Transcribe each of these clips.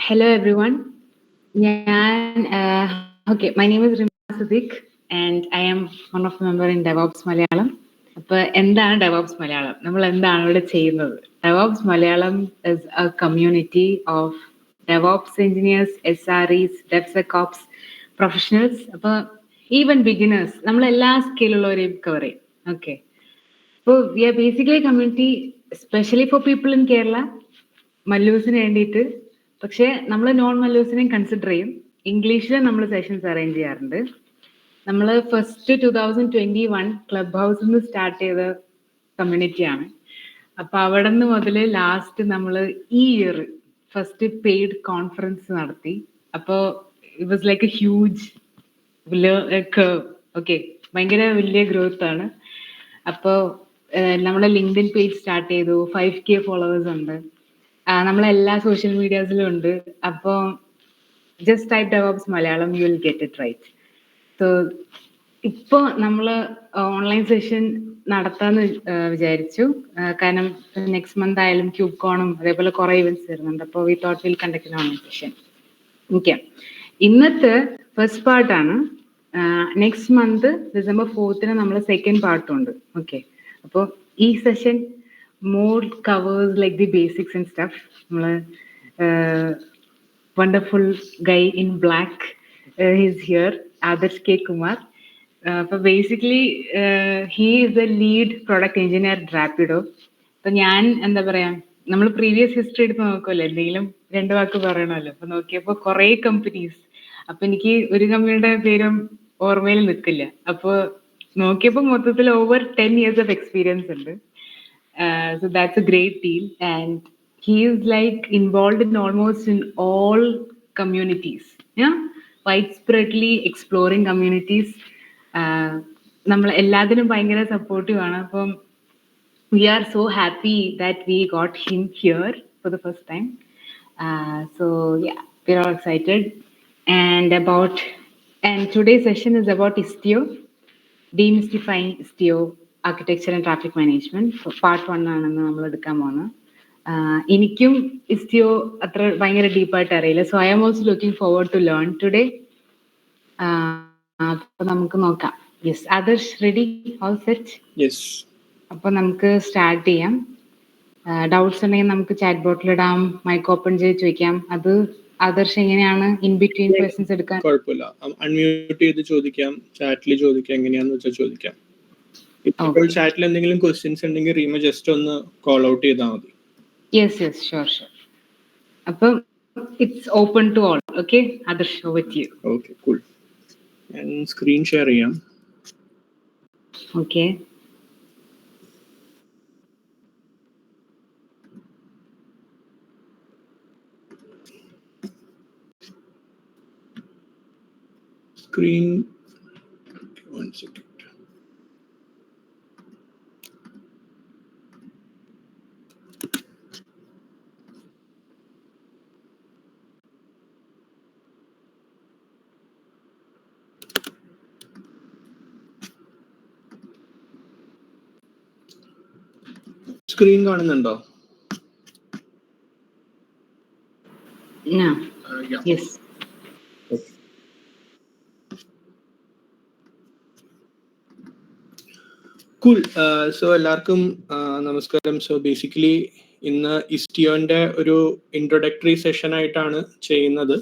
Hello everyone. Okay, my name is Rima Siddiq and I am one of the member in DevOps Malayalam. അപ്പോൾ എന്താണ് DevOps Malayalam? നമ്മൾ എന്താണ് ഇവിടെ ചെയ്യുന്നത്? DevOps Malayalam is a community of DevOps engineers, SREs, DevSecOps professionals. അപ്പോൾ even beginners, നമ്മൾ എല്ലാ സ്കില്ലുള്ളവരെയും കവർ ചെയ്യും. ഓക്കെ. അപ്പോൾ we are basically community specially for people in Kerala, മല്ലൂസിന് വേണ്ടിയിട്ട്. പക്ഷെ നമ്മൾ നോൺ മല്ലൂസിനെയും കൺസിഡർ ചെയ്യും. ഇംഗ്ലീഷിൽ നമ്മൾ സെഷൻസ് അറേഞ്ച് ചെയ്യാറുണ്ട്. നമ്മൾ ഫസ്റ്റ് 2021 ക്ലബ് ഹൗസിൽ നിന്ന് സ്റ്റാർട്ട് ചെയ്ത കമ്മ്യൂണിറ്റിയാണ്. അപ്പൊ അവിടെ നിന്ന് മുതൽ ലാസ്റ്റ് നമ്മൾ ഈ ഇയർ ഫസ്റ്റ് പെയ്ഡ് കോൺഫറൻസ് നടത്തി. അപ്പോൾ it was like A huge curve. Okay, ഭയങ്കര വലിയ ഗ്രോത്ത് ആണ്. അപ്പോൾ നമ്മളെ ലിങ്ക്ഡിൻ പേജ് സ്റ്റാർട്ട് ചെയ്തു. 5K ഫോളോവേഴ്സ് ഉണ്ട്. നമ്മളെല്ലാ സോഷ്യൽ മീഡിയാസിലും ഉണ്ട്. അപ്പോൾ just type DevOps Malayalam, you will get it right. So ഇപ്പോൾ നമ്മൾ ഓൺലൈൻ സെഷൻ നടത്താമെന്ന് വിചാരിച്ചു. കാരണം നെക്സ്റ്റ് മന്ത് ആയാലും ക്യൂബ്കോണും അതേപോലെ കുറേ ഇവന്റ്സ് വരുന്നുണ്ട്. അപ്പോൾ we thought will conduct online session. Okay, ഇന്നത്തെ ഫസ്റ്റ് പാർട്ടാണ്. നെക്സ്റ്റ് മന്ത് December 4th നമ്മൾ സെക്കൻഡ് പാർട്ടും ഉണ്ട്. ഓക്കെ, അപ്പോൾ ഈ session more covers like the basics and stuff. Wonderful guy in black is here, Adarsh K. Kumar. But basically he is the lead product engineer at Rapido. So ഞാൻ എന്താ പറയാ, നമ്മൾ previous history എടുത്ത് നോക്കുമല്ലോ, എന്തെങ്കിലും രണ്ടു വാക്ക് പറയണമല്ലോ. അപ്പൊ നോക്കിയപ്പോ കുറെ കമ്പനീസ്, അപ്പൊ എനിക്ക് ഒരു കമ്പനിയുടെ പേരും ഓർമ്മയിൽ നിൽക്കില്ല. അപ്പൊ നോക്കിയപ്പോ മൊത്തത്തിൽ over 10 years of experience ഉണ്ട്. So that's a great deal, and he is like involved in almost in all communities, yeah, widespreadly exploring communities. നമ്മൾ എല്ലാത്തിനും ഭയങ്കര സപ്പോർട്ടീവ് ആണ്. അപ്പം we are so happy that we got him here for the first time. So yeah, we're all excited. And today's session is about Istio, demystifying Istio architecture and traffic management. Part 1 ആണെന്ന് നമ്മൾ എടുക്കാൻ പോകുന്നത്. എനിക്കും ഇസ്റ്റിയോ അത്ര ഭയങ്കര ഡീപ്പായിട്ട് അറിയില്ല. So I am also looking forward to learn today. അപ്പൊ നമുക്ക് നോക്കാം. Yes, Adarsh ready? All set? Yes. അപ്പൊ നമുക്ക് സ്റ്റാർട്ട് ചെയ്യാം. ഡൗട്ട്സ് ഉണ്ടെങ്കിൽ നമുക്ക് ചാറ്റ് ബോട്ടിൽ ഇടാം, മൈക്ക് ഓപ്പൺ ചെയ്ത് ചോദിക്കാം. അത് ആദർശ് എങ്ങനെയാണ് ഇൻ ബിറ്റ്വീൻ ക്വസ്റ്റ്യൻസ് എടുക്കാൻ? കുഴപ്പമില്ല, അൺമ്യൂട്ട് ചെയ്ത് ചോദിക്കാം, ചാറ്റിൽ ചോദിക്കാം, എങ്ങനെയാന്ന് വെച്ചാൽ ചോദിക്കാം. ഇപ്പോൾ ചാറ്റിൽ എന്തെങ്കിലും ക്വസ്റ്റ്യൻസ് ഉണ്ടെങ്കിൽ റീമ ജസ്റ്റ് ഒന്ന് കോൾ ഔട്ട് ചെയ്താൽ മതി. Yes yes, sure sure. അപ്പം it's open to all. Okay Adarsh, over to you. Okay, cool. ഞാൻ സ്ക്രീൻ ഷെയർ ചെയ്യാം. Okay, screen 1 second. സ്ക്രീൻ കാണുന്നുണ്ടോ? യെസ്. കൂൾ. സോ എല്ലാവർക്കും നമസ്കാരം. സോ ബേസിക്കലി ഇന്ന് ഇസ്റ്റിയോന്റെ ഒരു ഇൻട്രൊഡക്ടറി സെഷൻ ആയിട്ടാണ് ചെയ്യുന്നത്.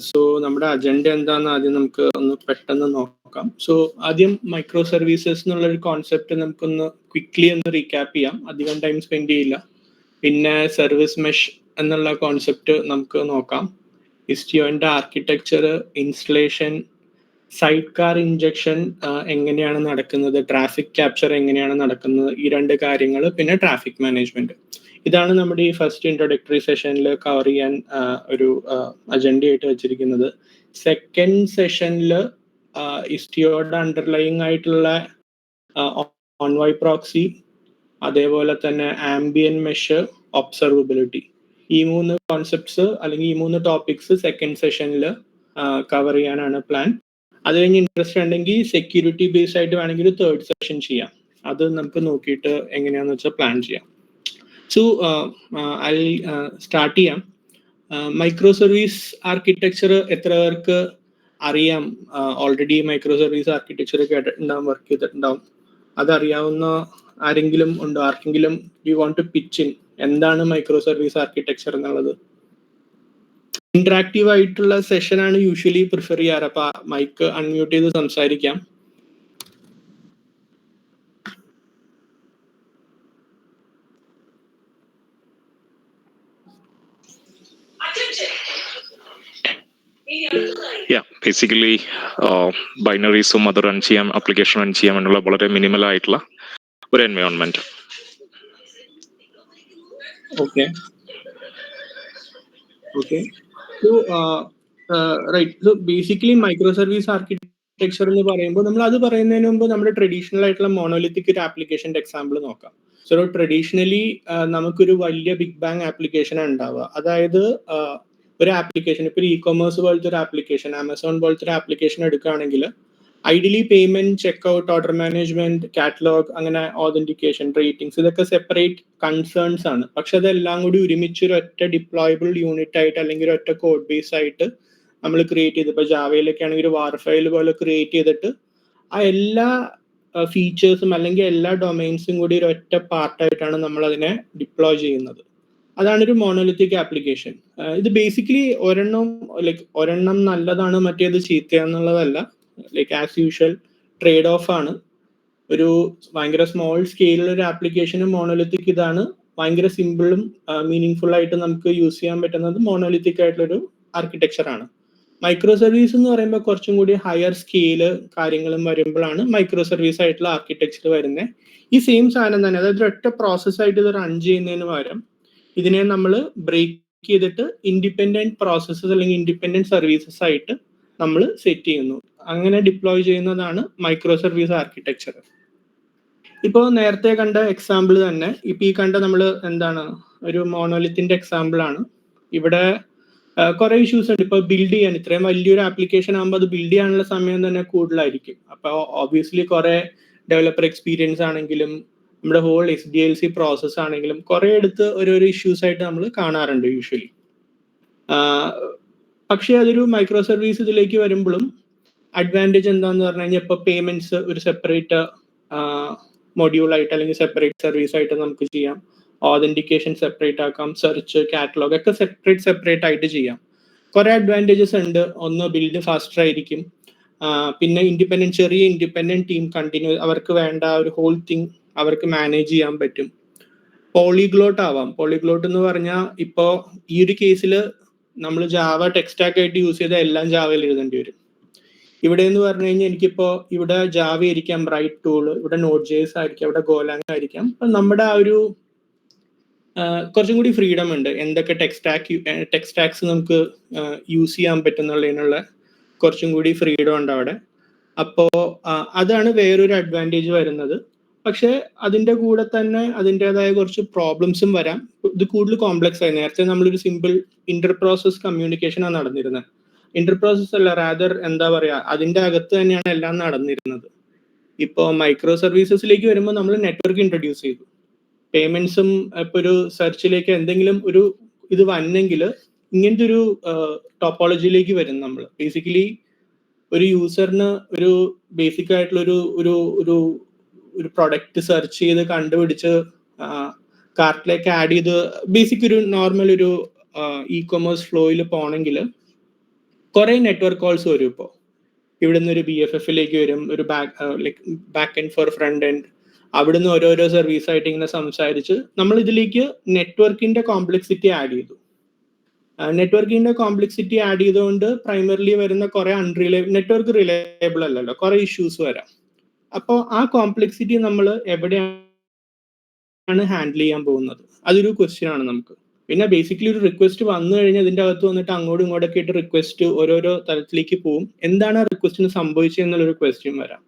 സോ നമ്മുടെ അജണ്ട എന്താണെന്ന് ആദ്യം നമുക്ക് ഒന്ന് പെട്ടെന്ന് നോക്കാം. സോ ആദ്യം മൈക്രോ സർവീസസ് എന്നുള്ളൊരു കോൺസെപ്റ്റ് നമുക്കൊന്ന് ക്വിക്ക്ലി ഒന്ന് റീക്യാപ്പ് ചെയ്യാം, അധികം ടൈം സ്പെൻഡ് ചെയ്യില്ല. പിന്നെ സർവീസ് മെഷ് എന്നുള്ള കോൺസെപ്റ്റ് നമുക്ക് നോക്കാം. ഇസ്റ്റിയോന്റെ architecture, installation, sidecar injection എങ്ങനെയാണ് നടക്കുന്നത്, ട്രാഫിക് ക്യാപ്ചർ എങ്ങനെയാണ് നടക്കുന്നത്, ഈ രണ്ട് കാര്യങ്ങൾ, പിന്നെ ട്രാഫിക് മാനേജ്മെന്റ്. ഇതാണ് നമ്മുടെ ഈ ഫസ്റ്റ് ഇൻട്രൊഡക്ടറി സെഷനിൽ കവർ ചെയ്യാൻ ഒരു അജണ്ടയായിട്ട് വെച്ചിരിക്കുന്നത്. സെക്കൻഡ് സെഷനിൽ ഇസ്റ്റിയോയുടെ അണ്ടർലൈങ് ആയിട്ടുള്ള ഓൺവൈ പ്രോക്സി, അതേപോലെ തന്നെ ആംബിയൻ മെഷ്, ഒബ്സർവബിലിറ്റി, ഈ 3 കോൺസെപ്റ്റ്സ് അല്ലെങ്കിൽ ഈ 3 ടോപ്പിക്സ് സെക്കൻഡ് സെഷനിൽ കവർ ചെയ്യാനാണ് പ്ലാൻ. അത് കഴിഞ്ഞ് ഇൻട്രസ്റ്റ് ഉണ്ടെങ്കിൽ സെക്യൂരിറ്റി ബേസ് ആയിട്ട് വേണമെങ്കിൽ ഒരു തേർഡ് സെഷൻ ചെയ്യാം. അത് നമുക്ക് നോക്കിയിട്ട് എങ്ങനെയാണെന്ന് വെച്ചാൽ പ്ലാൻ ചെയ്യാം. സോ ഐ സ്റ്റാർട്ട് ചെയ്യാം. മൈക്രോ സർവീസ് ആർക്കിടെക്ചർ എത്ര പേർക്ക് അറിയാം? ഓൾറെഡി മൈക്രോ സർവീസ് ആർക്കിടെക്ചർ കേട്ടിട്ടുണ്ടാവും, വർക്ക് ചെയ്തിട്ടുണ്ടാവും. അതറിയാവുന്ന ആരെങ്കിലും ഉണ്ടോ? ആർക്കെങ്കിലും you want to pitch in എന്താണ് മൈക്രോ സർവീസ് ആർക്കിടെക്ചർ എന്നുള്ളത്? ഇന്ററാക്റ്റീവ് ആയിട്ടുള്ള സെഷൻ ആണ് യൂഷ്വലി പ്രിഫർ ചെയ്യാറ്. അപ്പൊ മൈക്ക് അൺമ്യൂട്ട് ചെയ്ത് സംസാരിക്കാം. ബേസിക്കലി ബൈനറീസും അത് റൺ ചെയ്യാം, ആപ്ലിക്കേഷൻ റൺ ചെയ്യാൻ വേണ്ടിയുള്ള വളരെ മിനിമൽ ആയിട്ടുള്ള ഒരു environment. Okay so right. So basically micro service architecture എന്ന് പറയുമ്പോൾ നമ്മൾ അത് പറയുന്നതിന് മുമ്പ് നമ്മുടെ ട്രഡീഷണൽ ആയിട്ടുള്ള മോണോലിത്തിക് ഒരു ആപ്ലിക്കേഷന്റെ എക്സാമ്പിൾ നോക്കാം. സോ ട്രഡീഷണലി നമുക്കൊരു വലിയ ബിഗ് ബാങ് ആപ്ലിക്കേഷൻ ഉണ്ടാവുക. അതായത് ഒരു ആപ്ലിക്കേഷൻ, ഇപ്പോൾ ഇ കൊമേഴ്സ് പോലത്തെ ഒരു ആപ്ലിക്കേഷൻ, ആമസോൺ പോലത്തെ ഒരു ആപ്ലിക്കേഷൻ എടുക്കുകയാണെങ്കിൽ ideally payment, checkout, order management, catalogue, അങ്ങനെ ഓതന്റിക്കേഷൻ, റേറ്റിംഗ്സ്, ഇതൊക്കെ സെപ്പറേറ്റ് കൺസേൺസ് ആണ്. പക്ഷെ അതെല്ലാം കൂടി ഒരുമിച്ച് ഒരു ഒറ്റ ഡിപ്ലോയബിൾ യൂണിറ്റ് ആയിട്ട് അല്ലെങ്കിൽ ഒരു ഒറ്റ കോഡ് ബേസ് ആയിട്ട് നമ്മൾ ക്രിയേറ്റ് ചെയ്ത്, ഇപ്പോൾ ജാവയിലൊക്കെ ആണെങ്കിൽ ഒരു വാർ ഫയൽ പോലെ ക്രിയേറ്റ് ചെയ്തിട്ട് ആ എല്ലാ ഫീച്ചേഴ്സും അല്ലെങ്കിൽ എല്ലാ ഡൊമൈൻസും കൂടി ഒരു ഒറ്റ പാർട്ടായിട്ടാണ് നമ്മൾ അതിനെ ഡിപ്ലോയ് ചെയ്യുന്നത്. അതാണ് ഒരു മോണോലിത്തിക് ആപ്ലിക്കേഷൻ. ഇത് ബേസിക്കലി ഒരെണ്ണം നല്ലതാണ്, മറ്റേത് ചീത്തയാന്നുള്ളതല്ല. Like as usual trade off ആണ്. ഒരു ഭയങ്കര സ്മോൾ സ്കെയിലുള്ള ഒരു ആപ്ലിക്കേഷനും മോണോലിത്തിക് ഇതാണ്. ഭയങ്കര സിമ്പിളും മീനിങ് ഫുൾ ആയിട്ട് നമുക്ക് യൂസ് ചെയ്യാൻ പറ്റുന്നത് മോണോലിത്തിക് ആയിട്ടുള്ളൊരു ആർക്കിടെക്ചർ ആണ്. മൈക്രോ സർവീസ് എന്ന് പറയുമ്പോൾ കുറച്ചും കൂടി ഹയർ സ്കെയില് കാര്യങ്ങളും വരുമ്പോഴാണ് മൈക്രോ സർവീസ് ആയിട്ടുള്ള ആർക്കിടെക്ചർ വരുന്നത്. ഈ സെയിം സാധനം തന്നെ, അതായത് ഒറ്റ പ്രോസസ്സായിട്ട് ഇത് റൺ ചെയ്യുന്നതിന് പകരം ഇതിനെ നമ്മൾ ബ്രേക്ക് ചെയ്തിട്ട് ഇൻഡിപെൻഡന്റ് പ്രോസസ്സസ് അല്ലെങ്കിൽ ഇൻഡിപെൻഡന്റ് സർവീസസ് ആയിട്ട് നമ്മൾ സെറ്റ് ചെയ്യുന്നു. അങ്ങനെ ഡിപ്ലോയ് ചെയ്യുന്നതാണ് മൈക്രോ സർവീസ് ആർക്കിടെക്ചർ. ഇപ്പോൾ നേരത്തെ കണ്ട എക്സാമ്പിൾ തന്നെ, ഇപ്പൊ ഈ കണ്ട നമ്മൾ എന്താണ് ഒരു മോണോലിത്തിന്റെ എക്സാമ്പിൾ ആണ്. ഇവിടെ കുറെ ഇഷ്യൂസ് ഉണ്ട്. ഇപ്പോൾ ബിൽഡ് ചെയ്യാൻ, ഇത്രയും വലിയൊരു ആപ്ലിക്കേഷൻ ആകുമ്പോൾ അത് ബിൽഡ് ചെയ്യാനുള്ള സമയം തന്നെ കൂടുതലായിരിക്കും. അപ്പോൾ ഓബ്വിയസ്ലി കുറെ ഡെവലപ്പർ എക്സ്പീരിയൻസ് ആണെങ്കിലും നമ്മുടെ ഹോൾ SDLC പ്രോസസ് ആണെങ്കിലും കുറെ എടുത്ത് ഓരോരോ ഇഷ്യൂസ് ആയിട്ട് നമ്മൾ കാണാറുണ്ട് യൂഷ്വലി. പക്ഷേ അതൊരു മൈക്രോ സർവീസ് ഇതിലേക്ക് വരുമ്പോഴും അഡ്വാൻറ്റേജ് എന്താന്ന് പറഞ്ഞു കഴിഞ്ഞാൽ, ഇപ്പോൾ പേയ്മെന്റ്സ് ഒരു സെപ്പറേറ്റ് മൊഡ്യൂൾ ആയിട്ട് അല്ലെങ്കിൽ സെപ്പറേറ്റ് സർവീസ് ആയിട്ട് നമുക്ക് ചെയ്യാം. ഓതന്റിക്കേഷൻ സെപ്പറേറ്റ് ആക്കാം, സെർച്ച്, കാറ്റലോഗ് ഒക്കെ സെപ്പറേറ്റ് ആയിട്ട് ചെയ്യാം. കുറെ അഡ്വാൻറ്റേജസ് ഉണ്ട്. ഒന്ന്, ബിൽഡ് ഫാസ്റ്റർ ആയിരിക്കും. പിന്നെ ചെറിയ ഇൻഡിപെൻഡന്റ് ടീം കണ്ടിന്യൂ, അവർക്ക് വേണ്ട ഒരു ഹോൾ തിങ് അവർക്ക് മാനേജ് ചെയ്യാൻ പറ്റും. പോളിഗ്ലോട്ട് ആവാം. പോളിഗ്ലോട്ട് എന്ന് പറഞ്ഞാൽ ഇപ്പോൾ ഈ ഒരു കേസിൽ നമ്മൾ ജാവ ടെക്സ്റ്റാക്ക് ആയിട്ട് യൂസ് ചെയ്ത എല്ലാം ജാവയിൽ എഴുതേണ്ടി വരും. ഇവിടെ എന്ന് പറഞ്ഞു കഴിഞ്ഞാൽ എനിക്കിപ്പോൾ ഇവിടെ ജാവ ആയിരിക്കാം റൈറ്റ് ടൂൾ, ഇവിടെ Node.js ആയിരിക്കാം, ഇവിടെ ഗോലാങ് ആയിരിക്കാം. അപ്പം നമ്മുടെ ആ ഒരു കുറച്ചും കൂടി ഫ്രീഡം ഉണ്ട്. എന്തൊക്കെ ടെക്സ്റ്റാക്സ് നമുക്ക് യൂസ് ചെയ്യാൻ പറ്റുന്നുള്ളതിനുള്ള കുറച്ചും കൂടി ഫ്രീഡം ഉണ്ട് അവിടെ. അപ്പോൾ അതാണ് വേറൊരു അഡ്വാൻറ്റേജ് വരുന്നത്. പക്ഷെ അതിന്റെ കൂടെ തന്നെ അതിൻ്റെതായ കുറച്ച് പ്രോബ്ലംസും വരാം. ഇത് കൂടുതൽ കോംപ്ലക്സ് ആയി. നേരത്തെ നമ്മളൊരു സിമ്പിൾ ഇന്റർ പ്രോസസ് കമ്മ്യൂണിക്കേഷൻ ആണ് നടന്നിരുന്നത്. ഇന്റർ പ്രോസസ് അല്ല, റാദർ എന്താ പറയാ, അതിന്റെ അകത്ത് തന്നെയാണ് എല്ലാം നടന്നിരുന്നത്. ഇപ്പോൾ മൈക്രോ സർവീസസിലേക്ക് വരുമ്പോൾ നമ്മൾ നെറ്റ്വർക്ക് ഇൻട്രൊഡ്യൂസ് ചെയ്തു. പേയ്മെന്റ്സും ഇപ്പൊ ഒരു സെർച്ചിലേക്ക് എന്തെങ്കിലും ഒരു ഇത് വന്നെങ്കിൽ ഇങ്ങനത്തെ ഒരു ടോപ്പോളജിയിലേക്ക് വരും നമ്മൾ. ബേസിക്കലി ഒരു യൂസറിന് ഒരു ബേസിക് ആയിട്ടുള്ള ഒരു പ്രൊഡക്റ്റ് സെർച്ച് ചെയ്ത് കണ്ടുപിടിച്ച് കാർട്ടിലേക്ക് ആഡ് ചെയ്ത് ബേസിക് ഒരു നോർമൽ ഒരു ഇ കൊമേഴ്സ് ഫ്ലോയിൽ പോകണമെങ്കിൽ കുറെ നെറ്റ്വർക്ക് കോൾസ് വരും. ഇപ്പോൾ ഇവിടുന്ന് ഒരു BFFലേക്ക് വരും, ഒരു back end for front end, അവിടുന്ന് ഓരോരോ സർവീസ് ആയിട്ട് ഇങ്ങനെ സംസാരിച്ച് നമ്മൾ ഇതിലേക്ക് നെറ്റ്വർക്കിന്റെ കോംപ്ലക്സിറ്റി ആഡ് ചെയ്തു. നെറ്റ്വർക്കിന്റെ കോംപ്ലക്സിറ്റി ആഡ് ചെയ്തുകൊണ്ട് പ്രൈമറിലി വരുന്ന കുറെ നെറ്റ്വർക്ക് റിലയബിൾ അല്ലല്ലോ, കുറെ ഇഷ്യൂസ് വരാം. അപ്പോൾ ആ കോംപ്ലക്സിറ്റി നമ്മൾ എവിടെയാണ് ഹാൻഡിൽ ചെയ്യാൻ പോകുന്നത്, അതൊരു ക്വസ്റ്റ്യൻ ആണ് നമുക്ക്. പിന്നെ ബേസിക്കലി ഒരു റിക്വസ്റ്റ് വന്നു കഴിഞ്ഞാൽ ഇതിന്റെ അകത്ത് വന്നിട്ട് അങ്ങോട്ടും ഇങ്ങോട്ടൊക്കെ ആയിട്ട് റിക്വസ്റ്റ് ഓരോരോ തലത്തിലേക്ക് പോകും. എന്താണ് ആ റിക്വസ്റ്റിന് സംഭവിച്ചത് എന്നുള്ളൊരു ക്വസ്റ്റ്യൻ വരാം.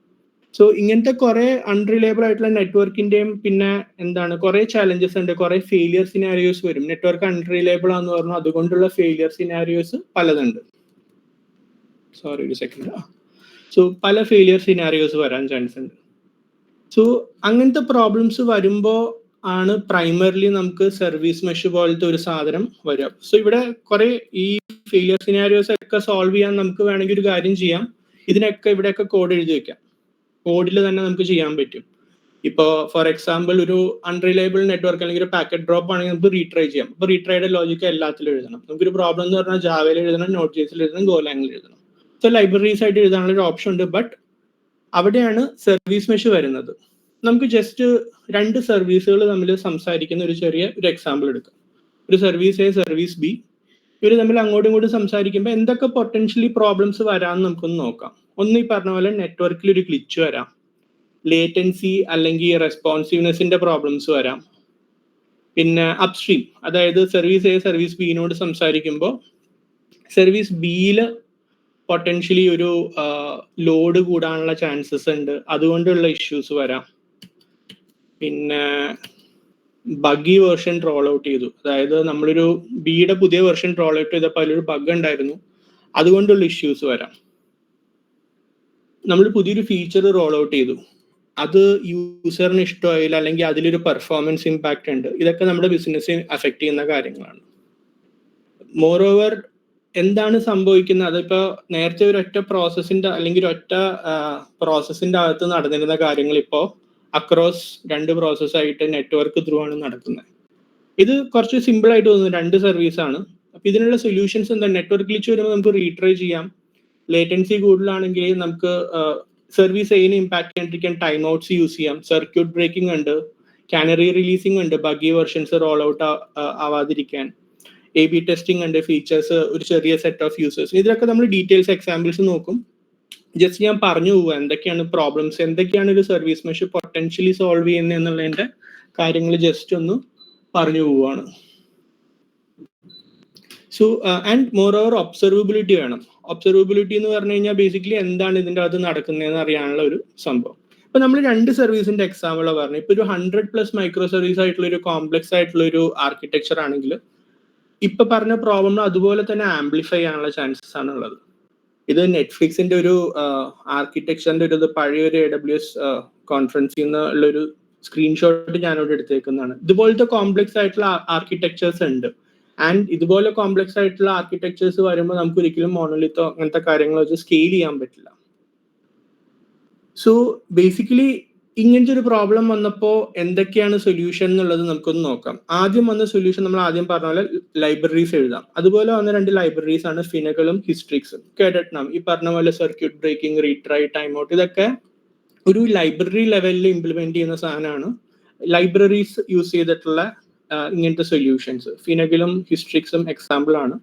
സോ ഇങ്ങനത്തെ കുറെ അൺറിലയബിൾ ആയിട്ടുള്ള നെറ്റ്വർക്കിന്റെയും പിന്നെ എന്താണ് കുറെ ചാലഞ്ചസ് ഉണ്ട്, കുറെ ഫെയിലിയർ സിനാരിയോസ് വരും. നെറ്റ്വർക്ക് അൺറിലയബിൾ ആണെന്ന് പറഞ്ഞു അതുകൊണ്ടുള്ള ഫെയിലിയർ സിനാരിയോസ് പലതുണ്ട്. സോറി ഒരു സെക്കൻഡ്. സോ പല ഫെയിലിയർ സിനാരിയോസ് വരാൻ ചാൻസ് ഉണ്ട്. സോ അങ്ങനത്തെ പ്രോബ്ലംസ് വരുമ്പോൾ ആണ് പ്രൈമറിലി നമുക്ക് സർവീസ് മെഷ് പോലത്തെ ഒരു സാധനം വരിക. സോ ഇവിടെ കുറെ ഈ ഫെയിലിയർ സിനാരിയോസ് ഒക്കെ സോൾവ് ചെയ്യാൻ നമുക്ക് വേണമെങ്കിൽ ഒരു കാര്യം ചെയ്യാം, ഇതിനൊക്കെ ഇവിടെയൊക്കെ കോഡ് എഴുതി വെക്കാം. കോഡിൽ തന്നെ നമുക്ക് ചെയ്യാൻ പറ്റും. ഇപ്പോൾ ഫോർ എക്സാമ്പിൾ ഒരു അൺറിലയബിൾ നെറ്റ്വർക്ക് അല്ലെങ്കിൽ ഒരു പാക്കറ്റ് ഡ്രോപ്പ് ആണെങ്കിൽ നമുക്ക് റീട്രൈ ചെയ്യാം. അപ്പോൾ റീട്രൈയുടെ ലോജിക്ക് എല്ലാത്തിലും എഴുതണം. നമുക്കൊരു പ്രോബ്ലം എന്ന് പറഞ്ഞാൽ ജാവയിൽ എഴുതണം, നോട്ട് ജെയ്സിൽ എഴുതണം, ഗോലാംഗിൽ എഴുതണം. സോ ലൈബ്രറീസ് ആയിട്ട് എഴുതാനുള്ള ഒരു ഓപ്ഷൻ ഉണ്ട്. ബട്ട് അവിടെയാണ് സർവീസ് മെഷ് വരുന്നത്. നമുക്ക് ജസ്റ്റ് രണ്ട് സർവീസുകൾ തമ്മിൽ സംസാരിക്കുന്ന ഒരു ചെറിയ ഒരു എക്സാമ്പിൾ എടുക്കാം. ഒരു സർവീസ് എ, സർവീസ് ബി. ഇവർ തമ്മിൽ അങ്ങോട്ടും ഇങ്ങോട്ടും സംസാരിക്കുമ്പോൾ എന്തൊക്കെ പൊട്ടൻഷ്യലി പ്രോബ്ലംസ് വരാമെന്ന് നമുക്കൊന്ന് നോക്കാം. ഒന്ന് ഈ പറഞ്ഞ പോലെ നെറ്റ്വർക്കിൽ ഒരു ഗ്ലിച്ച് വരാം, ലേറ്റൻസി അല്ലെങ്കിൽ റെസ്പോൺസീവ്നെസിന്റെ പ്രോബ്ലംസ് വരാം. പിന്നെ അപ്സ്ട്രീം, അതായത് സർവീസ് എ സർവീസ് ബിനോട് സംസാരിക്കുമ്പോൾ സർവീസ് ബിയിൽ പൊട്ടൻഷ്യലി ഒരു ലോഡ് കൂടാനുള്ള ചാൻസസ് ഉണ്ട്, അതുകൊണ്ടുള്ള ഇഷ്യൂസ് വരാം. പിന്നെ ബഗ്ഗി വേർഷൻ റോൾ ഔട്ട് ചെയ്തു, അതായത് നമ്മളൊരു ബിയുടെ പുതിയ വേർഷൻ റോൾ ഔട്ട് ചെയ്തപ്പോൾ അതിലൊരു ബഗ് ഉണ്ടായിരുന്നു, അതുകൊണ്ടുള്ള ഇഷ്യൂസ് വരാം. നമ്മൾ പുതിയൊരു ഫീച്ചർ റോൾ ഔട്ട് ചെയ്തു, അത് യൂസറിന് ഇഷ്ടമായില്ല, അല്ലെങ്കിൽ അതിലൊരു പെർഫോമൻസ് ഇമ്പാക്റ്റ് ഉണ്ട്. ഇതൊക്കെ നമ്മുടെ ബിസിനസ്സിനെ അഫക്റ്റ് ചെയ്യുന്ന കാര്യങ്ങളാണ്. മോർ ഓവർ എന്താണ് സംഭവിക്കുന്നത്, അതിപ്പോ നേരത്തെ ഒരൊറ്റ പ്രോസസ്സിന്റെ അല്ലെങ്കിൽ ഒരൊറ്റ പ്രോസസ്സിന്റെ അകത്ത് നടന്നിരുന്ന കാര്യങ്ങൾ ഇപ്പോൾ അക്രോസ് രണ്ട് പ്രോസസ്സായിട്ട് നെറ്റ്വർക്ക് ത്രൂ ആണ് നടക്കുന്നത്. ഇത് കുറച്ച് സിമ്പിൾ ആയിട്ട് തോന്നുന്നു, രണ്ട് സർവീസ് ആണ്. അപ്പൊ ഇതിനുള്ള സൊല്യൂഷൻസ് എന്താ? നെറ്റ്വർക്ക് ഗ്ലിച്ച് വരുമ്പോൾ നമുക്ക് റീട്രൈ ചെയ്യാം. ലേറ്റൻസി കൂടുതലാണെങ്കിൽ നമുക്ക് സർവീസ് എയിനെ ഇമ്പാക്ട് ചെയ്യാണ്ടിരിക്കാൻ ടൈം ഔട്ട്സ് യൂസ് ചെയ്യാം. സർക്യൂട്ട് ബ്രേക്കിംഗ് ഉണ്ട്, കാനറി റിലീസിംഗ് ഉണ്ട്, ബഗ്ഗി വെർഷൻസ് റോൾ ഔട്ട് ആവാതിരിക്കാൻ. A/B ടെസ്റ്റിംഗ് ഉണ്ട്, ഫീച്ചേഴ്സ് ഒരു ചെറിയ സെറ്റ് ഓഫ് യൂസേഴ്സ്. ഇതിലൊക്കെ നമ്മൾ ഡീറ്റെയിൽസ് എക്സാമ്പിൾസ് നോക്കും. ജസ്റ്റ് ഞാൻ പറഞ്ഞു പോവുക എന്തൊക്കെയാണ് പ്രോബ്ലംസ്, എന്തൊക്കെയാണ് ഒരു സർവീസ് മെഷ് പൊട്ടൻഷ്യലി സോൾവ് ചെയ്യുന്നത് എന്നുള്ളതിന്റെ കാര്യങ്ങൾ ജസ്റ്റ് ഒന്ന് പറഞ്ഞു പോവുകയാണ്. സോ ആൻഡ് മോർ ഓവർ ഒബ്സർവബിലിറ്റി വേണം. ഒബ്സർവബിലിറ്റി എന്ന് പറഞ്ഞു കഴിഞ്ഞാൽ ബേസിക്കലി എന്താണ് ഇതിൻ്റെ അകത്ത് നടക്കുന്നതെന്ന് അറിയാനുള്ള ഒരു സംഭവം. ഇപ്പൊ നമ്മൾ രണ്ട് സർവീസിന്റെ എക്സാമ്പിളാണ് പറഞ്ഞു. ഇപ്പൊ ഒരു 100+ മൈക്രോ സർവീസ് ആയിട്ടുള്ള ഒരു കോംപ്ലക്സ് ആയിട്ടുള്ള ഒരു ആർക്കിടെക്ചർ ആണെങ്കിൽ ഇപ്പൊ പറഞ്ഞ പ്രോബ്ലം അതുപോലെ തന്നെ ആംപ്ലിഫൈ ചെയ്യാനുള്ള ചാൻസസ് ആണ് ഉള്ളത്. ഇത് നെറ്റ്ഫ്ലിക്സിന്റെ ഒരു ആർക്കിടെക്ചറിന്റെ ഒരു പഴയൊരു AWS കോൺഫറൻസിൽ നിന്നുള്ളൊരു സ്ക്രീൻഷോട്ട് ഞാനിവിടെ എടുത്തേക്കുന്നതാണ്. ഇതുപോലത്തെ കോംപ്ലക്സ് ആയിട്ടുള്ള ആർക്കിടെക്ചേഴ്സ് ഉണ്ട്. ആൻഡ് ഇതുപോലെ കോംപ്ലക്സ് ആയിട്ടുള്ള ആർക്കിടെക്ചേഴ്സ് വരുമ്പോൾ നമുക്ക് ഒരിക്കലും മോണോലിത്തോ അങ്ങനത്തെ കാര്യങ്ങളോ വെച്ച് സ്കെയിൽ ചെയ്യാൻ പറ്റില്ല. സോ ബേസിക്കലി ഇങ്ങനത്തെ ഒരു പ്രോബ്ലം വന്നപ്പോൾ എന്തൊക്കെയാണ് സൊല്യൂഷൻ എന്നുള്ളത് നമുക്കൊന്ന് നോക്കാം. ആദ്യം വന്ന സൊല്യൂഷൻ നമ്മൾ ആദ്യം പറഞ്ഞ പോലെ ലൈബ്രറീസ് എഴുതാം. അതുപോലെ വന്ന രണ്ട് ലൈബ്രറീസ് ആണ് ഫിനകളും ഹിസ്ട്രിക്സും. കേട്ടിട്ടുണ്ടാവും ഈ പറഞ്ഞ പോലെ circuit breaking, retry, time out. ഇതൊക്കെ ഒരു ലൈബ്രറി ലെവലിൽ ഇംപ്ലിമെന്റ് ചെയ്യുന്ന സാധനമാണ്. ലൈബ്രറീസ് യൂസ് ചെയ്തിട്ടുള്ള ഇങ്ങനത്തെ സൊല്യൂഷൻസ് ഫിനഗിലും ഹിസ്ട്രിക്സും എക്സാമ്പിൾ ആണ്.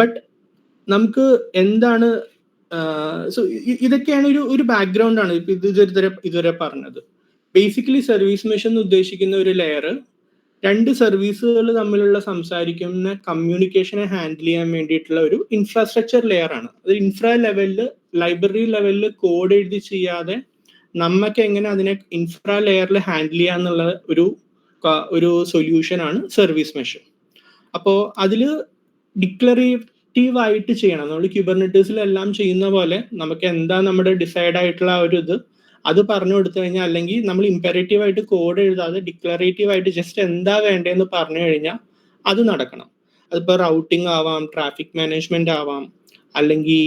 ബട്ട് നമുക്ക് എന്താണ് സോ ഇതൊക്കെയാണ് ഒരു ബാക്ക്ഗ്രൗണ്ട് ആണ് ഇത് ഇതുവരെ പറഞ്ഞത്. ബേസിക്കലി സർവീസ് മെഷ് എന്ന് ഉദ്ദേശിക്കുന്ന ഒരു ലെയർ രണ്ട് സർവീസുകൾ തമ്മിലുള്ള സംസാരിക്കുന്ന കമ്മ്യൂണിക്കേഷനെ ഹാൻഡിൽ ചെയ്യാൻ വേണ്ടിയിട്ടുള്ള ഒരു ഇൻഫ്രാസ്ട്രക്ചർ ലെയർ ആണ്. അത് ഇൻഫ്രാ ലെവലിൽ ലൈബ്രറി ലെവലിൽ കോഡ് എഴുതി ചെയ്യാതെ നമുക്ക് എങ്ങനെ അതിനെ ഇൻഫ്രാ ലെയറിൽ ഹാൻഡിൽ ചെയ്യാന്നുള്ള ഒരു സൊല്യൂഷൻ ആണ് സർവീസ് മെഷ്. അപ്പോൾ അതിൽ ഡിക്ലറേറ്റീവ് ആയിട്ട് ചെയ്യണം. നമ്മൾ ക്യൂബർനെറ്റീസിലെല്ലാം ചെയ്യുന്ന പോലെ നമുക്ക് എന്താ നമ്മുടെ ഡിസൈഡ് ആയിട്ടുള്ള ഒരു ഇത് അത് പറഞ്ഞു കൊടുത്തു കഴിഞ്ഞാൽ, അല്ലെങ്കിൽ നമ്മൾ ഇമ്പെറേറ്റീവ് ആയിട്ട് കോഡ് എഴുതാതെ ഡിക്ലറേറ്റീവ് ആയിട്ട് ജസ്റ്റ് എന്താ വേണ്ടതെന്ന് പറഞ്ഞു കഴിഞ്ഞാൽ അത് നടക്കണം. അതിപ്പോൾ റൗട്ടിംഗ് ആവാം, ട്രാഫിക് മാനേജ്മെന്റ് ആവാം, അല്ലെങ്കിൽ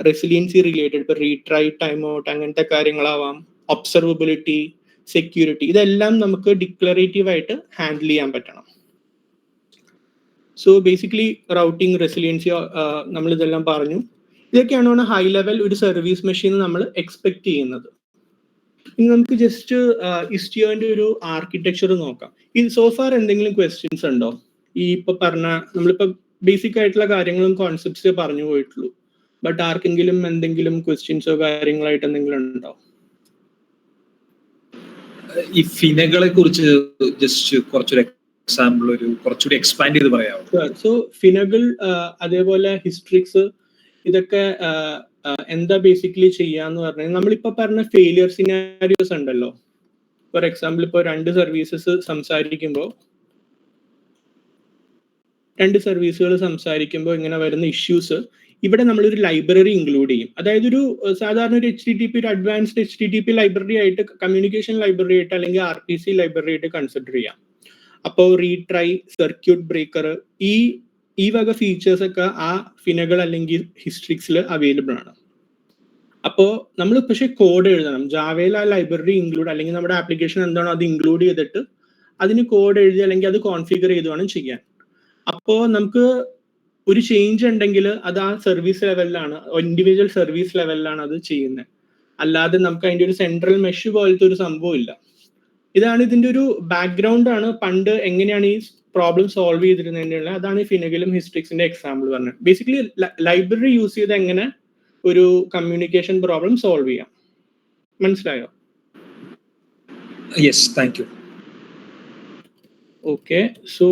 റെസിലിയൻസി റിലേറ്റഡ് ഇപ്പോൾ റീട്രൈ, ടൈം ഔട്ട് അങ്ങനത്തെ കാര്യങ്ങളാവാം, ഒബ്സർവബിലിറ്റി, സെക്യൂരിറ്റി. ഇതെല്ലാം നമുക്ക് ഡിക്ലറേറ്റീവ് ആയിട്ട് ഹാൻഡിൽ ചെയ്യാൻ പറ്റണം. സോ ബേസിക്കലി റൗട്ടിംഗ്, റെസിലിയൻസി നമ്മൾ ഇതെല്ലാം പറഞ്ഞു. ഇതൊക്കെയാണ് ഹൈ ലെവൽ ഒരു സർവീസ് മെഷീൻ നമ്മൾ എക്സ്പെക്ട് ചെയ്യുന്നത്. ഇനി നമുക്ക് ജസ്റ്റ് ഇസ്റ്റിയോന്റെ ഒരു ആർക്കിടെക്ചർ നോക്കാം. ഈ സോഫാർ എന്തെങ്കിലും ക്വസ്റ്റ്യൻസ് ഉണ്ടോ? ഈ ഇപ്പൊ പറഞ്ഞ നമ്മളിപ്പോ ബേസിക് ആയിട്ടുള്ള കാര്യങ്ങളും കോൺസെപ്റ്റ്സ് പറഞ്ഞു പോയിട്ടുള്ളൂ. ബട്ട് ആർക്കെങ്കിലും എന്തെങ്കിലും ക്വസ്റ്റ്യൻസോ കാര്യങ്ങളായിട്ട് എന്തെങ്കിലും ഉണ്ടോ? ഈ ഫിനകളെ കുറിച്ച് ജസ്റ്റ് കുറച്ചൊരു എക്സാമ്പിൾ കുറച്ചുകൂടി എക്സ്പാൻഡ് ചെയ്ത് പറയാമോ? സോ ഫിനകൾ അതേപോലെ ഹിസ്ട്രിക്സ് ഇതൊക്കെ എന്താ ബേസിക്കലി ചെയ്യാന്ന് പറഞ്ഞാൽ നമ്മളിപ്പോ പറഞ്ഞ ഫെയിലിയർ സിനാരിയോസ് ഉണ്ടല്ലോ. ഫോർ എക്സാമ്പിൾ ഇപ്പോൾ രണ്ട് സർവീസസ് സംസാരിക്കുമ്പോൾ രണ്ട് സർവീസുകൾ സംസാരിക്കുമ്പോൾ ഇങ്ങനെ വരുന്ന ഇഷ്യൂസ് ഇവിടെ നമ്മളൊരു ലൈബ്രറി ഇൻക്ലൂഡ് ചെയ്യും. അതായത് ഒരു സാധാരണ ഒരു HTTP ഒരു അഡ്വാൻസ്ഡ് HTTP ലൈബ്രറി ആയിട്ട്, കമ്മ്യൂണിക്കേഷൻ ലൈബ്രറി ആയിട്ട് അല്ലെങ്കിൽ RPC ലൈബ്രറി ആയിട്ട് കൺസിഡർ ചെയ്യാം. അപ്പോൾ റീട്രൈ, സർക്യൂട്ട് ബ്രേക്കർ, ഈ വക ഫീച്ചേഴ്സ് ഒക്കെ ആ ഫിനകൾ അല്ലെങ്കിൽ ഹിസ്ട്രിക്സിൽ അവൈലബിൾ ആണ്. അപ്പോൾ നമ്മൾ പക്ഷേ കോഡ് എഴുതണം. ജാവയിൽ ആ ലൈബ്രറി ഇൻക്ലൂഡ് അല്ലെങ്കിൽ നമ്മുടെ ആപ്ലിക്കേഷൻ എന്താണോ അത് ഇൻക്ലൂഡ് ചെയ്തിട്ട് അതിന് കോഡ് എഴുതി അല്ലെങ്കിൽ അത് കോൺഫിഗർ ചെയ്ത് വേണം ചെയ്യാൻ. അപ്പോൾ നമുക്ക് ഒരു ചേഞ്ച് ഉണ്ടെങ്കിൽ അത് ആ സർവീസ് ലെവലിലാണ്, ഇൻഡിവിജ്വൽ സർവീസ് ലെവലിലാണ് അത് ചെയ്യുന്നത്. അല്ലാതെ നമുക്ക് അതിൻ്റെ ഒരു സെൻട്രൽ മെഷ് പോലത്തെ ഒരു സംഭവം ഇല്ല. ഇതാണ് ഇതിന്റെ ഒരു ബാക്ക്ഗ്രൗണ്ട് ആണ്. പണ്ട് എങ്ങനെയാണ് ഈ പ്രോബ്ലം സോൾവ് ചെയ്തിരുന്നതിനുള്ള അതാണ് ഈ ഫിനഗലും ഹിസ്ട്രിക്സിന്റെ എക്സാമ്പിൾ പറഞ്ഞത്. ബേസിക്കലി ലൈബ്രറി യൂസ് ചെയ്ത് എങ്ങനെ ഒരു കമ്മ്യൂണിക്കേഷൻ പ്രോബ്ലം സോൾവ് ചെയ്യാം. മനസ്സിലായോ? Yes, thank you. Okay, so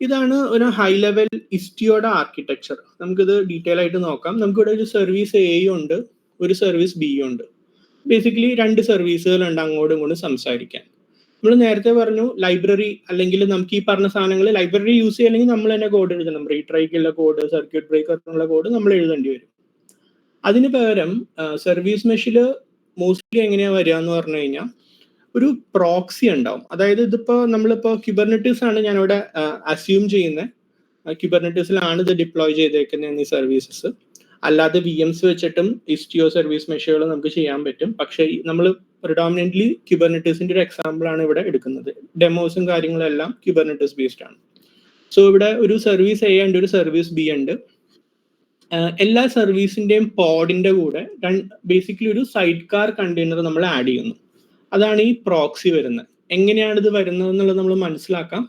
ഇതാണ് ഒരു ഹൈ ലെവൽ ഇസ്റ്റിയോയുടെ ആർക്കിടെക്ചർ. നമുക്കിത് ഡീറ്റെയിൽ ആയിട്ട് നോക്കാം. നമുക്കിവിടെ ഒരു സർവീസ് എ ഉണ്ട്, ഒരു സർവീസ് ബി ഉണ്ട്. ബേസിക്കലി രണ്ട് സർവീസുകളുണ്ട് അങ്ങോട്ടും ഇങ്ങോട്ടും സംസാരിക്കാൻ. നമ്മൾ നേരത്തെ പറഞ്ഞു ലൈബ്രറി അല്ലെങ്കിൽ നമുക്ക് ഈ പറഞ്ഞ സാധനങ്ങൾ ലൈബ്രറി യൂസ് ചെയ്യണമെങ്കിൽ നമ്മൾ തന്നെ കോഡ് എഴുതണം. റീട്രൈക്കുള്ള കോഡ്, സർക്യൂട്ട് ബ്രേക്കറിനുള്ള കോഡ് നമ്മൾ എഴുതേണ്ടി വരും. അതിന് പകരം സർവീസ് മെഷിൽ മോസ്റ്റ്ലി എങ്ങനെയാണ് വരിക എന്ന് പറഞ്ഞു കഴിഞ്ഞാൽ ഒരു പ്രോക്സി ഉണ്ടാവും. അതായത് ഇതിപ്പോൾ നമ്മളിപ്പോൾ ക്യൂബർനെറ്റീസ് ആണ് ഞാനിവിടെ അസ്യൂം ചെയ്യുന്നത്. ക്യൂബർനെറ്റീസിലാണ് ഇത് ഡിപ്ലോയ് ചെയ്തേക്കുന്നത് ഈ സർവീസസ്. അല്ലാതെ VMs വെച്ചിട്ടും ഇസ്റ്റിയോ സർവീസ് മെഷുകൾ നമുക്ക് ചെയ്യാൻ പറ്റും. പക്ഷേ നമ്മൾ പ്രിഡോമിനന്റ്ലി ക്യൂബർനെറ്റീസിന്റെ ഒരു എക്സാമ്പിൾ ആണ് ഇവിടെ എടുക്കുന്നത്. ഡെമോസും കാര്യങ്ങളും എല്ലാം ക്യൂബർനെറ്റീസ് ബേസ്ഡ് ആണ്. സോ ഇവിടെ ഒരു സർവീസ് എ ഉണ്ട്, ഒരു സർവീസ് ബി ഉണ്ട്. എല്ലാ സർവീസിന്റെയും പോഡിന്റെ കൂടെ ബേസിക്കലി ഒരു സൈഡ് കാർ കണ്ടെയ്നർ നമ്മൾ ആഡ് ചെയ്യുന്നു. അതാണ് ഈ പ്രോക്സി വരുന്നത്. എങ്ങനെയാണ് ഇത് വരുന്നത് എന്നുള്ളത് നമ്മൾ മനസ്സിലാക്കാം.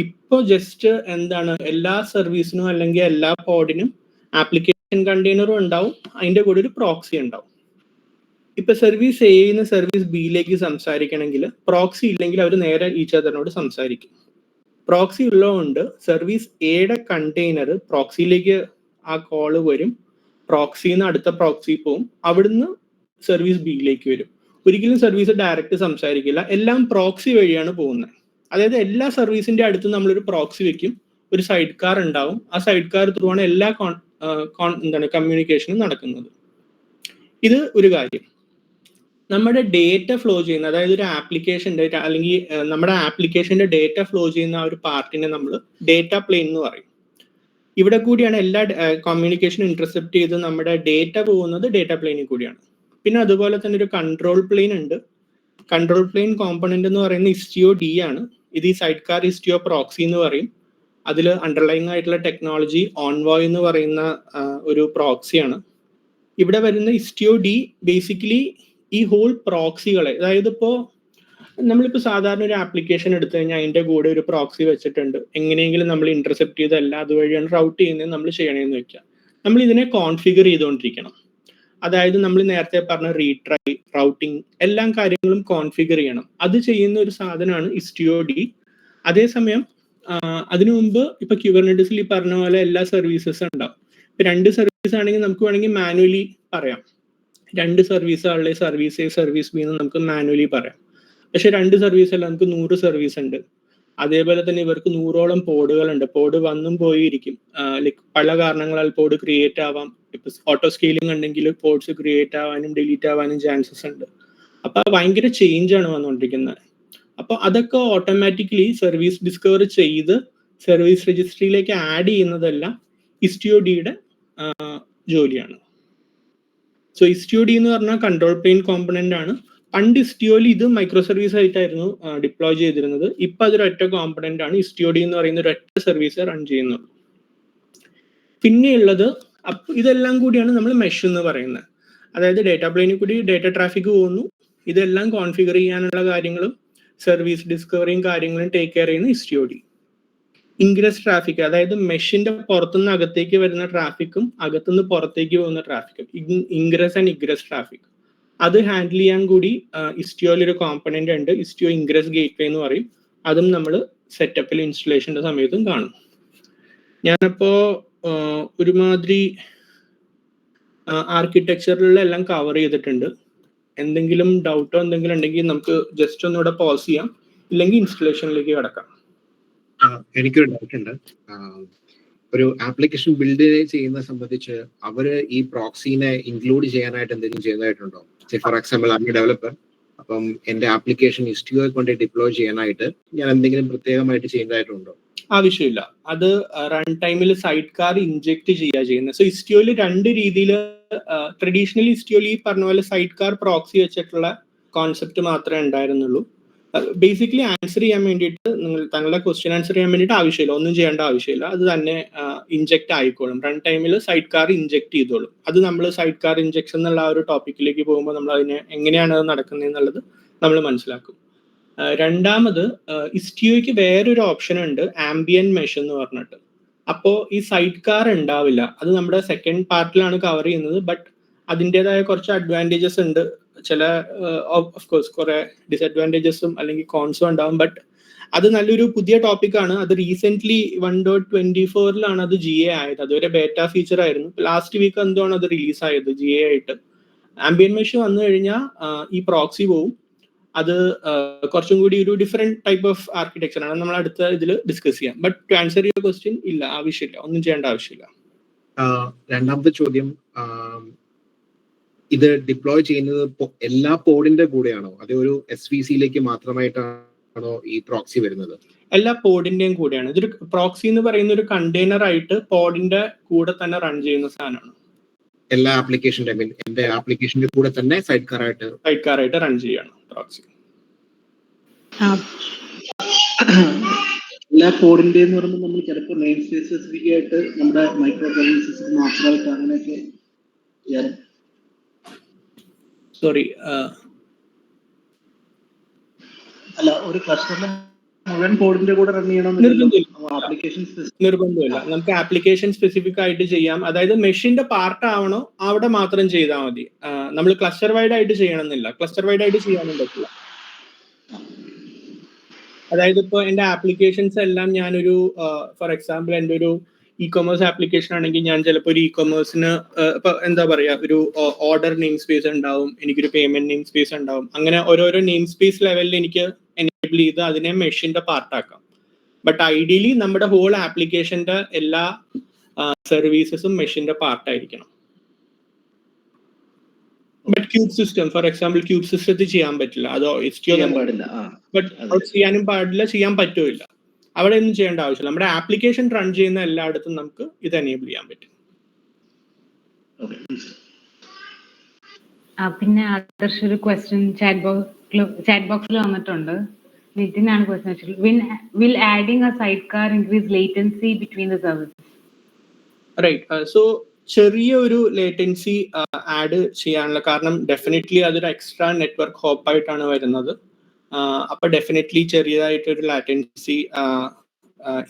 ഇപ്പോൾ ജസ്റ്റ് എന്താണ്, എല്ലാ സർവീസിനും അല്ലെങ്കിൽ എല്ലാ പോഡിനും ആപ്ലിക്കേഷൻ കണ്ടെയ്നറും ഉണ്ടാവും, അതിന്റെ കൂടെ ഒരു പ്രോക്സി ഉണ്ടാവും. ഇപ്പൊ സർവീസ് എന്ന് സർവീസ് ബിയിലേക്ക് സംസാരിക്കണമെങ്കിൽ പ്രോക്സി ഇല്ലെങ്കിൽ അവർ നേരെ ഈച്ച് അതറിനോട് സംസാരിക്കും. പ്രോക്സി ഉള്ളതുകൊണ്ട് സർവീസ് എയുടെ കണ്ടെയ്നർ പ്രോക്സിയിലേക്ക് ആ കോള് വരും, പ്രോക്സിന്ന് അടുത്ത പ്രോക്സി പോവും, അവിടുന്ന് സർവീസ് ബിയിലേക്ക് വരും. ഒരിക്കലും സർവീസ് ഡയറക്റ്റ് സംസാരിക്കില്ല, എല്ലാം പ്രോക്സി വഴിയാണ് പോകുന്നത്. അതായത് എല്ലാ സർവീസിന്റെ അടുത്ത് നമ്മളൊരു പ്രോക്സി വെക്കും, ഒരു സൈഡ് കാർ ഉണ്ടാവും. ആ സൈഡ് കാർ ത്രൂ ആണ് എല്ലാ കമ്മ്യൂണിക്കേഷനും നടക്കുന്നത്. ഇത് ഒരു കാര്യം. നമ്മുടെ ഡേറ്റ ഫ്ലോ ചെയ്യുന്ന, അതായത് ഒരു ആപ്ലിക്കേഷൻ ഡേറ്റ അല്ലെങ്കിൽ നമ്മുടെ ആപ്ലിക്കേഷന്റെ ഡേറ്റ ഫ്ലോ ചെയ്യുന്ന ആ ഒരു പാർട്ടിനെ നമ്മൾ ഡേറ്റ പ്ലെയിൻ എന്ന് പറയും. ഇവിടെ കൂടിയാണ് എല്ലാ കമ്മ്യൂണിക്കേഷൻ ഇന്റർസെപ്റ്റ് ചെയ്ത് നമ്മുടെ ഡേറ്റ പോകുന്നത് ഡേറ്റ പ്ലെയിനിൽ കൂടിയാണ്. പിന്നെ അതുപോലെ തന്നെ ഒരു കൺട്രോൾ പ്ലെയിൻ ഉണ്ട്. കൺട്രോൾ പ്ലെയിൻ കോമ്പണന്റ് എന്ന് പറയുന്നത് ഇസ്റ്റിയോ ഡി ആണ്. ഇത് ഈ സൈഡ് കാർ ഇസ്റ്റിയോ പ്രോക്സി എന്ന് പറയും. അതിൽ അണ്ടർലൈങ് ആയിട്ടുള്ള ടെക്നോളജി ഓൺവോയ് എന്ന് പറയുന്ന ഒരു പ്രോക്സിയാണ്. ഇവിടെ വരുന്ന ഇസ്റ്റിയോ ഡി ബേസിക്കലി ഈ ഹോൾ പ്രോക്സികളെ, അതായത് ഇപ്പോൾ നമ്മളിപ്പോൾ സാധാരണ ഒരു ആപ്ലിക്കേഷൻ എടുത്തു കഴിഞ്ഞാൽ അതിന്റെ കൂടെ ഒരു പ്രോക്സി വെച്ചിട്ടുണ്ട്. എങ്ങനെയെങ്കിലും നമ്മൾ ഇന്റർസെപ്റ്റ് ചെയ്തല്ല അതുവഴിയാണ് റൗട്ട് ചെയ്യുന്നത് നമ്മൾ ചെയ്യണമെന്ന് വെക്കാം. നമ്മൾ ഇതിനെ കോൺഫിഗർ ചെയ്തുകൊണ്ടിരിക്കണം. അതായത് നമ്മൾ നേരത്തെ പറഞ്ഞ റീട്രൈ, റൗട്ടിങ്, എല്ലാ കാര്യങ്ങളും കോൺഫിഗർ ചെയ്യണം. അത് ചെയ്യുന്ന ഒരു സാധനമാണ് ഇസ്റ്റിയോ ഡി. അതേസമയം അതിനു മുമ്പ് ഇപ്പൊ ക്യൂബർനെറ്റീസിൽ ഈ പറഞ്ഞ പോലെ എല്ലാ സർവീസസും ഉണ്ടാവും. ഇപ്പൊ രണ്ട് സർവീസ് ആണെങ്കിൽ നമുക്ക് വേണമെങ്കിൽ മാനുവലി പറയാം. രണ്ട് സർവീസുകളിലെ സർവീസ് എ സർവീസ് ബി എന്ന് നമുക്ക് മാനുവലി പറയാം. പക്ഷെ രണ്ട് സർവീസ് അല്ല, നമുക്ക് 100 സർവീസ് ഉണ്ട്. അതേപോലെ തന്നെ ഇവർക്ക് 100ഓളം പോഡുകളുണ്ട്. പോഡ് വന്നും പോയിരിക്കും. ലൈക്ക് പല കാരണങ്ങളാൽ പോഡ് ക്രിയേറ്റ് ആവാം. ഇപ്പൊ ഓട്ടോ സ്കെയിലിംഗ് ഉണ്ടെങ്കിൽ പോഡ്സ് ക്രിയേറ്റ് ആവാനും ഡിലീറ്റ് ആവാനും ചാൻസസ് ഉണ്ട്. അപ്പൊ ഭയങ്കര ചേഞ്ച് ആണ് വന്നുകൊണ്ടിരിക്കുന്നത്. അപ്പൊ അതൊക്കെ ഓട്ടോമാറ്റിക്കലി സർവീസ് ഡിസ്കവർ ചെയ്ത് സർവീസ് രജിസ്ട്രിയിലേക്ക് ആഡ് ചെയ്യുന്നതെല്ലാം ഇസ്റ്റിയോ ഡിയുടെ ജോലിയാണ്. സോ ഇസ്റ്റിയോ ഡി എന്ന് പറഞ്ഞാൽ കൺട്രോൾ പ്ലെയിൻ കോമ്പണന്റ് ആണ്. പണ്ട് ഇസ്റ്റിയോയിൽ ഇത് മൈക്രോ സർവീസ് ആയിട്ടായിരുന്നു ഡിപ്ലോയ് ചെയ്തിരുന്നത്. ഇപ്പൊ അതൊരു ഒറ്റ കോമ്പണന്റ് ആണ്. ഇസ്റ്റിയോ ഡി എന്ന് പറയുന്ന ഒരു ഒറ്റ സർവീസ് റൺ ചെയ്യുന്നുള്ളൂ. പിന്നെയുള്ളത് ഇതെല്ലാം കൂടിയാണ് നമ്മൾ മെഷ് എന്ന് പറയുന്നത്. അതായത് ഡേറ്റ പ്ലെയിനിൽ കൂടി ഡേറ്റ ട്രാഫിക് പോകുന്നു. ഇതെല്ലാം കോൺഫിഗർ ചെയ്യാനുള്ള കാര്യങ്ങളും സർവീസ് ഡിസ്കവറിയും കാര്യങ്ങളും ടേക്ക് കെയർ ചെയ്യുന്ന ഇസ്റ്റിയോ ഡി. ഇൻഗ്രസ് ട്രാഫിക്, അതായത് മെഷിന്റെ പുറത്തുനിന്ന് അകത്തേക്ക് വരുന്ന ട്രാഫിക്കും അകത്തുനിന്ന് പുറത്തേക്ക് പോകുന്ന ട്രാഫിക്കും, ഇൻഗ്രസ് ആൻഡ് ഇഗ്രസ് ട്രാഫിക്, അത് ഹാൻഡിൽ ചെയ്യാൻ കൂടി ഇസ്റ്റിയോയിൽ ഒരു കോമ്പണന്റ് ഉണ്ട്. ഇസ്റ്റിയോ ഇൻഗ്രസ് ഗേറ്റ്വേ എന്ന് പറയും. അതും നമ്മൾ സെറ്റപ്പിൽ ഇൻസ്റ്റലേഷന്റെ സമയത്തും കാണും. ഞാനിപ്പോ ഒരുമാതിരി ആർക്കിടെക്ചറിലുള്ള എല്ലാം കവർ ചെയ്തിട്ടുണ്ട്. എന്തെങ്കിലും ഡൗട്ടോ എന്തെങ്കിലും ഉണ്ടെങ്കിൽ നമുക്ക് ജസ്റ്റ് ഒന്നുകൂടെ പോസ് ചെയ്യാം, ഇല്ലെങ്കിൽ ഇൻസ്റ്റലേഷനിലേക്ക് കിടക്കാം. എനിക്കൊരു ഡൗട്ട് ഉണ്ട്. ഒരു ആപ്ലിക്കേഷൻ ബിൽഡ് ചെയ്യുന്ന സംബന്ധിച്ച് അവര് ഈ പ്രോക്സീനെ ഇൻക്ലൂഡ് ചെയ്യാനായിട്ട് എന്തെങ്കിലും ചെയ്യുന്നതായിട്ടുണ്ടോ? ഫോർ എക്സാമ്പിൾ ആർ ഡെവലപ്പർ, അപ്പം എന്റെ ആപ്ലിക്കേഷൻ ഇസ്റ്റിയോ കൊണ്ട് ഡിപ്ലോയ് ചെയ്യാനായിട്ട് ഞാൻ എന്തെങ്കിലും പ്രത്യേകമായിട്ട് ചെയ്യുന്നതായിട്ടുണ്ടോ? ആവശ്യമില്ല. അത് റൺ ടൈമിൽ സൈഡ് കാർ ഇൻജെക്ട് ചെയ്യുന്നത്. സോ ഇസ്റ്റിയോയിൽ രണ്ട് രീതിയിൽ, ട്രഡീഷണലി ഇസ്റ്റിയോയിൽ ഈ പറഞ്ഞ പോലെ സൈഡ് കാർ പ്രോക്സി വെച്ചിട്ടുള്ള കോൺസെപ്റ്റ് മാത്രമേ ഉണ്ടായിരുന്നുള്ളൂ. ബേസിക്കലി ആൻസർ ചെയ്യാൻ വേണ്ടിയിട്ട്, താങ്കളുടെ ക്വസ്റ്റ്യൻ ആൻസർ ചെയ്യാൻ വേണ്ടിയിട്ട് ആവശ്യമില്ല, ഒന്നും ചെയ്യേണ്ട ആവശ്യമില്ല. അത് തന്നെ ഇൻജെക്ട് ആയിക്കോളും. റൺ ടൈമിൽ സൈഡ് കാർ ഇൻജെക്ട് ചെയ്തോളും. അത് നമ്മൾ സൈഡ് കാർ ഇൻജെക്ഷൻ എന്നുള്ള ആ ഒരു ടോപ്പിക്കിലേക്ക് പോകുമ്പോൾ നമ്മൾ അതിനെ എങ്ങനെയാണ് അത് നടക്കുന്നത് എന്നുള്ളത് നമ്മൾ മനസ്സിലാക്കും. രണ്ടാമത്, ഇസ്റ്റിയോയ്ക്ക് വേറൊരു ഓപ്ഷൻ ഉണ്ട്, ആംബിയൻ മെഷ് എന്ന് പറഞ്ഞിട്ട്. അപ്പോൾ ഈ സൈഡ് കാർ ഉണ്ടാവില്ല. അത് നമ്മുടെ സെക്കൻഡ് പാർട്ടിലാണ് കവർ ചെയ്യുന്നത്. ബട്ട് അതിൻ്റെതായ കുറച്ച് അഡ്വാൻറ്റേജസ് ഉണ്ട്. ചില ഓഫ് കോഴ്സ് കുറെ ഡിസഡ്വാൻറ്റേജസും അല്ലെങ്കിൽ കോൺസും ഉണ്ടാവും. ബട്ട് അത് നല്ലൊരു പുതിയ ടോപ്പിക്കാണ്. അത് റീസെന്റ് 1.24 അത് GA ആയത്. അതുവരെ ബേറ്റ ഫീച്ചർ ആയിരുന്നു. ലാസ്റ്റ് വീക്ക് എന്താണ് അത് റിലീസ് ആയത് GA ആയിട്ട്. ആംബിയൻ മെഷ് വന്നു കഴിഞ്ഞാൽ ഈ പ്രോക്സി പോവും. അത് കുറച്ചും കൂടി ഒരു ഡിഫറെന്റ് ടൈപ്പ് ഓഫ് ആർക്കിടെക്ചർ ആണ്. നമ്മൾ അടുത്ത ഇതിൽ ഡിസ്കസ് ചെയ്യാം. But to answer your question, ഇല്ല, ആവശ്യമില്ല, ഒന്നും ചെയ്യേണ്ട ആവശ്യമില്ല. രണ്ടാമത്തെ ചോദ്യം, ഇത് ഡിപ്ലോയ് ചെയ്യുന്നത് എല്ലാ പോഡിന്റെ കൂടെയാണോ, അതോ ഒരു SVCയിലേക്ക് മാത്രമായിട്ടാണോ ഈ പ്രോക്സി വരുന്നത്? എല്ലാ പോഡിന്റെയും കൂടെയാണ്. ഇതൊരു പ്രോക്സി എന്ന് പറയുന്ന ഒരു കണ്ടെയ്നർ ആയിട്ട് പോഡിന്റെ കൂടെ തന്നെ റൺ ചെയ്യുന്ന സാധനമാണ്. എല്ലാ ആപ്ലിക്കേഷന്റെ എന്റെ ആപ്ലിക്കേഷന്റെ കൂടെ തന്നെ സൈഡ് കാർ ആയിട്ട് റൺ ചെയ്യാണ് പ്രോക്സി. എല്ലാ കോഡിന്റെ എന്ന് പറയുമ്പോൾ നമ്മൾ ചിലപ്പോൾ നെയിം സ്പെസിഫിക് ആയിട്ട് നമ്മുടെ മൈക്രോ സർവീസസ് മാത്രമായിട്ട് അങ്ങനെയൊക്കെ ചെയ്യാറ്. സോറി, അല്ല, ഒരു ക്ലസ്റ്ററിൽ മുഴുവൻ കോഡിന്റെ കൂടെ റൺ നിർബന്ധമില്ല. നമുക്ക് ആപ്ലിക്കേഷൻ സ്പെസിഫിക് ആയിട്ട് ചെയ്യാം. അതായത് മെഷീന്റെ പാർട്ട് ആവണോ അവിടെ മാത്രം ചെയ്താൽ മതി. നമ്മൾ ക്ലസ്റ്റർ വൈഡ് ആയിട്ട് ചെയ്യണമെന്നില്ല. ക്ലസ്റ്റർ വൈഡ് ആയിട്ട് ചെയ്യാനും പറ്റില്ല. അതായത് ഇപ്പോൾ എൻ്റെ ആപ്ലിക്കേഷൻസ് എല്ലാം ഞാനൊരു ഫോർ എക്സാമ്പിൾ എൻ്റെ ഒരു ഇ-കൊമേഴ്സ് ആപ്ലിക്കേഷൻ ആണെങ്കിൽ ഞാൻ ചിലപ്പോൾ ഒരു ഇ-കൊമേഴ്സിന് ഇപ്പൊ എന്താ പറയാ, ഒരു ഓർഡർ നെയിം സ്പേസ് ഉണ്ടാവും, എനിക്കൊരു പേയ്മെന്റ് നെയിം സ്പേസ് ഉണ്ടാവും. അങ്ങനെ ഓരോരോ നെയിം സ്പേസ് ലെവലിൽ എനിക്ക് എനേബിൾ ചെയ്ത് അതിനെ മെഷീന്റെ പാർട്ടാക്കാം. ബട്ട് ഐഡിയലി നമ്മുടെ ഹോൾ ആപ്ലിക്കേഷന്റെ എല്ലാ സർവീസസും മെഷീന്റെ പാർട്ടായിരിക്കണം. But cube system, for example cube സിസ്റ്റത്തിൽ ചെയ്യാൻ പറ്റില്ല. അതോ ചെയ്യാനും പാടില്ല, ചെയ്യാൻ പറ്റുമില്ല. അവിടെ ഒന്നും ചെയ്യേണ്ട ആവശ്യമില്ല. നമ്മുടെ ആപ്ലിക്കേഷൻ റൺ ചെയ്യുന്ന എല്ലായിടത്തും നമുക്ക് ഇത് എനേബിൾ ചെയ്യാൻ പറ്റും. പിന്നെ ആദർശ് ഒരു ക്വസ്റ്റ്യൻ ചാറ്റ് ബോക്സിൽ വന്നിട്ടുണ്ട്. നിതിനാണ് ക്വസ്റ്റ്യൻ വെച്ചിട്ടുള്ളത്. Will adding a sidecar increase latency between the services? Right. So ചെറിയ ഒരു ലേറ്റൻസി ആഡ് ചെയ്യാനുള്ള കാരണം ഡെഫിനറ്റ്ലി അതൊരു എക്സ്ട്രാ നെറ്റ്വർക്ക് ഹോപ്പായിട്ടാണ് വരുന്നത്. അപ്പൊ ഡെഫിനറ്റ്ലി ചെറിയതായിട്ടൊരു ലാറ്റൻസി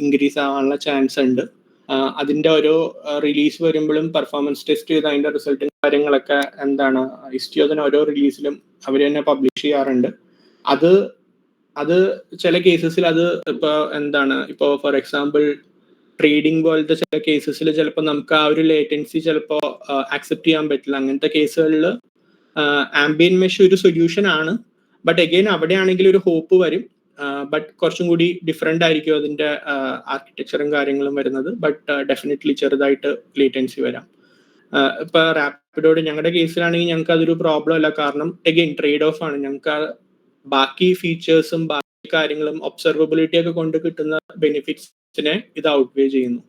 ഇൻക്രീസ് ആവാനുള്ള ചാൻസ് ഉണ്ട്. അതിന്റെ ഓരോ റിലീസ് വരുമ്പോഴും പെർഫോമൻസ് ടെസ്റ്റ് ചെയ്ത് അതിന്റെ റിസൾട്ടും കാര്യങ്ങളൊക്കെ എന്താണ് ഇസ്റ്റിയോ തന്നെ ഓരോ റിലീസിലും അവർ തന്നെ പബ്ലിഷ് ചെയ്യാറുണ്ട്. അത് ചില കേസസിൽ അത് ഇപ്പോൾ എന്താണ്, ഇപ്പോൾ ഫോർ എക്സാമ്പിൾ ട്രേഡിംഗ് പോലത്തെ ചില കേസസിൽ ചിലപ്പോൾ നമുക്ക് ആ ഒരു ലേറ്റൻസി ചിലപ്പോൾ ആക്സെപ്റ്റ് ചെയ്യാൻ പറ്റില്ല. അങ്ങനത്തെ കേസുകളിൽ ആംബിയൻ മെഷ് ഒരു സൊല്യൂഷൻ ആണ്. ബട്ട് അഗെയിൻ അവിടെയാണെങ്കിൽ ഒരു ഹോപ്പ് വരും. ബട്ട് കുറച്ചും കൂടി ഡിഫറെന്റ് ആയിരിക്കും അതിന്റെ ആർക്കിടെക്ചറും കാര്യങ്ങളും വരുന്നത്. ബട്ട് ഡെഫിനറ്റ്ലി ചെറുതായിട്ട് ലേറ്റൻസി വരാം. ഇപ്പൊ റാപ്പിഡോട് ഞങ്ങളുടെ കേസിലാണെങ്കിൽ ഞങ്ങൾക്ക് അതൊരു പ്രോബ്ലം അല്ല. കാരണം അഗെയിൻ ട്രേഡ് ഓഫ് ആണ്. ഞങ്ങൾക്ക് ബാക്കി ഫീച്ചേഴ്സും ബാക്കി കാര്യങ്ങളും ഒബ്സർവബിലിറ്റി ഒക്കെ കൊണ്ട് കിട്ടുന്ന ബെനിഫിറ്റ്സിനെ ഇത് ഔട്ട്വേ ചെയ്യുന്നു.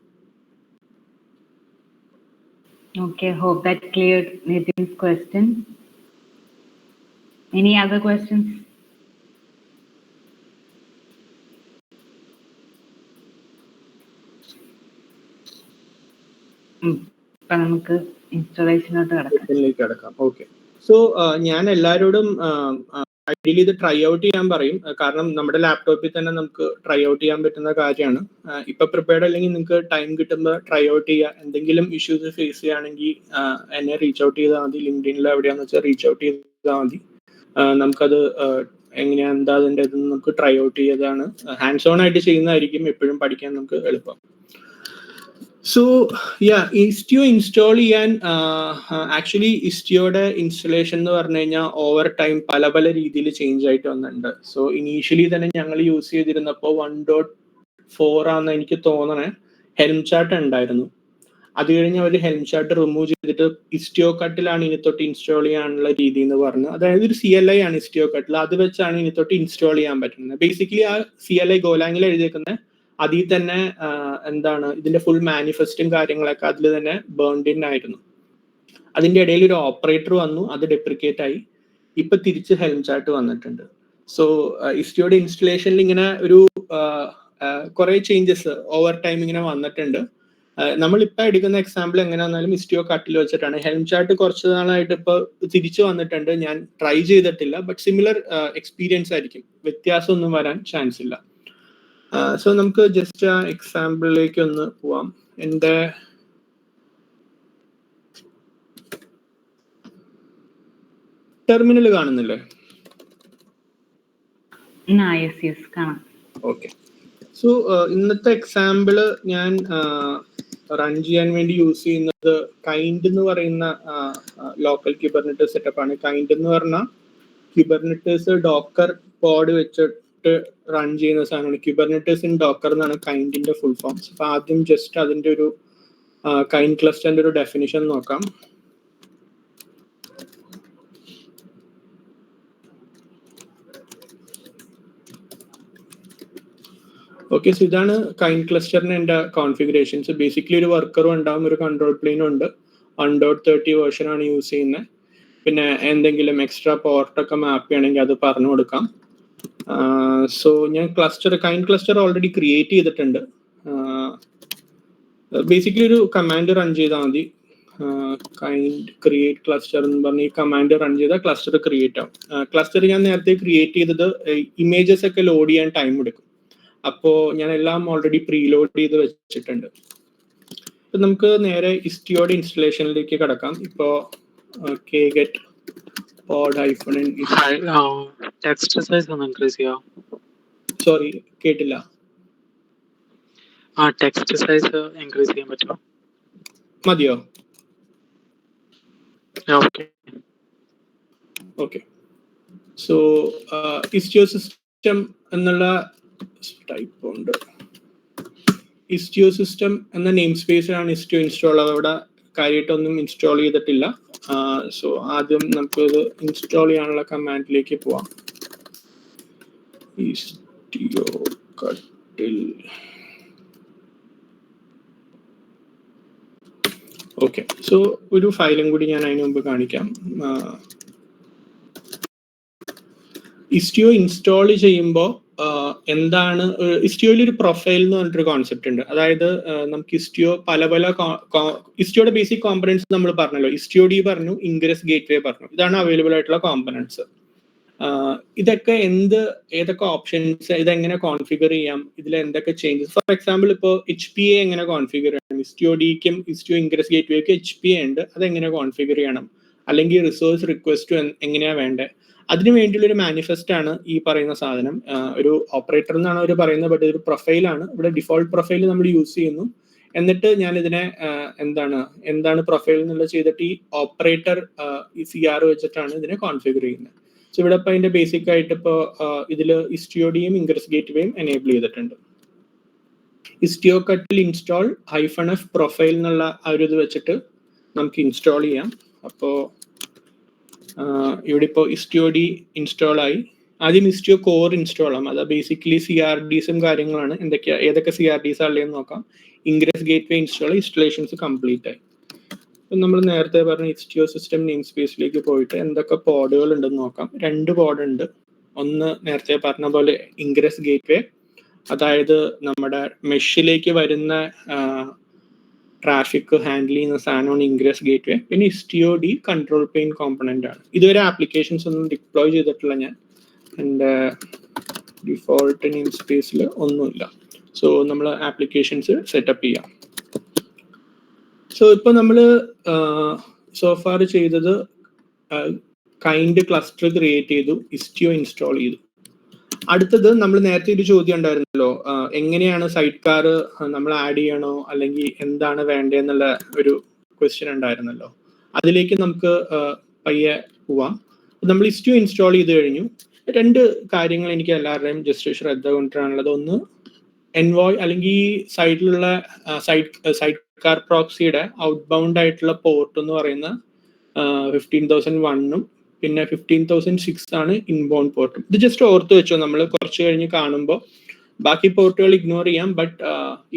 Okay, hope that cleared Nitin's question. Any other questions? ഇപ്പൊ നമുക്ക് ഇൻസ്റ്റലേഷനോട്ട് കിടക്കാം. ഓക്കെ. സോ ഞാൻ എല്ലാവരോടും ഐഡിയലി ഇത് ട്രൈ ഔട്ട് ചെയ്യാൻ പറയും. കാരണം നമ്മുടെ ലാപ്ടോപ്പിൽ തന്നെ നമുക്ക് ട്രൈ ഔട്ട് ചെയ്യാൻ പറ്റുന്ന കാര്യമാണ്. ഇപ്പൊ പ്രിപ്പയർഡ് അല്ലെങ്കിൽ നിങ്ങൾക്ക് ടൈം കിട്ടുമ്പോൾ ട്രൈ ഔട്ട് ചെയ്യുക. എന്തെങ്കിലും ഇഷ്യൂസ് ഫേസ് ചെയ്യുകയാണെങ്കിൽ എന്നെ റീച്ച് ഔട്ട് ചെയ്താൽ മതി. ലിങ്ക്ഡിനിൽ എവിടെയാണെന്ന് വെച്ചാൽ റീച്ച് ഔട്ട് ചെയ്താൽ മതി. നമുക്കത് എങ്ങനെയാണ് എന്താ അതിൻ്റെ ഇത് നമുക്ക് ട്രൈ ഔട്ട് ചെയ്തതാണ്. ഹാൻഡ്സ് ഓൺ ആയിട്ട് ചെയ്യുന്നതായിരിക്കും എപ്പോഴും പഠിക്കാൻ നമുക്ക് എളുപ്പം. സോ ഇസ്റ്റിയോ ഇൻസ്റ്റാൾ ചെയ്യാൻ ആക്ച്വലി ഇസ്റ്റിയോയുടെ ഇൻസ്റ്റലേഷൻ എന്ന് പറഞ്ഞു കഴിഞ്ഞാൽ ഓവർ ടൈം പല പല രീതിയിൽ ചേഞ്ച് ആയിട്ട് വന്നിട്ടുണ്ട്. സോ ഇനീഷ്യലി തന്നെ ഞങ്ങൾ യൂസ് ചെയ്തിരുന്നപ്പോൾ 4 ആണെന്ന് എനിക്ക് തോന്നണേ ഹെൽം ചാർട്ട് ഉണ്ടായിരുന്നു. അത് കഴിഞ്ഞ് അവർ ഹെൽം ചാർട്ട് റിമൂവ് ചെയ്തിട്ട് ഇസ്റ്റിയോ കട്ടിലാണ് ഇനി തൊട്ട് ഇൻസ്റ്റാൾ ചെയ്യാനുള്ള രീതി എന്ന് പറഞ്ഞു. അതായത് ഒരു CLI ആണ് ഇസ്റ്റിയോ കട്ടിൽ, അത് വെച്ചാണ് ഇനി തൊട്ട് ഇൻസ്റ്റാൾ ചെയ്യാൻ പറ്റുന്നത്. ബേസിക്കലി ആ CLI ഗോലാങ്ങിൽ എഴുതിയേക്കുന്ന അതിൽ തന്നെ എന്താണ് ഇതിന്റെ ഫുൾ മാനിഫെസ്റ്റും കാര്യങ്ങളൊക്കെ അതിൽ തന്നെ ബേൺഡ് ഇൻ ആയിരുന്നു. അതിന്റെ ഇടയിൽ ഒരു ഓപ്പറേറ്റർ വന്നു, അത് ഡെപ്രിക്കേറ്റ് ആയി. ഇപ്പൊ തിരിച്ച് ഹെൽം ചാർട്ട് വന്നിട്ടുണ്ട്. സോ ഇസ്റ്റിയോയുടെ ഇൻസ്റ്റലേഷനിൽ ഇങ്ങനെ ഒരു കുറെ ചേഞ്ചസ് ഓവർ ടൈം ഇങ്ങനെ വന്നിട്ടുണ്ട്. നമ്മളിപ്പോൾ എടുക്കുന്ന എക്സാമ്പിൾ എങ്ങനെയാണെന്നാലും ഇസ്റ്റിയോ കട്ടിൽ വെച്ചിട്ടാണ്. ഹെൽം ചാർട്ട് കുറച്ച് നാളായിട്ട് ഇപ്പോൾ തിരിച്ചു വന്നിട്ടുണ്ട്. ഞാൻ ട്രൈ ചെയ്തിട്ടില്ല, ബട്ട് സിമിലർ എക്സ്പീരിയൻസ് ആയിരിക്കും, വ്യത്യാസമൊന്നും വരാൻ ചാൻസ് ഇല്ല. സോ നമുക്ക് ജസ്റ്റ് ആ എക്സാമ്പിളിലേക്ക് ഒന്ന് പോവാം. എൻ്റെ ടെർമിനൽ കാണുന്നില്ലേ? കാണാം. ഓക്കെ. സോ ഇന്നത്തെ എക്സാമ്പിള് ഞാൻ റൺ ചെയ്യാൻ വേണ്ടി യൂസ് ചെയ്യുന്നത് കൈൻഡ് എന്ന് പറയുന്ന ലോക്കൽ ക്യൂബർനെറ്റീസ് സെറ്റപ്പ് ആണ്. കൈൻഡ് എന്ന് പറഞ്ഞാൽ ക്യൂബർനെറ്റീസ് ഡോക്കർ പോഡ് വെച്ചിട്ട് റൺ ചെയ്യുന്ന സാധനമാണ്. ക്യൂബർനെറ്റീസ് ഇൻ ഡോക്കർ എന്നാണ് കൈൻഡിന്റെ ഫുൾ ഫോംസ്. അപ്പൊ ആദ്യം ജസ്റ്റ് അതിന്റെ ഒരു കൈൻഡ് ക്ലസ്റ്ററിന്റെ ഒരു ഡെഫിനിഷൻ നോക്കാം. ഓക്കെ, സോ ഇതാണ് കൈൻഡ് ക്ലസ്റ്ററിന് എൻ്റെ കോൺഫിഗറേഷൻസ്. ബേസിക്കലി ഒരു വർക്കറും ഉണ്ടാവും, ഒരു കൺട്രോൾ പ്ലെയിനും ഉണ്ട്. 1.30 വേർഷൻ ആണ് യൂസ് ചെയ്യുന്നത്. പിന്നെ എന്തെങ്കിലും എക്സ്ട്രാ പോർട്ടൊക്കെ മാപ്പ് ചെയ്യണമെങ്കിൽ അത് പറഞ്ഞു കൊടുക്കാം. സോ ഞാൻ കൈൻഡ് ക്ലസ്റ്റർ ഓൾറെഡി ക്രിയേറ്റ് ചെയ്തിട്ടുണ്ട്. ബേസിക്കലി ഒരു കമാൻഡ് റൺ ചെയ്താൽ മതി. കൈൻഡ് ക്രിയേറ്റ് ക്ലസ്റ്റർ എന്ന് പറഞ്ഞ് ഈ കമാൻഡ് റൺ ചെയ്താൽ ക്ലസ്റ്റർ ക്രിയേറ്റ് ആവും. ക്ലസ്റ്റർ ഞാൻ നേരത്തെ ക്രിയേറ്റ് ചെയ്തത് ഇമേജസ് ഒക്കെ ലോഡ് ചെയ്യാൻ ടൈം എടുക്കും. അപ്പോൾ ഞാൻ എല്ലാം ഓൾറെഡി പ്രീലോഡ് ചെയ്ത് വെച്ചിട്ടുണ്ട്. ഇപ്പൊ നമുക്ക് നേരെ ഇസ്റ്റിയോയുടെ ഇൻസ്റ്റലേഷനിലേക്ക് കിടക്കാം. ഇപ്പോ kget pod -n text size ഒന്ന് ഇൻക്രീസ് ചെയ്യാം. സോറി, കേട്ടില്ല. ടെക്സ്റ്റ് സൈസ് ഇൻക്രീസ് ചെയ്യാൻ പറ്റുമോ? മതിയോ? ഓക്കെ. സോ ഇസ്റ്റിയോ സിസ്റ്റം എന്നുള്ള ടൈപ്പ് ഉണ്ട്. ഇസ്റ്റിയോ സിസ്റ്റം എന്ന നെയിം സ്പേസിലാണ് ഇസ്റ്റിയോ ഇൻസ്റ്റാൾ. അവിടെ കാര്യമായിട്ടൊന്നും ഇൻസ്റ്റാൾ ചെയ്തിട്ടില്ല. സോ ആദ്യം നമുക്കത് ഇൻസ്റ്റാൾ ചെയ്യാനുള്ള കമാൻഡിലേക്ക് പോവാം. ഇസ്റ്റിയോ കട്ടിൽ. ഓക്കെ, സോ ഒരു ഫയലും കൂടി ഞാൻ അതിന് മുമ്പ് കാണിക്കാം. ഇസ്റ്റിയോ ഇൻസ്റ്റാൾ ചെയ്യുമ്പോൾ എന്താണ് ഇസ്റ്റിയോയിൽ ഒരു പ്രൊഫൈൽ എന്ന് പറഞ്ഞിട്ടൊരു കോൺസെപ്റ്റ് ഉണ്ട്. അതായത് നമുക്ക് ഇസ്റ്റിയോ പല ഇസ്റ്റിയോയുടെ ബേസിക് കോമ്പണൻസ് നമ്മൾ പറഞ്ഞല്ലോ. ഇസ്റ്റിയോ ഡി പറഞ്ഞു, ഇൻഗ്രസ് ഗേറ്റ്വേ പറഞ്ഞു. ഇതാണ് അവൈലബിൾ ആയിട്ടുള്ള കോമ്പണൻസ്. ഇതൊക്കെ ഏതൊക്കെ ഓപ്ഷൻസ്, ഇതെങ്ങനെ കോൺഫിഗർ ചെയ്യാം, ഇതിൽ എന്തൊക്കെ ചേഞ്ചസ്. ഫോർ എക്സാമ്പിൾ ഇപ്പോൾ HPA എങ്ങനെ കോൺഫിഗർ ചെയ്യണം, ഇസ്റ്റിയോ ഡിക്കും ഇസ്റ്റിയോ ഇൻഗ്രസ് ഗേറ്റ്വേക്കും HPA ഉണ്ട്, അതെങ്ങനെ കോൺഫിഗർ ചെയ്യണം, അല്ലെങ്കിൽ റിസോഴ്സ് റിക്വസ്റ്റ് എങ്ങനെയാ വേണ്ടത്, അതിന് വേണ്ടിയുള്ള ഒരു മാനിഫെസ്റ്റ് ആണ് ഈ പറയുന്ന സാധനം. ഒരു ഓപ്പറേറ്റർ എന്നാണ് അവർ പറയുന്നത്, ബട്ട് ഇതൊരു പ്രൊഫൈലാണ്. ഇവിടെ ഡിഫോൾട്ട് പ്രൊഫൈൽ നമ്മൾ യൂസ് ചെയ്യുന്നു. എന്നിട്ട് ഞാൻ ഇതിനെ എന്താണ് പ്രൊഫൈൽ എന്നുള്ളത് ചെയ്തിട്ട് ഈ ഓപ്പറേറ്റർ CR വെച്ചിട്ടാണ് ഇതിനെ കോൺഫിഗർ ചെയ്യുന്നത്. സോ ഇവിടെ ഇപ്പൊ അതിന്റെ ബേസിക് ആയിട്ട് ഇപ്പോൾ ഇതിൽ ഇസ്റ്റിയോഡിയും ഇൻഗ്രസ് ഗേറ്റ്വേയും എനേബിൾ ചെയ്തിട്ടുണ്ട്. ഇസ്റ്റിയോ കട്ടിൽ ഇൻസ്റ്റാൾ -f പ്രൊഫൈൽ എന്നുള്ള ആ ഒരു ഇത് വെച്ചിട്ട് നമുക്ക് ഇൻസ്റ്റാൾ ചെയ്യാം. അപ്പോൾ ഇവിടെ ഇപ്പോൾ ഇസ്റ്റിയോ ഡി ഇൻസ്റ്റാൾ ആയി. ആദ്യം ഇസ്റ്റിയോ കോർ ഇൻസ്റ്റാൾ ആവും. അത് ബേസിക്കലി CRDസും കാര്യങ്ങളാണ്. ഏതൊക്കെ CRDs ഉള്ളതെന്ന് നോക്കാം. ഇൻഗ്രസ് ഗേറ്റ്വേ ഇൻസ്റ്റലേഷൻസ് കംപ്ലീറ്റ് ആയി. ഇപ്പം നമ്മൾ നേരത്തെ പറഞ്ഞ ഇസ്റ്റിയോ സിസ്റ്റം നെയിം സ്പേസിലേക്ക് പോയിട്ട് എന്തൊക്കെ പോഡുകൾ ഉണ്ടെന്ന് നോക്കാം. 2 പോഡ് ഉണ്ട്. ഒന്ന് നേരത്തെ പറഞ്ഞ പോലെ ഇൻഗ്രസ് ഗേറ്റ്വേ, അതായത് നമ്മുടെ മെഷിലേക്ക് വരുന്ന ട്രാഫിക് ഹാൻഡിൽ ചെയ്യുന്ന സാധനമാണ് ഇൻഗ്രസ് ഗേറ്റ്വേ. പിന്നെ ഇസ്റ്റിയോ ഡി കൺട്രോൾ പ്ലെയിൻ കോമ്പണന്റ് ആണ്. ഇതുവരെ ആപ്ലിക്കേഷൻസ് ഒന്നും ഡിപ്ലോയ് ചെയ്തിട്ടില്ല ഞാൻ. എൻ്റെ ഡിഫോൾട്ട് നെയിം സ്പേസിൽ ഒന്നുമില്ല. സോ നമ്മൾ ആപ്ലിക്കേഷൻസ് സെറ്റപ്പ് ചെയ്യാം. സോ ഇപ്പൊ നമ്മൾ സോഫാർ ചെയ്തത് കൈൻഡ് ക്ലസ്റ്റർ ക്രിയേറ്റ് ചെയ്തു, ഇസ്റ്റിയോ ഇൻസ്റ്റാൾ ചെയ്തു. അടുത്തത് നമ്മൾ നേരത്തെ ഒരു ചോദ്യം ഉണ്ടായിരുന്നല്ലോ, എങ്ങനെയാണ് സൈഡ് കാർ നമ്മൾ ആഡ് ചെയ്യണോ അല്ലെങ്കിൽ എന്താണ് വേണ്ടതെന്നുള്ള ഒരു ക്വസ്റ്റ്യൻ ഉണ്ടായിരുന്നല്ലോ. അതിലേക്ക് നമുക്ക് പയ്യെ പോവാം. നമ്മൾ ഇസ്റ്റിയോ ഇൻസ്റ്റാൾ ചെയ്ത് കഴിഞ്ഞു. 2 കാര്യങ്ങൾ എനിക്ക് എല്ലാവരുടെയും ജസ്റ്റ് ശ്രദ്ധ കൊണ്ടുവരാനുള്ളത്. ഒന്ന്, എൻവോയ് അല്ലെങ്കിൽ ഈ സൈഡിലുള്ള സൈഡ് കാർ പ്രോക്സിയുടെ ഔട്ട് ബൗണ്ട് ആയിട്ടുള്ള പോർട്ട് എന്ന് പറയുന്ന 15,001 പിന്നെ 15,006 ആണ് ഇൻബൗണ്ട് പോർട്ടും. ഇത് ജസ്റ്റ് ഓർത്ത് വെച്ചോ, നമ്മൾ കുറച്ച് കഴിഞ്ഞ് കാണുമ്പോൾ ബാക്കി പോർട്ടുകൾ ഇഗ്നോർ ചെയ്യാം. ബട്ട്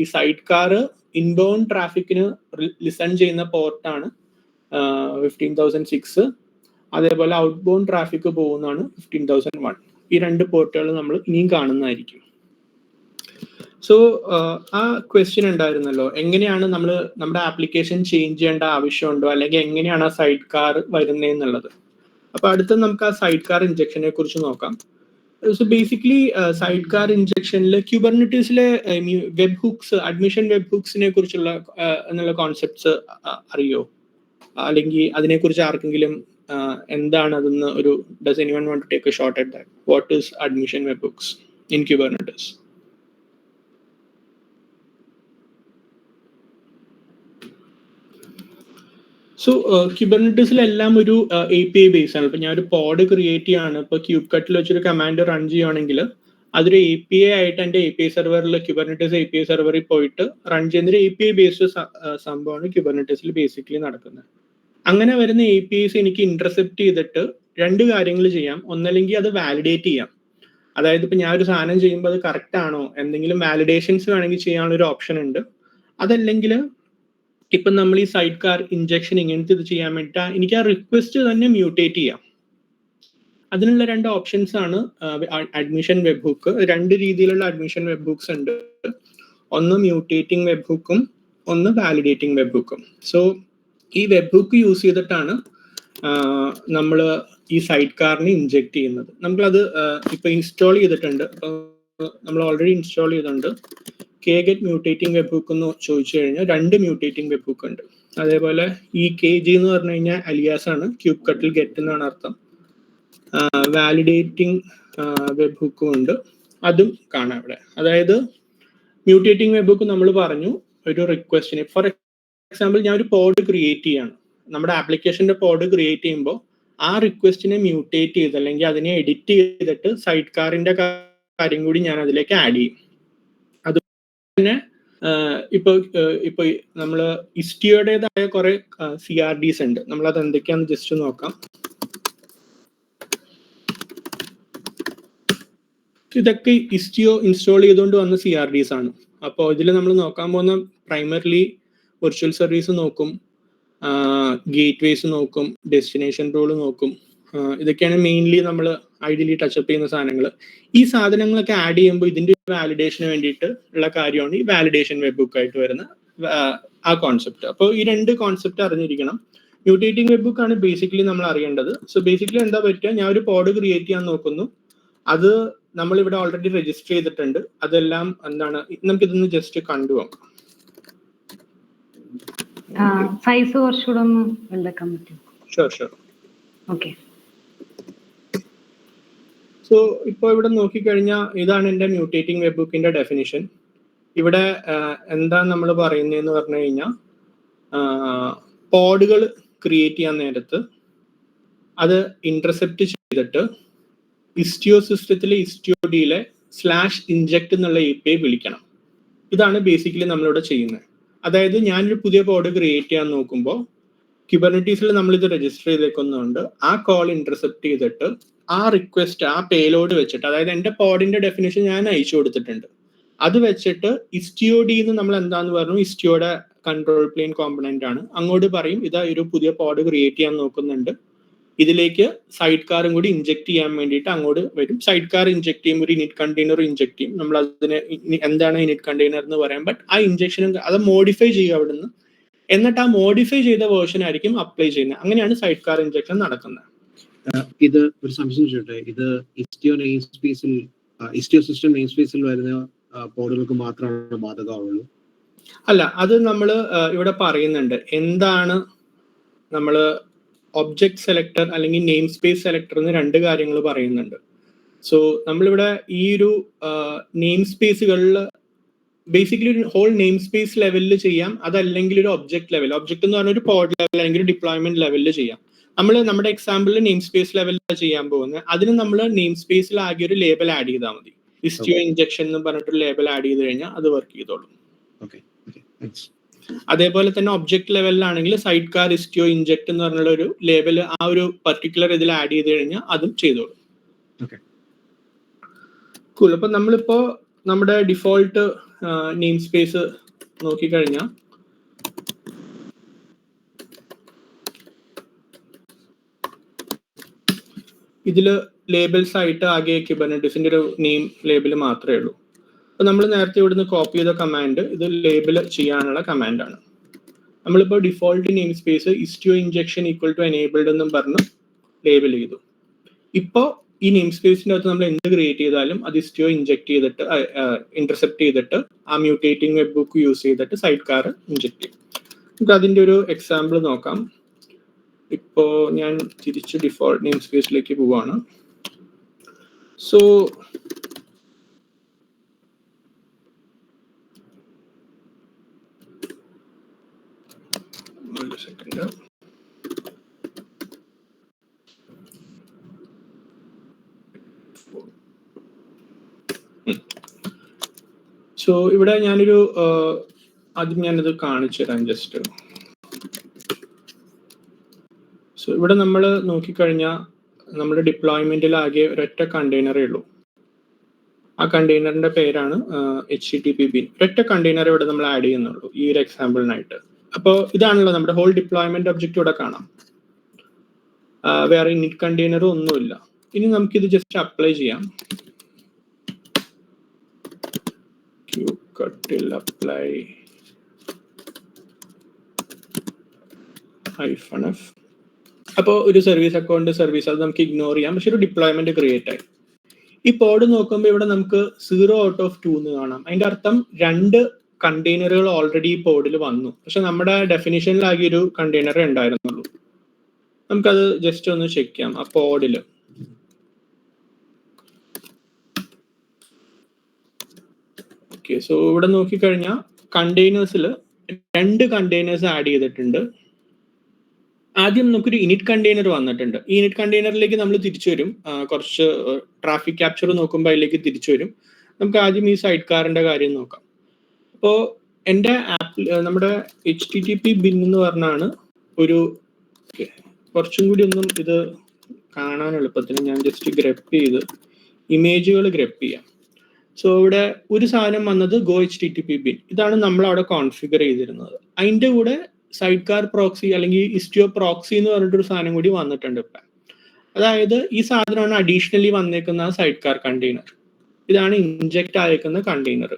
ഈ സൈഡ് കാർ ഇൻബൗണ്ട് ട്രാഫിക്കിന് ലിസൺ ചെയ്യുന്ന പോർട്ടാണ് 15,006. അതേപോലെ ഔട്ട് ബൗണ്ട് ട്രാഫിക് പോകുന്നതാണ് 15,001. ഈ രണ്ട് പോർട്ടുകൾ നമ്മൾ ഇനിയും കാണുന്നതായിരിക്കും. സോ ആ ക്വസ്റ്റ്യൻ ഉണ്ടായിരുന്നല്ലോ, എങ്ങനെയാണ് നമ്മൾ നമ്മുടെ ആപ്ലിക്കേഷൻ ചേഞ്ച് ചെയ്യേണ്ട ആവശ്യമുണ്ടോ, അല്ലെങ്കിൽ എങ്ങനെയാണ് ആ സൈഡ് കാർ വരുന്നതെന്നുള്ളത്. അപ്പൊ അടുത്ത നമുക്ക് ആ സൈഡ് കാർ ഇൻജെക്ഷനെ കുറിച്ച് നോക്കാം. സോ ബേസിക്കലി സൈഡ് കാർ ഇൻജെക്ഷനിൽ ക്യൂബർനെറ്റീസിലെ വെബ് ഹുക്സ്, അഡ്മിഷൻ വെബ് ഹുക്സിനെ കുറിച്ചുള്ള എന്നുള്ള കോൺസെപ്റ്റ്സ് അറിയോ, അല്ലെങ്കിൽ അതിനെക്കുറിച്ച് ആർക്കെങ്കിലും എന്താണ് അതെന്ന് ഒരു does anyone want to take a shot at that? What is admission webhooks in Kubernetes? So ക്യൂബർനെറ്റീസിലെല്ലാം ഒരു API ബേസ് ആണ്. ഇപ്പൊ ഞാൻ ഒരു പോഡ് ക്രിയേറ്റ് ചെയ്യാണ്, ഇപ്പൊ ക്യൂബ് കട്ടിൽ വെച്ചൊരു കമാൻഡ് റൺ ചെയ്യുകയാണെങ്കിൽ അതൊരു API ആയിട്ട് എൻ്റെ API സെർവറിൽ ക്യൂബർനെറ്റീസ് API സെർവറിൽ പോയിട്ട് റൺ ചെയ്യുന്നൊരു API ബേസ്ഡ് സംഭവമാണ് ക്യൂബർനെറ്റീസിൽ ബേസിക്കലി നടക്കുന്നത്. അങ്ങനെ വരുന്ന APIs എനിക്ക് ഇന്റർസെപ്റ്റ് ചെയ്തിട്ട് രണ്ട് കാര്യങ്ങൾ ചെയ്യാം. ഒന്നല്ലെങ്കിൽ അത് വാലിഡേറ്റ് ചെയ്യാം, അതായത് ഇപ്പൊ ഞാൻ ഒരു സാധനം ചെയ്യുമ്പോൾ അത് കറക്റ്റ് ആണോ, എന്തെങ്കിലും വാലിഡേഷൻസ് വേണമെങ്കിൽ ചെയ്യാനുള്ള ഒരു ഓപ്ഷൻ ഉണ്ട്. അതല്ലെങ്കിൽ ഇപ്പൊ നമ്മൾ ഈ സൈഡ് കാർ ഇൻജെക്ഷൻ ഇങ്ങനത്തെ ഇത് ചെയ്യാൻ വേണ്ടിയിട്ട് എനിക്ക് ആ റിക്വസ്റ്റ് തന്നെ മ്യൂട്ടേറ്റ് ചെയ്യാം. അതിനുള്ള രണ്ട് ഓപ്ഷൻസ് ആണ് അഡ്മിഷൻ വെബ് ഹുക്ക്. രണ്ട് രീതിയിലുള്ള അഡ്മിഷൻ വെബ് ഹുക്സ് ഉണ്ട്. ഒന്ന് മ്യൂട്ടേറ്റിംഗ് വെബ് ഹുക്കും ഒന്ന് വാലിഡേറ്റിംഗ് വെബ് ഹുക്കും. സോ ഈ വെബ് ഹുക്ക് യൂസ് ചെയ്തിട്ടാണ് നമ്മൾ ഈ സൈഡ് കാറിനെ ഇൻജെക്ട് ചെയ്യുന്നത്. നമ്മളത് ഇപ്പൊ ഇൻസ്റ്റാൾ ചെയ്തിട്ടുണ്ട്. നമ്മൾ ഓൾറെഡി ഇൻസ്റ്റാൾ ചെയ്തിട്ടുണ്ട്. KGet മ്യൂട്ടേറ്റിംഗ് വെബ് ഹുക്ക് എന്ന് ചോദിച്ചു കഴിഞ്ഞാൽ രണ്ട് മ്യൂട്ടേറ്റിംഗ് വെബ് ഹുക്ക് ഉണ്ട്. അതേപോലെ ഈ KG എന്ന് പറഞ്ഞു കഴിഞ്ഞാൽ അലിയാസ് ആണ്, ക്യൂബ് കട്ടിൽ ഗെറ്റ് എന്നാണ് അർത്ഥം. വാലിഡേറ്റിംഗ് വെബ് ഹുക്കും ഉണ്ട്, അതും കാണാം ഇവിടെ. അതായത് മ്യൂട്ടേറ്റിംഗ് വെബ് ഹുക്ക് നമ്മൾ പറഞ്ഞു ഒരു റിക്വസ്റ്റിന്, ഫോർ എക്സാമ്പിൾ ഞാൻ ഒരു പോഡ് ക്രിയേറ്റ് ചെയ്യാണ്, നമ്മുടെ ആപ്ലിക്കേഷന്റെ പോഡ് ക്രിയേറ്റ് ചെയ്യുമ്പോൾ ആ റിക്വസ്റ്റിനെ മ്യൂട്ടേറ്റ് ചെയ്ത് അല്ലെങ്കിൽ അതിനെ എഡിറ്റ് ചെയ്തിട്ട് സൈഡ് കാറിന്റെ കാര്യം കൂടി ഞാൻ അതിലേക്ക് ആഡ് ചെയ്യും. അത് പിന്നെ ഇപ്പൊ നമ്മൾ ഇസ്റ്റിയോടേതായ കുറെ CRDs ഉണ്ട്. നമ്മൾ അത് എന്തൊക്കെയാന്ന് ജസ്റ്റ് നോക്കാം. ഇതൊക്കെ ഇസ്റ്റിയോ ഇൻസ്റ്റാൾ ചെയ്തുകൊണ്ട് വന്ന CRDs ആണ്. അപ്പോൾ ഇതിൽ നമ്മൾ നോക്കാൻ പോകുന്ന പ്രൈമറിലി വെർച്വൽ സർവീസ് നോക്കും, ഗേറ്റ്വേസ് നോക്കും, ഡെസ്റ്റിനേഷൻ റോൾ നോക്കും. ഇതൊക്കെയാണ് മെയിൻലി നമ്മൾ ഐഡിയലി ടച്ചപ്പ് ചെയ്യുന്ന സാധനങ്ങൾ. ഈ സാധനങ്ങളൊക്കെ ആഡ് ചെയ്യുമ്പോൾ ഇതിന്റെ വാലിഡേഷന് വേണ്ടിയിട്ട് ഉള്ള കാര്യമാണ് ഈ വാലിഡേഷൻ വെബ് ഹുക്ക് ആയിട്ട് വരുന്ന ആ കോൺസെപ്റ്റ്. അപ്പോൾ ഈ രണ്ട് കോൺസെപ്റ്റ് അറിഞ്ഞിരിക്കണം. മ്യൂട്ടേറ്റിംഗ് വെബ് ഹുക്ക് ആണ് ബേസിക്കലി നമ്മൾ അറിയേണ്ടത്. സോ ബേസിക്കലി എന്താ പറ്റുക, ഞാൻ ഒരു പോഡ് ക്രിയേറ്റ് ചെയ്യാൻ നോക്കുന്നു, അത് നമ്മൾ ഇവിടെ ഓൾറെഡി രജിസ്റ്റർ ചെയ്തിട്ടുണ്ട്. അതെല്ലാം എന്താണ്, നമുക്കിതൊന്ന് ജസ്റ്റ് കണ്ടുപോകാം. സൈസ് കുറച്ചുകൂടെ ഒന്ന് വലുതാക്കാൻ പറ്റും? ഷുവർ. ഓക്കെ. സോ ഇപ്പോൾ ഇവിടെ നോക്കിക്കഴിഞ്ഞാൽ ഇതാണ് എൻ്റെ മ്യൂട്ടേറ്റിംഗ് വെബ് ഹുക്കിന്റെ ഡെഫിനിഷൻ. ഇവിടെ എന്താ നമ്മൾ പറയുന്നതെന്ന് പറഞ്ഞു കഴിഞ്ഞാൽ പോഡുകൾ ക്രിയേറ്റ് ചെയ്യാൻ നേരത്ത് അത് ഇന്റർസെപ്റ്റ് ചെയ്തിട്ട് ഇസ്റ്റിയോ സിസ്റ്റത്തിലെ ഇസ്റ്റിയോഡിയിലെ /inject എന്നുള്ള API വിളിക്കണം. ഇതാണ് ബേസിക്കലി നമ്മളിവിടെ ചെയ്യുന്നത്. അതായത് ഞാനൊരു പുതിയ പോഡ് ക്രിയേറ്റ് ചെയ്യാൻ നോക്കുമ്പോൾ ക്യൂബർനെറ്റീസിൽ നമ്മളിത് രജിസ്റ്റർ ചെയ്തേക്കുന്നുണ്ട്. ആ കോൾ ഇന്റർസെപ്റ്റ് ചെയ്തിട്ട് ആ റിക്വസ്റ്റ് ആ പേലോഡ് വെച്ചിട്ട്, അതായത് എൻ്റെ പോഡിന്റെ ഡെഫിനേഷൻ ഞാൻ അയച്ചു കൊടുത്തിട്ടുണ്ട്, അത് വെച്ചിട്ട് ഇസ്റ്റിയോഡിന്ന് നമ്മൾ എന്താന്ന് പറഞ്ഞു, ഇസ്റ്റിയോടെ കൺട്രോൾ പ്ലെയിൻ കോമ്പണന്റ് ആണ്, അങ്ങോട്ട് പറയും ഇതാ ഒരു പുതിയ പോഡ് ക്രിയേറ്റ് ചെയ്യാൻ നോക്കുന്നുണ്ട്, ഇതിലേക്ക് സൈഡ് കാറും കൂടി ഇൻജെക്ട് ചെയ്യാൻ വേണ്ടിയിട്ട് അങ്ങോട്ട് വരും. സൈഡ് കാർ ഇൻജെക്ട് ചെയ്യുമ്പോൾ ഒരു ഇനിറ്റ് കണ്ടെയ്നർ ഇൻജെക്ട് ചെയ്യും. നമ്മൾ അതിന് എന്താണ് ഇനിറ്റ് കണ്ടെയ്നർ എന്ന് പറയാം. ബട്ട് ആ ഇൻജെക്ഷനും അത് മോഡിഫൈ ചെയ്യുക അവിടുന്ന്, എന്നിട്ട് ആ മോഡിഫൈ ചെയ്ത വേർഷൻ ആയിരിക്കും അപ്ലൈ ചെയ്യുന്നത്. അങ്ങനെയാണ് സൈഡ് കാർ ഇൻജെക്ഷൻ നടക്കുന്നത്. ഇത് ഒരു സംശയം ചോട്ടെ, ഇത് ഇസ്റ്റിയോ നെയിം സ്പേസിൽ, ഇസ്റ്റിയോ സിസ്റ്റം നെയിം സ്പേസിൽ വരുന്ന പോഡുകൾക്ക് മാത്രമാണ് ബാധകമാവുള്ളൂ? അല്ല, അത് നമ്മൾ ഇവിടെ പറയുന്നുണ്ട് എന്താണ് നമ്മൾ ഒബ്ജക്ട് സെലക്ടർ അല്ലെങ്കിൽ നെയിം സ്പേസ് സെലക്ടർ എന്ന് രണ്ട് കാര്യങ്ങൾ പറയുന്നുണ്ട്. സോ നമ്മളിവിടെ ഈ ഒരു നെയിം സ്പേസുകളിൽ ബേസിക്കലി ഒരു ഹോൾ നെയിം സ്പേസ് ലെവലിൽ ചെയ്യാം, അതല്ലെങ്കിൽ ഒരു ഒബ്ജക്ട് ലെവൽ, ഒബ്ജക്ട് എന്ന് പറഞ്ഞ ഒരു പോഡ് ലെവൽ അല്ലെങ്കിൽ ഒരു ഡിപ്ലോയ്മെന്റ് ലെവലിൽ ചെയ്യാം. നമ്മൾ നമ്മുടെ എക്സാമ്പിളിൽ നെയിം സ്പേസ് ലെവലിലാണ് ചെയ്യാൻ പോകുന്നത്. അതിന് നമ്മൾ നെയിം സ്പേസിൽ ആകെ ഒരു ലേബൽ ആഡ് ചെയ്താൽ മതി. ഇസ്റ്റിയോ ഇഞ്ചക്ഷൻ എന്ന് പറഞ്ഞിട്ട് ലേബൽ ആഡ് ചെയ്ത് കഴിഞ്ഞാൽ അത് വർക്ക് ചെയ്തോളും. Okay okay thanks. അതേപോലെ തന്നെ ഒബ്ജക്ട് ലെവലിലാണെങ്കിൽ സൈഡ് കാർ ഇസ്റ്റിയോ ഇഞ്ചക്ട് എന്ന് പറഞ്ഞുള്ള ഒരു ലേബൽ ആ ഒരു പർട്ടിക്കുലർ ഇതിൽ ആഡ് ചെയ്ത് കഴിഞ്ഞാൽ അതും ചെയ്തോളും. Okay cool. അപ്പൊ നമ്മളിപ്പോ നമ്മുടെ ഡിഫോൾട്ട് നെയിം സ്പേസ് നോക്കിക്കഴിഞ്ഞാൽ ഇതിൽ ലേബൽസ് ആയിട്ട് ആകെ കുബർനെറ്റിസിന്റെ ഒരു നെയിം ലേബൽ മാത്രമേ ഉള്ളൂ. അപ്പൊ നമ്മൾ നേരത്തെ ഇവിടുന്ന് കോപ്പി ചെയ്ത കമാൻഡ് ഇത് ലേബൽ ചെയ്യാനുള്ള കമാൻഡാണ്. നമ്മളിപ്പോൾ default namespace Istio injection equal to enabled എന്നും പറഞ്ഞ് ലേബൽ ചെയ്തു. ഇപ്പോൾ ഈ നെയിം സ്പേസിന്റെ അകത്ത് നമ്മൾ എന്ത് ക്രിയേറ്റ് ചെയ്താലും അത് ഇസ്റ്റിയോ ഇഞ്ചക്ട് ചെയ്തിട്ട് ഇന്റർസെപ്റ്റ് ചെയ്തിട്ട് ആ മ്യൂട്ടേറ്റിംഗ് വെബ് ബുക്ക് യൂസ് ചെയ്തിട്ട് സൈഡ് കാർ ഇഞ്ചക്ട് ചെയ്യും. നമുക്ക് അതിന്റെ ഒരു എക്സാമ്പിൾ നോക്കാം. ഇപ്പോ ഞാൻ തിരിച്ച് ഡിഫോൾട്ട് നെയിം സ്പേസിലേക്ക് പോവാണ്. സോ ഒരു സെക്കൻഡ്. സോ ഇവിടെ ഞാനൊരു ആദ്യം ഞാനത് കാണിച്ചു തരാം ജസ്റ്റ്. സോ ഇവിടെ നമ്മൾ നോക്കിക്കഴിഞ്ഞാൽ നമ്മുടെ ഡിപ്ലോയ്മെന്റിൽ ആകെ ഒരൊറ്റ കണ്ടെയ്നറേ ഉള്ളൂ. ആ കണ്ടെയ്നറിന്റെ പേരാണ് HTTP bin. ഒരൊറ്റ കണ്ടെയ്നർ ഇവിടെ നമ്മൾ ആഡ് ചെയ്യുന്നുള്ളൂ ഈ ഒരു എക്സാമ്പിളിനായിട്ട്. അപ്പോൾ ഇതാണല്ലോ നമ്മുടെ ഹോൾ ഡിപ്ലോയ്മെന്റ് ഒബ്ജക്റ്റ് ഇവിടെ കാണാം. വേറെ ഇനിറ്റ് കണ്ടെയ്നറും ഒന്നുമില്ല. ഇനി നമുക്കിത് ജസ്റ്റ് അപ്ലൈ ചെയ്യാം. kubectl apply -f. അപ്പോൾ ഒരു സർവീസ് അക്കൗണ്ട് സർവീസ് അത് നമുക്ക് ഇഗ്നോർ ചെയ്യാം. പക്ഷെ ഒരു ഡിപ്ലോയ്മെന്റ് ക്രിയേറ്റ് ആയി. ഈ പോഡ് നോക്കുമ്പോൾ ഇവിടെ നമുക്ക് 0 out of 2 എന്ന് കാണാം. അതിന്റെ അർത്ഥം 2 കണ്ടെയ്നറുകൾ ഓൾറെഡി ഈ പോഡിൽ വന്നു. പക്ഷെ നമ്മുടെ ഡെഫിനിഷനിലാകെ ഒരു കണ്ടെയ്നർ ഉണ്ടായിരുന്നുള്ളൂ. നമുക്കത് ജസ്റ്റ് ഒന്ന് ചെക്ക് ചെയ്യാം ആ പോഡിൽ. ഓക്കെ, സോ ഇവിടെ നോക്കിക്കഴിഞ്ഞാൽ കണ്ടെയ്നേഴ്സിൽ 2 കണ്ടെയ്നേഴ്സ് ആഡ് ചെയ്തിട്ടുണ്ട്. ആദ്യം നമുക്കൊരു ഇനിറ്റ് കണ്ടെയ്നർ വന്നിട്ടുണ്ട്. ഈ ഇനിറ്റ് കണ്ടെയ്നറിലേക്ക് നമ്മൾ തിരിച്ചു വരും. കുറച്ച് ട്രാഫിക് ക്യാപ്ചർ നോക്കുമ്പോൾ അതിലേക്ക് തിരിച്ചു വരും. നമുക്ക് ആദ്യം ഈ സൈഡ് കാറിന്റെ കാര്യം നോക്കാം. അപ്പോൾ എൻ്റെ നമ്മുടെ HTTP bin എന്ന് പറഞ്ഞാണ് ഒരു കുറച്ചും കൂടി ഒന്നും ഇത് കാണാൻ എളുപ്പത്തിന് ഞാൻ ജസ്റ്റ് ഗ്രപ്പ് ചെയ്ത് ഇമേജുകൾ ഗ്രപ്പ് ചെയ്യാം. സോ ഇവിടെ ഒരു സാധനം വന്നത് ഗോ HTTP bin. ഇതാണ് നമ്മൾ അവിടെ കോൺഫിഗർ ചെയ്തിരുന്നത്. അതിൻ്റെ കൂടെ സൈഡ് കാർ പ്രോക്സി അല്ലെങ്കിൽ ഇസ്റ്റിയോ പ്രോക്സി എന്ന് പറഞ്ഞിട്ടൊരു സാധനം കൂടി വന്നിട്ടുണ്ട് ഇപ്പം. അതായത് ഈ സാധനമാണ് അഡീഷണലി വന്നേക്കുന്ന സൈഡ് കാർ കണ്ടെയ്നർ. ഇതാണ് ഇൻജെക്ട് ആയേക്കുന്ന കണ്ടെയ്നർ.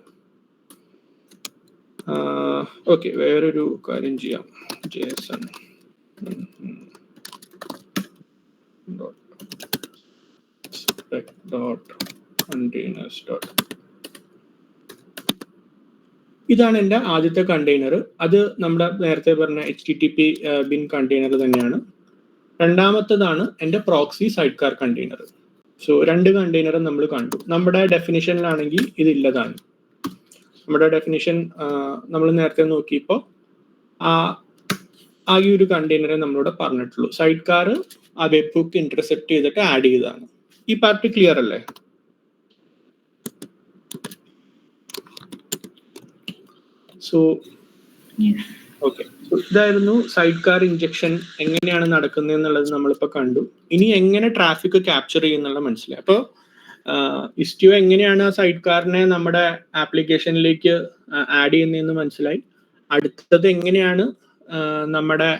ഓക്കെ, വേറൊരു കാര്യം ചെയ്യാം. JSON containers. ഇതാണ് എൻ്റെ ആദ്യത്തെ കണ്ടെയ്നർ. അത് നമ്മുടെ നേരത്തെ പറഞ്ഞ HTTP bin കണ്ടെയ്നർ തന്നെയാണ്. രണ്ടാമത്തേതാണ് എൻ്റെ proxy side car container. So 2 കണ്ടെയ്നറും നമ്മൾ കണ്ടു. നമ്മുടെ ഡെഫിനിഷനിലാണെങ്കിൽ ഇതില്ലതാണ്. നമ്മുടെ ഡെഫിനിഷൻ നമ്മൾ നേരത്തെ നോക്കിയപ്പോൾ ആ ഈ ഒരു കണ്ടെയ്നറെ നമ്മളിവിടെ പറഞ്ഞിട്ടുള്ളൂ. സൈഡ് കാർ ആ വെബ് ബുക്ക് ഇന്റർസെപ്റ്റ് ചെയ്തിട്ട് ആഡ് ചെയ്തതാണ്. ഈ പാർട്ട് ക്ലിയർ അല്ലേ? സോ ഓക്കെ, ഇതായിരുന്നു സൈഡ് കാർ ഇഞ്ചക്ഷൻ എങ്ങനെയാണ് നടക്കുന്നത് എന്നുള്ളത് നമ്മളിപ്പോൾ കണ്ടു. ഇനി എങ്ങനെ ട്രാഫിക് ക്യാപ്ചർ ചെയ്യുന്നുള്ള മനസ്സിലായി. അപ്പോൾ ഇസ്റ്റിയോ എങ്ങനെയാണ് ആ സൈഡ് കാറിനെ നമ്മുടെ ആപ്ലിക്കേഷനിലേക്ക് ആഡ് ചെയ്യുന്നതെന്ന് മനസ്സിലായി. അടുത്തത് എങ്ങനെയാണ് നമ്മുടെ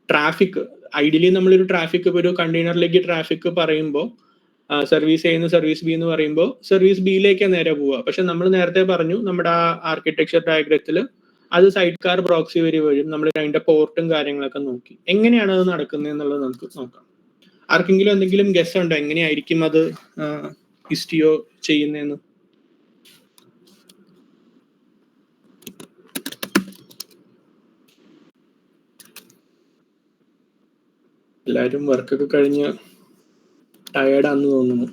ട്രാഫിക്, ഐഡിയലി നമ്മളൊരു ട്രാഫിക് ഒരു കണ്ടെയ്നറിലേക്ക് ട്രാഫിക് പറയുമ്പോൾ സർവീസ് ചെയ്യുന്ന സർവീസ് ബി എന്ന് പറയുമ്പോൾ സർവീസ് ബിയിലേക്കാണ് നേരെ പോവുക. പക്ഷെ നമ്മൾ നേരത്തെ പറഞ്ഞു നമ്മുടെ ആ ആർക്കിടെക്ചർ ഡയഗ്രത്തിൽ അത് സൈഡ് കാർ പ്രോക്സി വരും. നമ്മൾ അതിന്റെ പോർട്ടും കാര്യങ്ങളൊക്കെ നോക്കി. എങ്ങനെയാണ് അത് നടക്കുന്നത് എന്നുള്ളത് നമുക്ക് നോക്കാം. ആർക്കെങ്കിലും എന്തെങ്കിലും ഗസ് ഉണ്ടോ എങ്ങനെയായിരിക്കും അത് ഇസ്റ്റിയോ ചെയ്യുന്നതെന്ന്? എല്ലാവരും വർക്കൊക്കെ കഴിഞ്ഞ് ടയേർഡാന്ന് തോന്നുന്നു.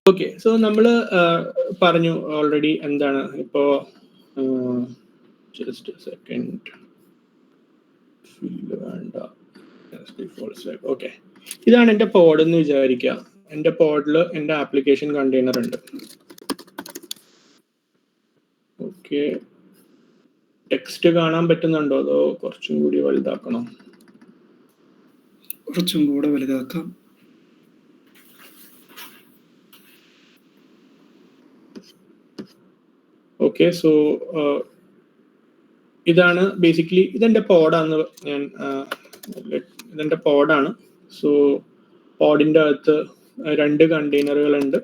ഓക്കെ, സോ നമ്മൾ പറഞ്ഞു ഓൾറെഡി എന്താണ് ഇപ്പോ. ജസ്റ്റ് സെക്കൻഡ്, വേണ്ട. ഓക്കെ, ഇതാണ് എൻ്റെ പോഡ് എന്ന് വിചാരിക്കുക. എൻ്റെ പോഡിൽ എൻ്റെ ആപ്ലിക്കേഷൻ കണ്ടെയ്നർ ഉണ്ട്. ഓക്കെ, ടെക്സ്റ്റ് കാണാൻ പറ്റുന്നുണ്ടോ അതോ കുറച്ചും കൂടി വലുതാക്കണോ? കുറച്ചും കൂടെ വലുതാക്കാം. ഓക്കെ, സോ ഇതാണ് ബേസിക്കലി ഇതെൻ്റെ പോഡാന്ന് ഞാൻ ഇതെൻ്റെ പോഡാണ്. സോ പോഡിൻ്റെ അകത്ത് 2 കണ്ടെയ്നറുകളുണ്ട്.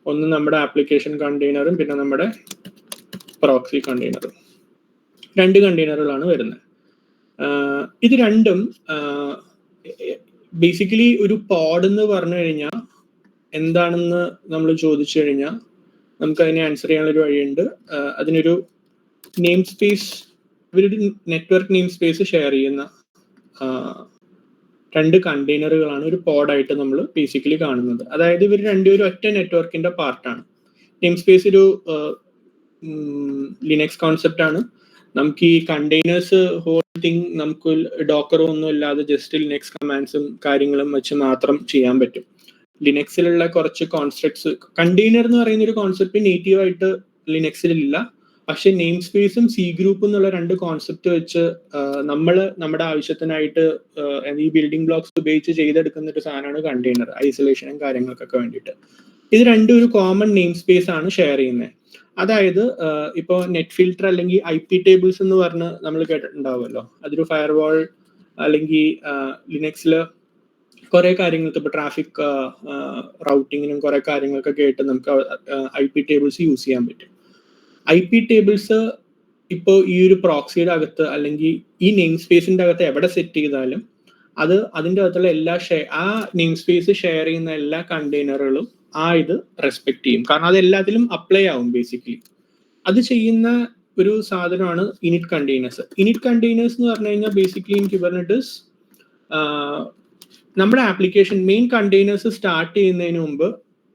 ഒന്ന് നമ്മുടെ ആപ്ലിക്കേഷൻ കണ്ടെയ്നറും പിന്നെ നമ്മുടെ പ്രോക്സി കണ്ടെയ്നറും. 2 കണ്ടെയ്നറുകളാണ് വരുന്നത്. ഇത് രണ്ടും ബേസിക്കലി ഒരു പോഡ് എന്ന് പറഞ്ഞു കഴിഞ്ഞാൽ എന്താണെന്ന് നമ്മൾ ചോദിച്ചു കഴിഞ്ഞാൽ നമുക്ക് അതിനെ ആൻസർ ചെയ്യാനുള്ളൊരു വഴിയുണ്ട്. അതിനൊരു നെയിം സ്പേസ്, ഇവരൊരു നെറ്റ്വർക്ക് നെയിം സ്പേസ് ഷെയർ ചെയ്യുന്ന 2 കണ്ടെയ്നറുകളാണ് ഒരു പോഡായിട്ട് നമ്മൾ ബേസിക്കലി കാണുന്നത്. അതായത് ഇവർ രണ്ടുപേരും ഒറ്റ നെറ്റ്വർക്കിന്റെ പാർട്ടാണ്. നെയിം സ്പേസ് ഒരു ലിനക്സ് കോൺസെപ്റ്റ് ആണ്. നമുക്ക് ഈ കണ്ടെയ്നേഴ്സ് ഹോൾ തിങ് നമുക്ക് ഡോക്കറോ ഒന്നും ഇല്ലാതെ ജസ്റ്റ് ലിനക്സ് കമാൻഡ്സും കാര്യങ്ങളും വെച്ച് മാത്രം ചെയ്യാൻ പറ്റും. ലിനക്സിലുള്ള കുറച്ച് കോൺസെപ്റ്റ്സ്, കണ്ടെയ്നർ എന്ന് പറയുന്ന ഒരു കോൺസെപ്റ്റ് നേറ്റീവ് ആയിട്ട് ലിനക്സിലില്ല. പക്ഷെ നെയിം സ്പേസും സി ഗ്രൂപ്പും എന്നുള്ള 2 കോൺസെപ്റ്റ് വെച്ച് നമ്മൾ നമ്മുടെ ആവശ്യത്തിനായിട്ട് ഈ ബിൽഡിംഗ് ബ്ലോക്സ് ഉപയോഗിച്ച് ചെയ്തെടുക്കുന്ന ഒരു സാധനമാണ് കണ്ടെയ്നർ, ഐസൊലേഷനും കാര്യങ്ങൾക്കൊക്കെ വേണ്ടിയിട്ട്. ഇത് രണ്ടും ഒരു കോമൺ നെയിം സ്പേസ് ആണ് ഷെയർ ചെയ്യുന്നത്. അതായത് ഇപ്പോൾ നെറ്റ് ഫിൽട്ടർ അല്ലെങ്കിൽ IP ടേബിൾസ് എന്ന് പറഞ്ഞ് നമ്മൾ കേട്ടിട്ടുണ്ടാവുമല്ലോ. അതൊരു ഫയർവാൾ അല്ലെങ്കിൽ ലിനക്സിൽ കുറെ കാര്യങ്ങൾക്ക് ഇപ്പോൾ ട്രാഫിക് റൗട്ടിങ്ങിനും കുറെ കാര്യങ്ങൾക്കൊക്കെ ആയിട്ട് നമുക്ക് IP ടേബിൾസ് യൂസ് ചെയ്യാൻ പറ്റും. IP ടേബിൾസ് ഇപ്പോൾ ഈ ഒരു പ്രോക്സിയുടെ അകത്ത് അല്ലെങ്കിൽ ഈ നെയിം സ്പേസിന്റെ അകത്ത് എവിടെ സെറ്റ് ചെയ്താലും അത് അതിൻ്റെ അകത്തുള്ള എല്ലാ ആ നെയിം സ്പേസ് ഷെയർ ചെയ്യുന്ന എല്ലാ കണ്ടെയ്നറുകളും ഇത് റെസ്പെക്ട് ചെയ്യും. കാരണം അത് എല്ലാത്തിലും അപ്ലൈ ആവും ബേസിക്കലി. അത് ചെയ്യുന്ന ഒരു സാധനമാണ് ഇനിറ്റ് കണ്ടെയ്നേഴ്സ്. ഇനിറ്റ് കണ്ടെയ്നേഴ്സ് എന്ന് പറഞ്ഞു കഴിഞ്ഞാൽ ബേസിക്കലി ഇൻ കുബർനെറ്റിസ് നമ്മുടെ ആപ്ലിക്കേഷൻ മെയിൻ കണ്ടെയ്നേഴ്സ് സ്റ്റാർട്ട് ചെയ്യുന്നതിന് മുമ്പ്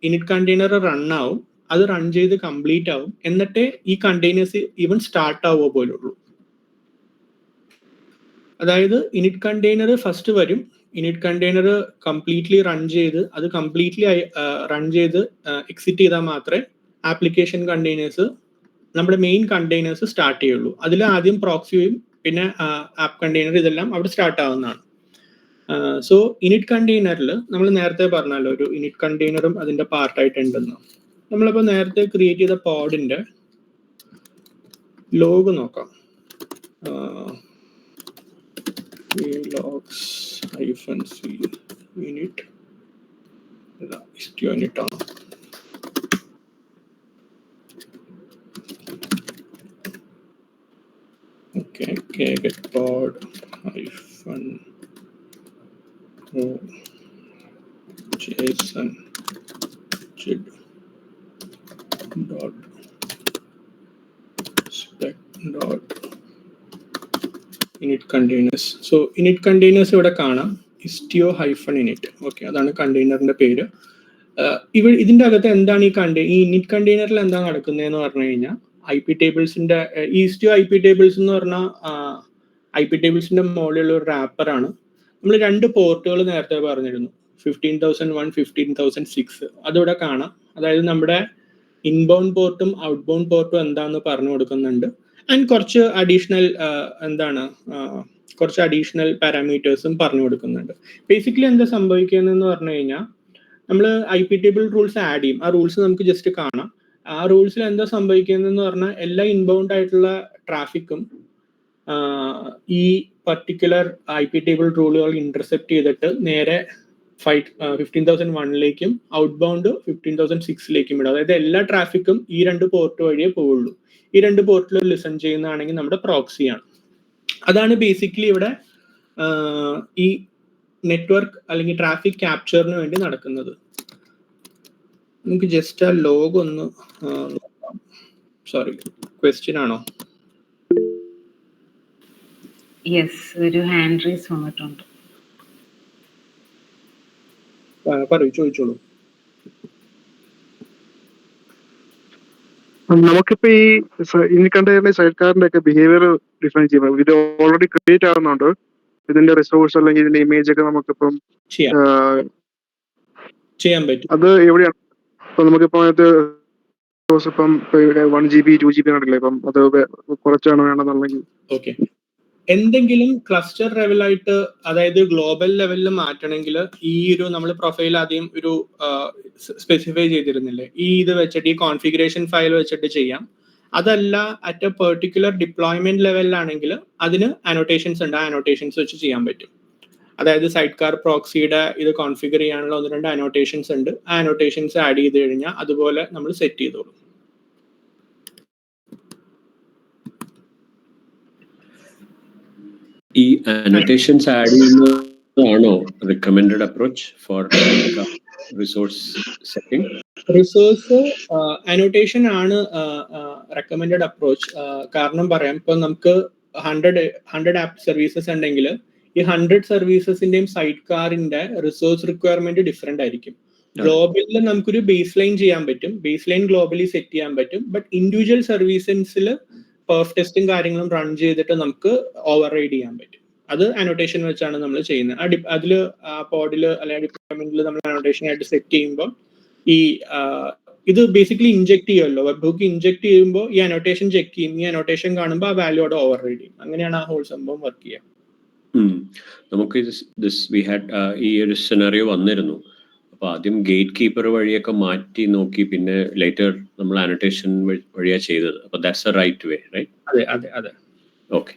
ഇനിറ്റ് കണ്ടെയ്നർ റൺ ആവും. അത് റൺ ചെയ്ത് കംപ്ലീറ്റ് ആവും. എന്നിട്ടേ ഈ കണ്ടെയ്നേഴ്സ് ഈവൻ സ്റ്റാർട്ട് ആവുക പോലുള്ളൂ. അതായത് ഇനിറ്റ് കണ്ടെയ്നർ ഫസ്റ്റ് വരും. ഇനിറ്റ് കണ്ടെയ്നർ കംപ്ലീറ്റ്ലി റൺ ചെയ്ത് അത് കംപ്ലീറ്റ്ലി റൺ ചെയ്ത് എക്സിറ്റ് ചെയ്താൽ മാത്രമേ ആപ്ലിക്കേഷൻ കണ്ടെയ്നേഴ്സ് നമ്മുടെ മെയിൻ കണ്ടെയ്നേഴ്സ് സ്റ്റാർട്ട് ചെയ്യുള്ളൂ. അതിൽ ആദ്യം പ്രോക്സിയും പിന്നെ ആപ്പ് കണ്ടെയ്നർ ഇതെല്ലാം അവിടെ സ്റ്റാർട്ട് ആവുന്നതാണ്. സോ ഇനിറ്റ് കണ്ടെയ്നറിൽ നമ്മൾ നേരത്തെ പറഞ്ഞല്ലോ ഒരു ഇനിറ്റ് കണ്ടെയ്നറും അതിന്റെ പാർട്ടായിട്ടുണ്ടെന്ന്. നമ്മളിപ്പോൾ നേരത്തെ ക്രിയേറ്റ് ചെയ്ത പോഡിന്റെ ലോഗ് നോക്കാം. logs -c init istio init ആണ്. Okay, get pod -o json jid dot spec dot init containers. So init containers ഇവിടെ കാണാം, istio -init. ഓക്കെ, അതാണ് കണ്ടെയ്നറിന്റെ പേര്. ഇതിന്റെ അകത്ത് എന്താണ് ഈ ഇനിറ്റ് കണ്ടെയ്നറിൽ എന്താ നടക്കുന്നതെന്ന് പറഞ്ഞു കഴിഞ്ഞാൽ IP ടേബിൾസിന്റെ istio IP ടേബിൾസ് എന്ന് പറഞ്ഞാൽ IP ടേബിൾസിന്റെ മുകളിലുള്ള ഒരു റാപ്പറാണ്. നമ്മൾ 2 പോർട്ടുകൾ നേരത്തെ പറഞ്ഞിരുന്നു, 15,001 15,006. അതിവിടെ കാണാം. അതായത് നമ്മുടെ ഇൻബൗണ്ട് പോർട്ടും ഔട്ട്ബൗണ്ട് പോർട്ടും എന്താന്ന് പറഞ്ഞു കൊടുക്കുന്നുണ്ട്. ആൻഡ് കുറച്ച് അഡീഷണൽ പാരാമീറ്റേഴ്സും പറഞ്ഞു കൊടുക്കുന്നുണ്ട്. ബേസിക്കലി എന്താ സംഭവിക്കുന്നതെന്ന് പറഞ്ഞു കഴിഞ്ഞാൽ നമ്മൾ IP ടേബിൾ റൂൾസ് ആഡ് ചെയ്യും. ആ റൂൾസ് നമുക്ക് ജസ്റ്റ് കാണാം. ആ റൂൾസിൽ എന്താ സംഭവിക്കുന്നതെന്ന് പറഞ്ഞാൽ എല്ലാ ഇൻബൗണ്ട് ആയിട്ടുള്ള ട്രാഫിക്കും ഈ പർട്ടിക്കുലർ IP ടേബിൾ റൂളുകൾ ഇന്റർസെപ്റ്റ് ചെയ്തിട്ട് നേരെ 15,001ലേക്കും ഔട്ട്ബൗണ്ട് 15,006ലേക്കും ഇടും. അതായത് എല്ലാ ട്രാഫിക്കും ഈ 2 പോർട്ട് വഴിയേ പോവുള്ളൂ. ഈ 2 പോർട്ടിൽ ലിസൺ ചെയ്യുന്നതാണെങ്കിൽ നമ്മുടെ പ്രോക്സിയാണ്. അതാണ് ബേസിക്കലി ഇവിടെ ഈ നെറ്റ്വർക്ക് അല്ലെങ്കിൽ ട്രാഫിക് ക്യാപ്ചറിന് വേണ്ടി നടക്കുന്നത്. നമുക്ക് ജസ്റ്റ് ആ ലോഗ് ഒന്ന് നോക്കാം. സോറി, ക്വസ്റ്റ്യൻ ആണോ? യെസ്, ഒരു ഹാൻഡ് റൈസ് വന്നിട്ടുണ്ട്. പറയൂ, ചോദിച്ചോളൂ. നമുക്കിപ്പോ ഈ കണ്ടെയ്നറിന്റെ സൈഡ് കാറിന്റെ ഒക്കെ ബിഹേവിയർ ഡിഫൈൻ ചെയ്യുമ്പോൾ ഇത് ഓൾറെഡി ക്രിയേറ്റ് ആവുന്നുണ്ട്. ഇതിന്റെ റിസോഴ്സ് അല്ലെങ്കിൽ ഇതിന്റെ ഇമേജ് ഒക്കെ നമുക്കിപ്പം ചെയ്യാൻ പറ്റും. അത് എവിടെയാണ് ഇപ്പൊ നമുക്കിപ്പോ ഇപ്പം 1 GB 2 GB ആണല്ലേ, ഇപ്പം അത് കുറച്ചാണ് വേണമെന്നുണ്ടെങ്കിൽ ഓക്കെ, എന്തെങ്കിലും ക്ലസ്റ്റർ ലെവലായിട്ട്, അതായത് ഗ്ലോബൽ ലെവലിൽ മാറ്റണമെങ്കിൽ ഈ ഒരു നമ്മൾ പ്രൊഫൈൽ ആദ്യം ഒരു സ്പെസിഫൈ ചെയ്തിരുന്നില്ലേ, ഈ ഇത് വെച്ചിട്ട് ഈ കോൺഫിഗറേഷൻ ഫയൽ വെച്ചിട്ട് ചെയ്യാം. അതല്ല അറ്റ് എ പെർട്ടിക്കുലർ ഡിപ്ലോയ്മെന്റ് ലെവലിലാണെങ്കിൽ അതിന് അനോട്ടേഷൻസ് ഉണ്ട്, ആ അനോട്ടേഷൻസ് വെച്ച് ചെയ്യാൻ പറ്റും. അതായത് സൈഡ് കാർ പ്രോക്സിയുടെ ഇത് കോൺഫിഗർ ചെയ്യാനുള്ള 1-2 അനോട്ടേഷൻസ് ഉണ്ട്, ആ അനോട്ടേഷൻസ് ആഡ് ചെയ്ത് കഴിഞ്ഞാൽ അതുപോലെ നമ്മൾ സെറ്റ് ചെയ്തോളും. ഈ അനോട്ടേഷൻസ് ആഡ് ചെയ്യുന്നതാണോ recommended approach for resource setting? Resource annotation ആണ് റെക്കമെൻഡഡ് അപ്രോച്ച്. കാരണം പറയാം, ഇപ്പൊ നമുക്ക് 100 ആപ്പ് സർവീസസ് ഉണ്ടെങ്കിൽ ഈ 100 സർവീസസിന്റെയും സൈഡ് കാറിന്റെ റിസോഴ്സ് റിക്വയർമെന്റ് ഡിഫറെന്റ് ആയിരിക്കും. ഗ്ലോബലിൽ നമുക്കൊരു ബേസ് ലൈൻ ചെയ്യാൻ പറ്റും, ബേസ് ലൈൻ ഗ്ലോബലി സെറ്റ് ചെയ്യാൻ പറ്റും. ബട്ട് ഇൻഡിവിജ്വൽ സർവീസസിൽ പെർഫ് ടെസ്റ്റും കാര്യങ്ങളും റൺ ചെയ്തിട്ട് നമുക്ക് ഓവർ റൈഡ് ചെയ്യാൻ പറ്റും. അത് അനോട്ടേഷൻ വെച്ചാണ് നമ്മൾ ചെയ്യുന്നത്. അതിൽ പോഡിൽ അല്ലെങ്കിൽ ഡിപ്ലോയ്മെന്റിൽ നമ്മൾ അനോട്ടേഷൻ ആയിട്ട് സെറ്റ് ചെയ്യുമ്പോൾ ഈ ഇത് ബേസിക്കലി ഇൻജെക്ട് ചെയ്യുമല്ലോ, വെബ് ഹുക്ക് ഇൻജെക്ട് ചെയ്യുമ്പോൾ ഈ അനോട്ടേഷൻ ചെക്ക് ചെയ്യും, ഈ അനോട്ടേഷൻ കാണുമ്പോൾ ആ വാല്യൂ അവിടെ ഓവർ റൈഡ് ചെയ്യും. അങ്ങനെയാണ് ആ ഹോൾ സംഭവം വർക്ക് ചെയ്യുക. നമുക്ക് ഈ ഒരു സിനാറിയോ വന്നിരുന്നു. അപ്പൊ ആദ്യം ഗേറ്റ് കീപ്പർ വഴിയൊക്കെ മാറ്റി നോക്കി, പിന്നെ ലേറ്റർ നമ്മൾ അനോട്ടേഷൻ വഴിയാ ചെയ്തത്. അപ്പൊ that's a right way, right? അതെ അതെ അതെ. ഓക്കെ.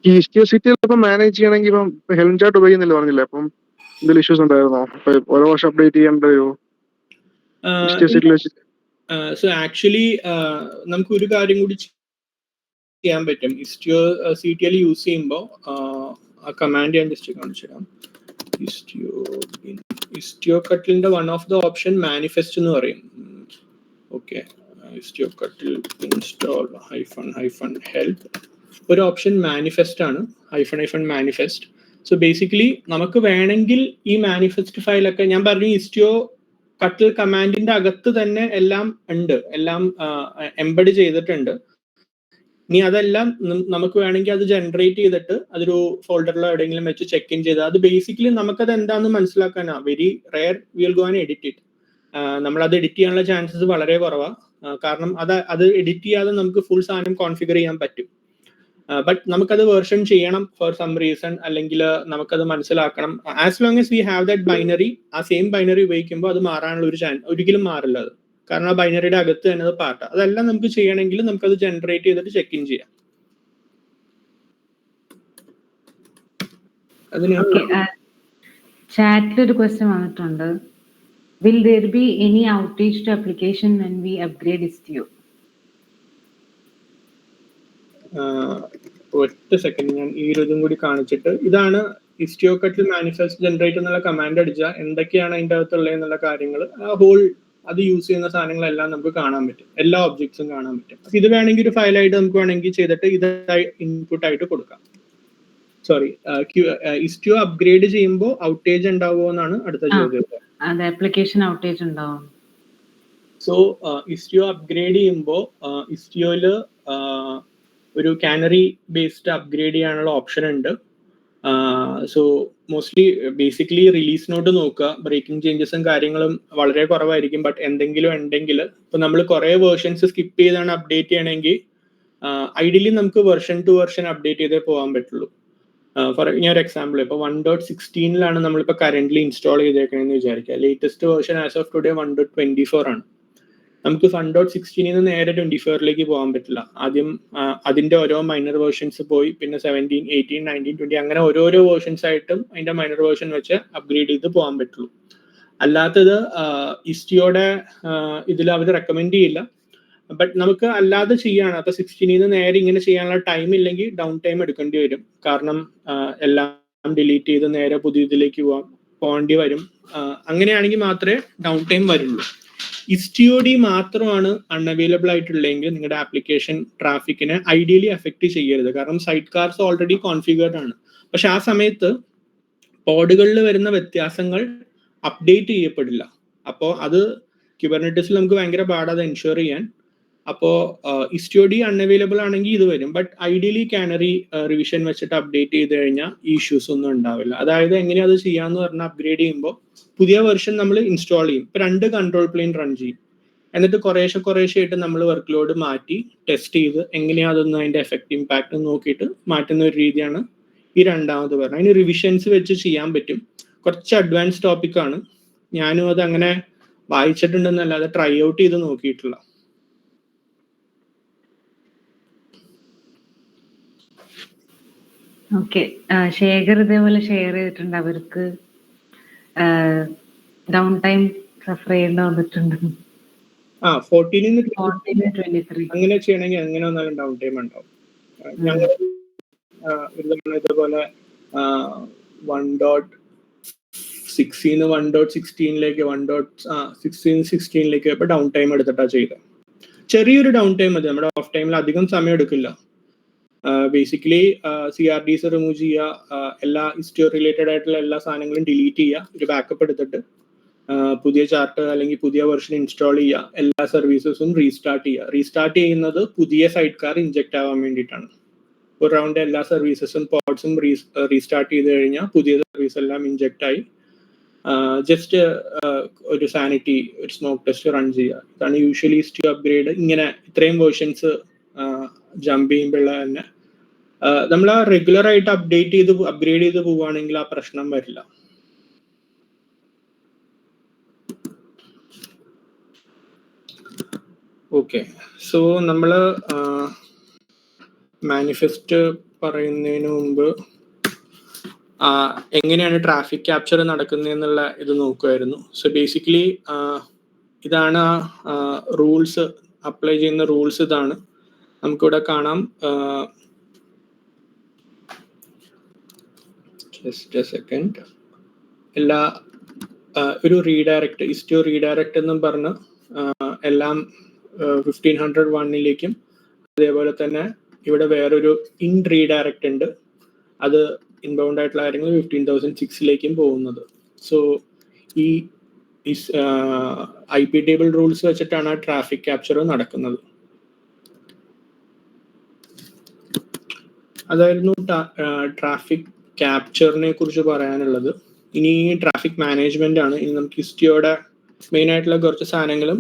ഈ ഇസ്റ്റിയോ സിറ്റിയിൽ ഇപ്പം മാനേജ് ചെയ്യണമെങ്കിൽ ഇപ്പം ഹെൽം ചാർട്ട് ഉപയോഗിക്കുന്നില്ല പറഞ്ഞില്ല, അപ്പം എന്തെങ്കിലും ഇഷ്യൂസ് ഉണ്ടായിരുന്നോ? അപ്പൊ ഓരോ വർഷം അപ്ഡേറ്റ് ചെയ്യേണ്ട വരുമോ ഇസ്റ്റിയോ സിറ്റിയിൽ വെച്ചിട്ട്? സോ ആക്ച്വലി നമുക്ക് ഒരു കാര്യം കൂടി ചെയ്യാൻ പറ്റും. ഇസ്റ്റിയോ സിറ്റിയിൽ യൂസ് ചെയ്യുമ്പോൾ ആ കമാൻഡ് ഞാൻ ജസ്റ്റ് കാണിച്ചു തരാം. ഇസ്റ്റിയോ കട്ടിലിന്റെ one of the option manifest എന്ന് പറയും. Okay, istioctl install -help ഒരു ഓപ്ഷൻ മാനിഫെസ്റ്റ് ആണ്, -manifest. സോ ബേസിക്കലി നമുക്ക് വേണമെങ്കിൽ ഈ മാനിഫെസ്റ്റ് ഫയലൊക്കെ ഞാൻ പറഞ്ഞു, ഇസ്റ്റിയോ കട്ടിൽ കമാൻഡിന്റെ അകത്ത് തന്നെ എല്ലാം ഉണ്ട്, എല്ലാം എംബഡ് ചെയ്തിട്ടുണ്ട്. ഇനി അതെല്ലാം നമുക്ക് വേണമെങ്കിൽ അത് ജനറേറ്റ് ചെയ്തിട്ട് അതൊരു ഫോൾഡറിലോ എവിടെയെങ്കിലും വെച്ച് ചെക്ക് ഇൻ ചെയ്താൽ അത് ബേസിക്കലി നമുക്കത് എന്താണെന്ന് മനസ്സിലാക്കാനാ. Very rare will go and edit it. നമ്മളത് എഡിറ്റ് ചെയ്യാനുള്ള ചാൻസസ് വളരെ കുറവാണ്. കാരണം അത് എഡിറ്റ് ചെയ്യാതെ നമുക്ക് ഫുൾ സാധനം കോൺഫിഗർ ചെയ്യാൻ പറ്റും. ബട്ട് നമുക്കത് വേർഷൻ ചെയ്യണം ഫോർ സം റീസൺ, അല്ലെങ്കിൽ നമുക്കത് മനസ്സിലാക്കണം. As long as we have that binary, ആ സെയിം ബൈനറി ഉപയോഗിക്കുമ്പോൾ അത് മാറാനുള്ള ഒരു ചാൻസ് ഒരിക്കലും മാറില്ല അത്. കാരണം ആ ബൈനറിയുടെ അകത്ത് തന്നെ അത് പാർട്ട്. അതെല്ലാം നമുക്ക് ചെയ്യണമെങ്കിൽ നമുക്കത് ജനറേറ്റ് ചെയ്തിട്ട് ചെക്ക് ഇൻ ചെയ്യാം. ചാറ്റിൽ ഒരു ക്വസ്റ്റ്യൻ വന്നിട്ടുണ്ട്. Will there be any outage to application when we upgrade Istio? ഒറ്റ സെക്കൻഡ്, ഞാൻ ഈ ഒരു ഇതും കൂടി കാണിച്ചിട്ട്. ഇതാണ് ഇസ്റ്റിയോ കട്ടിൽ മാനിഫെസ്റ്റ് ജനറേറ്റ് എന്നുള്ള കമാൻഡ് അടിച്ചാൽ എന്തൊക്കെയാണ് അതിൻ്റെ അകത്തുള്ളത് എന്നുള്ള കാര്യങ്ങൾ, ആ ഹോൾ അത് യൂസ് ചെയ്യുന്ന സാധനങ്ങളെല്ലാം നമുക്ക് കാണാൻ പറ്റും, എല്ലാ ഒബ്ജക്ട്സും കാണാൻ പറ്റും. ഇത് വേണമെങ്കിൽ ഒരു ഫയലായിട്ട് നമുക്ക് വേണമെങ്കിൽ ചെയ്തിട്ട് ഇതായി ഇൻപുട്ട് ആയിട്ട് കൊടുക്കാം. സോറി, ഇസ്റ്റിയോ അപ്ഗ്രേഡ് ചെയ്യുമ്പോൾ ഔട്ടേജ് ഉണ്ടാവുമോ എന്നാണ് അടുത്ത ചോദ്യം. അതെ, ആപ്ലിക്കേഷൻ ഔട്ടേജ് ഉണ്ടാവും. സോ ഇസ്റ്റിയോ അപ്ഗ്രേഡ് ചെയ്യുമ്പോൾ ഇസ്റ്റിയോയില് ഒരു കാനറി ബേസ്ഡ് അപ്ഗ്രേഡ് ചെയ്യാനുള്ള ഓപ്ഷൻ ഉണ്ട്. So mostly basically release note നോക്കുക. ബ്രേക്കിംഗ് ചേഞ്ചസും കാര്യങ്ങളും വളരെ കുറവായിരിക്കും. ബട്ട് എന്തെങ്കിലും ഉണ്ടെങ്കിൽ, ഇപ്പൊ നമ്മൾ കുറെ വേർഷൻസ് സ്കിപ്പ് ചെയ്താണ് അപ്ഡേറ്റ് ചെയ്യണമെങ്കിൽ ഐഡിയലി നമുക്ക് വെർഷൻ ടു വെർഷൻ അപ്ഡേറ്റ് ചെയ്തേ പോകാൻ പറ്റുള്ളൂ. ഫോർ ഞാൻ ഒരു എക്സാമ്പിൾ, ഇപ്പൊ 1.16 നമ്മളിപ്പോൾ കറന്റ്ലി ഇൻസ്റ്റാൾ ചെയ്തേക്കണെന്ന് വിചാരിക്കുക. Latest version as of today 1.24 ആണ്. നമുക്ക് 1.16 നേരെ 24 പോകാൻ പറ്റില്ല. ആദ്യം അതിന്റെ ഓരോ മൈനർ വേർഷൻസ് പോയി, പിന്നെ 17, 18, 19, 20 അങ്ങനെ ഓരോരോ വേർഷൻസ് ആയിട്ടും അതിന്റെ മൈനർ വേർഷൻ വെച്ച് അപ്ഗ്രേഡ് ചെയ്ത് പോകാൻ പറ്റുള്ളൂ. അല്ലാത്തത് ഇസ്റ്റിയോടെ ഇതിൽ അവർ റെക്കമെൻഡ് ചെയ്യില്ല. ബട്ട് നമുക്ക് അല്ലാതെ ചെയ്യാണ്. അപ്പൊ 16 നേരെ ഇങ്ങനെ ചെയ്യാനുള്ള ടൈം ഇല്ലെങ്കിൽ ഡൗൺ ടൈം എടുക്കേണ്ടി വരും. കാരണം എല്ലാം ഡിലീറ്റ് ചെയ്ത് നേരെ പുതിയ ഇതിലേക്ക് പോകേണ്ടി വരും. അങ്ങനെയാണെങ്കിൽ മാത്രമേ ഡൗൺ ടൈം വരുള്ളൂ. ഇസ്റ്റിയോഡി മാത്രമാണ് അൺഅവൈലബിൾ ആയിട്ടുള്ളതെങ്കിൽ നിങ്ങളുടെ ആപ്ലിക്കേഷൻ ട്രാഫിക്കിനെ ഐഡിയലി എഫക്ട് ചെയ്യരുത്. കാരണം സൈഡ് കാർസ് ഓൾറെഡി കോൺഫിഗേർഡ് ആണ്. പക്ഷെ ആ സമയത്ത് പോഡുകളിൽ വരുന്ന വ്യത്യാസങ്ങൾ അപ്ഡേറ്റ് ചെയ്യപ്പെടില്ല. അപ്പോൾ അത് ക്യൂബർനെറ്റിസിൽ നമുക്ക് ഭയങ്കര പാടാതെ എൻഷുർ ചെയ്യാൻ. അപ്പോൾ ഇസ്റ്റിയോഡി അൺഅവൈലബിൾ ആണെങ്കിൽ ഇത് വരും. ബട്ട് ഐഡിയലി കാനറി റിവിഷൻ വെച്ചിട്ട് അപ്ഡേറ്റ് ചെയ്ത് കഴിഞ്ഞാൽ ഈ ഇഷ്യൂസ് ഒന്നും ഉണ്ടാവില്ല. അതായത് എങ്ങനെയാ അത് ചെയ്യാന്ന് പറഞ്ഞാൽ അപ്ഗ്രേഡ് ചെയ്യുമ്പോൾ പുതിയ വെർഷൻ നമ്മൾ ഇൻസ്റ്റാൾ ചെയ്യും. ഇപ്പൊ 2 കൺട്രോൾ പ്ലെയിൻ റൺ ചെയ്യും. എന്നിട്ട് കുറേശ്ശെ ആയിട്ട് നമ്മൾ വർക്ക് ലോഡ് മാറ്റി ടെസ്റ്റ് ചെയ്ത് എങ്ങനെയാ അതൊന്നും അതിന്റെ എഫക്റ്റ് ഇമ്പാക്ട് നോക്കിയിട്ട് മാറ്റുന്ന ഒരു രീതിയാണ് ഈ രണ്ടാമത് പറഞ്ഞത്. അതിന് റിവിഷൻസ് വെച്ച് ചെയ്യാൻ പറ്റും. കുറച്ച് അഡ്വാൻസ് ടോപ്പിക് ആണ്. ഞാനും അത് അങ്ങനെ വായിച്ചിട്ടുണ്ടെന്നല്ലാതെ ട്രൈ ഔട്ട് ചെയ്ത് നോക്കിയിട്ടില്ല. ഓക്കെ, ശേഖർ ഇതേപോലെ ഷെയർ ചെയ്തിട്ടുണ്ട് അവർക്ക് ഡൗൺ ടൈം സഫർ ചെയ്യേണ്ടി വന്നിട്ടുണ്ട്. 14 അങ്ങനെ ചെയ്യണമെങ്കിൽ എങ്ങനെ വന്നാലും ഡൗൺ ടൈം ഉണ്ടാവും. ഞങ്ങൾ ഇതേപോലെ 1.16 1.16ലേക്ക് 1.16 ഇപ്പൊ ഡൗൺ ടൈം എടുത്തിട്ടാണ് ചെയ്തത്. ചെറിയൊരു ഡൗൺ ടൈം മതി, നമ്മുടെ ഓഫ് ടൈമിൽ അധികം സമയം എടുക്കില്ല. ബേസിക്കലി CRDs റിമൂവ് ചെയ്യുക, എല്ലാ ഇസ്റ്റോ റിലേറ്റഡ് ആയിട്ടുള്ള എല്ലാ സാധനങ്ങളും ഡിലീറ്റ് ചെയ്യുക, ഒരു ബാക്കപ്പ് എടുത്തിട്ട് പുതിയ ചാർട്ട് അല്ലെങ്കിൽ പുതിയ വെർഷൻ ഇൻസ്റ്റാൾ ചെയ്യുക, എല്ലാ സർവീസസും റീസ്റ്റാർട്ട് ചെയ്യുക. റീസ്റ്റാർട്ട് ചെയ്യുന്നത് പുതിയ സൈഡ് കാർ ഇൻജെക്ട് ആവാൻ വേണ്ടിയിട്ടാണ്. ഒരു റൗണ്ട് എല്ലാ സർവീസസും പോഡ്സും റീസ്റ്റാർട്ട് ചെയ്ത് കഴിഞ്ഞാൽ പുതിയ സർവീസ് എല്ലാം ഇൻജെക്ട് ആയി ജസ്റ്റ് ഒരു സാനിറ്റി, ഒരു സ്മോക്ക് ടെസ്റ്റ് റൺ ചെയ്യുക. ഇതാണ് യൂഷ്വലി ഇസ്റ്റോ അപ്ഗ്രേഡ്. ഇങ്ങനെ ഇത്രയും വേർഷൻസ് ജമ്പ് ചെയ്യുമ്പോഴുള്ള തന്നെ നമ്മൾ ആ റെഗുലർ ആയിട്ട് അപ്ഗ്രേഡ് ചെയ്ത് പോവുകയാണെങ്കിൽ ആ പ്രശ്നം വരില്ല. ഓക്കെ, സോ നമ്മൾ മാനിഫെസ്റ്റ് പറയുന്നതിന് മുമ്പ് എങ്ങനെയാണ് ട്രാഫിക് ക്യാപ്ചർ നടക്കുന്നതെന്നുള്ള ഇത് നോക്കുമായിരുന്നു. സോ ബേസിക്കലി ഇതാണ് റൂൾസ്, അപ്ലൈ ചെയ്യുന്ന റൂൾസ് ഇതാണ്. നമുക്കിവിടെ കാണാം. Just A second. എല്ലാ ഒരു റീഡയറക്റ്റ്, ഇസ്റ്റോ റീഡയറക്റ്റ് എന്നും പറഞ്ഞ് എല്ലാം 1501ലേക്കും അതേപോലെ തന്നെ ഇവിടെ വേറൊരു ഇൻ റീഡയറക്റ്റ് ഉണ്ട്, അത് ഇൻബൗണ്ട് ആയിട്ടുള്ള കാര്യങ്ങൾ 15006ലേക്കും പോകുന്നത്. സോ ഈ IP ടേബിൾ റൂൾസ് വെച്ചിട്ടാണ് ആ ട്രാഫിക് ക്യാപ്ചർ നടക്കുന്നത്. അതായിരുന്നു ട്രാഫിക് ക്യാപ്ചറിനെ കുറിച്ച് പറയാനുള്ളത്. ഇനി ട്രാഫിക് മാനേജ്മെന്റ് ആണ്. ഇനി നമുക്ക് ഇസ്റ്റിയോടെ മെയിൻ ആയിട്ടുള്ള കുറച്ച് സാധനങ്ങളും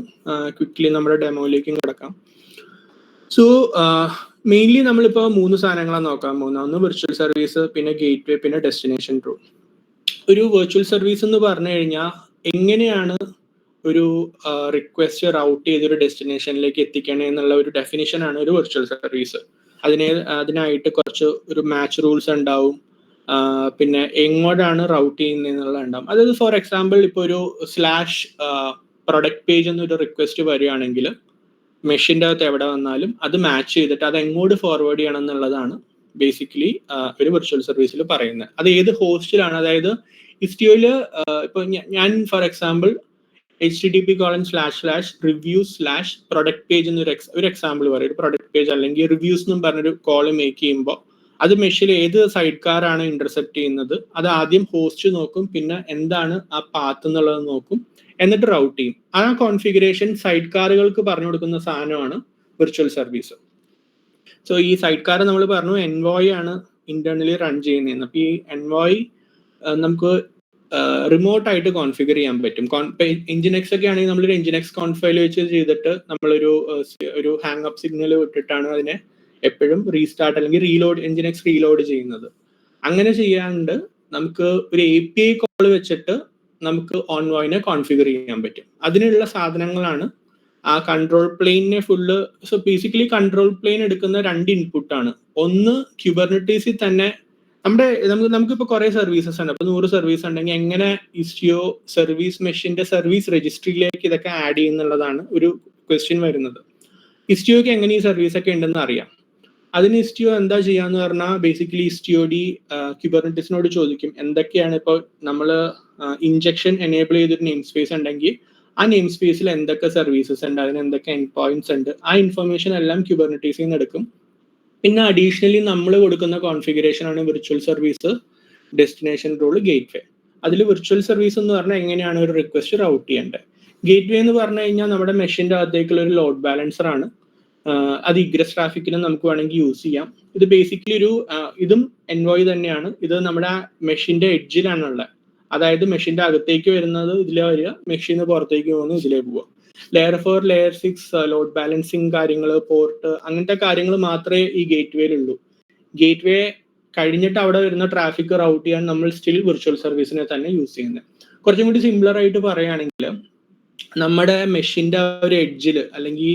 ക്വിക്ലി നമ്മുടെ ഡെമോയിലേക്കും കിടക്കാം. സോ മെയിൻലി നമ്മളിപ്പോൾ 3 സാധനങ്ങളാണ് നോക്കാൻ പോകുന്നത്. ഒന്ന് വിർച്വൽ സർവീസ്, പിന്നെ ഗേറ്റ് വേ, പിന്നെ ഡെസ്റ്റിനേഷൻ റൂൾ. ഒരു വിർച്വൽ സർവീസ് എന്ന് പറഞ്ഞു കഴിഞ്ഞാൽ എങ്ങനെയാണ് ഒരു റിക്വസ്റ്റ് റൗട്ട് ചെയ്തൊരു ഡെസ്റ്റിനേഷനിലേക്ക് എത്തിക്കണേ എന്നുള്ള ഒരു ഡെഫിനിഷൻ ആണ് ഒരു വിർച്വൽ സർവീസ്. അതിനായിട്ട് കുറച്ച് ഒരു മാച്ച് റൂൾസ് ഉണ്ടാവും, പിന്നെ എങ്ങോട്ടാണ് റൗട്ട് ചെയ്യുന്നതെന്നുള്ള ഉണ്ടാവും. അതായത് ഫോർ എക്സാമ്പിൾ ഇപ്പോൾ ഒരു /പ്രൊഡക്റ്റ് പേജ് എന്നൊരു റിക്വസ്റ്റ് വരികയാണെങ്കിൽ മെഷീൻ്റെ അകത്ത് എവിടെ വന്നാലും അത് മാച്ച് ചെയ്തിട്ട് അത് എങ്ങോട്ട് ഫോർവേഡ് ചെയ്യണം എന്നുള്ളതാണ് ബേസിക്കലി ഒരു വിർച്വൽ സർവീസിൽ പറയുന്നത്. അത് ഏത് ഹോസ്റ്റിലാണ്, അതായത് ഇസ്റ്റിയോയിൽ ഇപ്പോൾ ഞാൻ ഫോർ എക്സാമ്പിൾ http://reviews/product page എന്നൊരു എക്സാമ്പിൾ പറയും. ഒരു പ്രൊഡക്റ്റ് പേജ് അല്ലെങ്കിൽ റിവ്യൂസ് എന്നും പറഞ്ഞൊരു കോള് മേക്ക് ചെയ്യുമ്പോൾ അത് മെഷീനിൽ ഏത് സൈഡ് കാറാണ് ഇന്റർസെപ്റ്റ് ചെയ്യുന്നത് അത് ആദ്യം ഹോസ്റ്റ് നോക്കും, പിന്നെ എന്താണ് ആ പാത്ത് എന്നുള്ളത് നോക്കും, എന്നിട്ട് റൗട്ട് ചെയ്യും. ആ കോൺഫിഗറേഷൻ സൈഡ് കാറുകൾക്ക് പറഞ്ഞു കൊടുക്കുന്ന സാധനമാണ് വിർച്വൽ സർവീസ്. സോ ഈ സൈഡ് കാർ നമ്മൾ പറഞ്ഞു എൻവോയ് ആണ് ഇന്റേണലി റൺ ചെയ്യുന്നതെന്ന്. അപ്പോൾ ഈ എൻവോയ് നമുക്ക് റിമോട്ട് ആയിട്ട് കോൺഫിഗർ ചെയ്യാൻ പറ്റും. എൻജിനെക്സ് ഒക്കെ ആണെങ്കിൽ നമ്മളൊരു എൻജിനെക്സ് കോൺഫൈൽ വെച്ച് ചെയ്തിട്ട് നമ്മളൊരു ഹാങ് അപ്പ് സിഗ്നൽ വിട്ടിട്ടാണ് അതിനെ എപ്പോഴും റീസ്റ്റാർട്ട് അല്ലെങ്കിൽ എൻജിനെക്സ് റീലോഡ് ചെയ്യുന്നത്. അങ്ങനെ ചെയ്യാണ്ട് നമുക്ക് ഒരു API കോൾ വെച്ചിട്ട് നമുക്ക് ഓൺവോയിനെ കോൺഫിഗർ ചെയ്യാൻ പറ്റും. അതിനുള്ള സാധനങ്ങളാണ് ആ കൺട്രോൾ പ്ലെയിനെ full. So basically control plane എടുക്കുന്ന 2 ഇൻപുട്ടാണ്. ഒന്ന് ക്യൂബർനെറ്റീസിൽ തന്നെ നമുക്കിപ്പോൾ കുറെ സർവീസസ് ഉണ്ട്. അപ്പൊ 100 സർവീസ് ഉണ്ടെങ്കിൽ എങ്ങനെ ഇസ്റ്റിയോ സർവീസ് മെഷീന്റെ സർവീസ് രജിസ്ട്രിയിലേക്ക് ഇതൊക്കെ ആഡ് ചെയ്യുന്നുള്ളതാണ് ഒരു ക്വസ്റ്റ്യൻ വരുന്നത്. ഇസ്റ്റിയോക്ക് എങ്ങനെ ഈ സർവീസ് ഒക്കെ ഉണ്ടെന്ന് അറിയാം. അതിന് ഇസ്റ്റിയോ എന്താ ചെയ്യാന്ന് പറഞ്ഞാൽ ബേസിക്കലി ഇസ്റ്റിയോഡി ക്യൂബർനെറ്റീസിനോട് ചോദിക്കും എന്തൊക്കെയാണ് ഇപ്പോൾ നമ്മൾ ഇൻജെക്ഷൻ എനേബിൾ ചെയ്തൊരു നെയിം സ്പേസ് ഉണ്ടെങ്കിൽ ആ നെയിം സ്പേസിൽ എന്തൊക്കെ സർവീസസ് ഉണ്ട്, അതിന് എന്തൊക്കെ എൻഡ് പോയിന്റ്സ് ഉണ്ട്, ആ ഇൻഫർമേഷൻ എല്ലാം ക്യൂബർനെറ്റീസിൽ നിന്ന് എടുക്കും. പിന്നെ അഡീഷണലി നമ്മൾ കൊടുക്കുന്ന കോൺഫിഗറേഷൻ ആണ് virtual service, destination rule, gate വേ. അതിൽ വിർച്വൽ സർവീസ് എന്ന് പറഞ്ഞാൽ എങ്ങനെയാണ് ഒരു റിക്വസ്റ്റ് റൗട്ട് ചെയ്യേണ്ടത്. ഗേറ്റ് വേ എന്ന് പറഞ്ഞു കഴിഞ്ഞാൽ നമ്മുടെ മെഷീൻ്റെ അകത്തേക്കുള്ള ഒരു ലോഡ് ബാലൻസർ ആണ്. അത് ഇഗ്രസ് ട്രാഫിക്കിനും നമുക്ക് വേണമെങ്കിൽ യൂസ് ചെയ്യാം. ഇത് ബേസിക്കലി ഇതും എൻവോയ് തന്നെയാണ്. ഇത് നമ്മുടെ മെഷീന്റെ എഡ്ജിലാണുള്ളത്. അതായത് മെഷീന്റെ അകത്തേക്ക് വരുന്നത് ഇതിലെ വരിക, മെഷീന് പുറത്തേക്ക് പോകുന്നത് ഇതിലേ പോവുക. ലെയർ 4 ലെയർ 6 ലോഡ് ബാലൻസിങ് കാര്യങ്ങൾ, പോർട്ട്, അങ്ങനത്തെ കാര്യങ്ങൾ മാത്രമേ ഈ ഗേറ്റ് വേയിലുള്ളൂ. ഗേറ്റ് വേ കഴിഞ്ഞിട്ട് അവിടെ വരുന്ന ട്രാഫിക് റൗട്ട് ചെയ്യാൻ നമ്മൾ സ്റ്റിൽ വിർച്വൽ സർവീസിനെ തന്നെ യൂസ് ചെയ്യുന്നത്. കുറച്ചും കൂടി സിംപ്ലർ ആയിട്ട് പറയുകയാണെങ്കിൽ നമ്മുടെ മെഷീന്റെ ഒരു എഡ്ജിൽ അല്ലെങ്കിൽ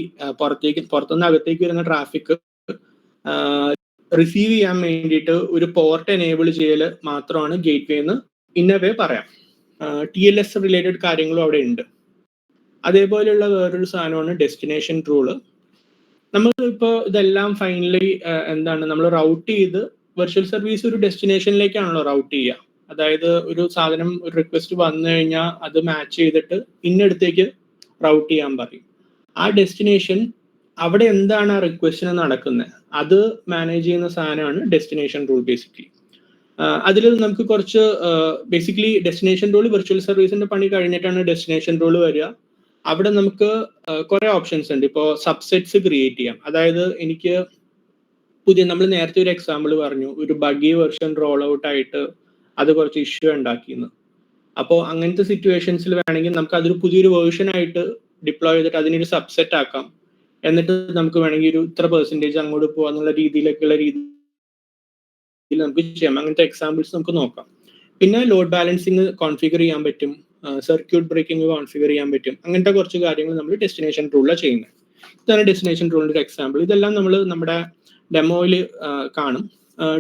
പുറത്തുനിന്ന് അകത്തേക്ക് വരുന്ന ട്രാഫിക് റിസീവ് ചെയ്യാൻ വേണ്ടിയിട്ട് ഒരു പോർട്ട് എനേബിൾ ചെയ്യൽ മാത്രമാണ് ഗേറ്റ് വേ എന്ന് ഇന്ന വേ പറയാം. TLS റിലേറ്റഡ് കാര്യങ്ങളും അവിടെ ഉണ്ട്. അതേപോലെയുള്ള വേറൊരു സാധനമാണ് ഡെസ്റ്റിനേഷൻ റൂള്. നമ്മൾ ഇപ്പോൾ ഇതെല്ലാം ഫൈനലി നമ്മൾ റൗട്ട് ചെയ്ത് വെർച്വൽ സർവീസ് ഒരു ഡെസ്റ്റിനേഷനിലേക്കാണല്ലോ റൗട്ട് ചെയ്യുക. അതായത് ഒരു സാധനം, ഒരു റിക്വസ്റ്റ് വന്നു കഴിഞ്ഞാൽ അത് മാച്ച് ചെയ്തിട്ട് ഇന്നടുത്തേക്ക് റൗട്ട് ചെയ്യാൻ പറയും. ആ ഡെസ്റ്റിനേഷൻ അവിടെ എന്താണ് ആ റിക്വസ്റ്റിന് നടക്കുന്നത് അത് മാനേജ് ചെയ്യുന്ന സാധനമാണ് ഡെസ്റ്റിനേഷൻ റൂൾ ബേസിക്കലി. അതിൽ നമുക്ക് കുറച്ച് ബേസിക്കലി ഡെസ്റ്റിനേഷൻ റൂൾ വിർച്വൽ സർവീസിന്റെ പണി കഴിഞ്ഞിട്ടാണ് ഡെസ്റ്റിനേഷൻ റൂൾ വരിക. അവിടെ നമുക്ക് കുറെ ഓപ്ഷൻസ് ഉണ്ട്. ഇപ്പോൾ സബ്സെറ്റ്സ് ക്രിയേറ്റ് ചെയ്യാം. അതായത് എനിക്ക് നമ്മൾ നേരത്തെ ഒരു എക്സാമ്പിൾ പറഞ്ഞു, ഒരു ബഗി വെർഷൻ റോൾ ഔട്ട് ആയിട്ട് അത് കുറച്ച് ഇഷ്യൂ ഉണ്ടാക്കിയെന്ന്. അപ്പോൾ അങ്ങനത്തെ സിറ്റുവേഷൻസിൽ വേണമെങ്കിൽ നമുക്ക് അതൊരു പുതിയൊരു വേർഷൻ ആയിട്ട് ഡിപ്ലോയ് ചെയ്തിട്ട് അതിനൊരു സബ്സെറ്റ് ആക്കാം. എന്നിട്ട് നമുക്ക് വേണമെങ്കിൽ ഒരു ഇത്ര % അങ്ങോട്ട് പോകാന്നുള്ള രീതിയിലൊക്കെയുള്ള രീതിയിൽ നമുക്ക് ചെയ്യാം. അങ്ങനത്തെ എക്സാമ്പിൾസ് നമുക്ക് നോക്കാം. പിന്നെ ലോഡ് ബാലൻസിങ് കോൺഫിഗർ ചെയ്യാൻ പറ്റും, സർക്യൂട്ട് ബ്രേക്കിംഗ് കോൺഫിഗർ ചെയ്യാൻ പറ്റും. അങ്ങനത്തെ കുറച്ച് കാര്യങ്ങൾ നമ്മൾ ഡെസ്റ്റിനേഷൻ റൂളിലാണ് ചെയ്യുന്നത്. ഇതാണ് ഡെസ്റ്റിനേഷൻ റൂളിന്റെ ഒരു എക്സാമ്പിൾ. ഇതെല്ലാം നമ്മൾ നമ്മുടെ ഡെമോയിൽ കാണും.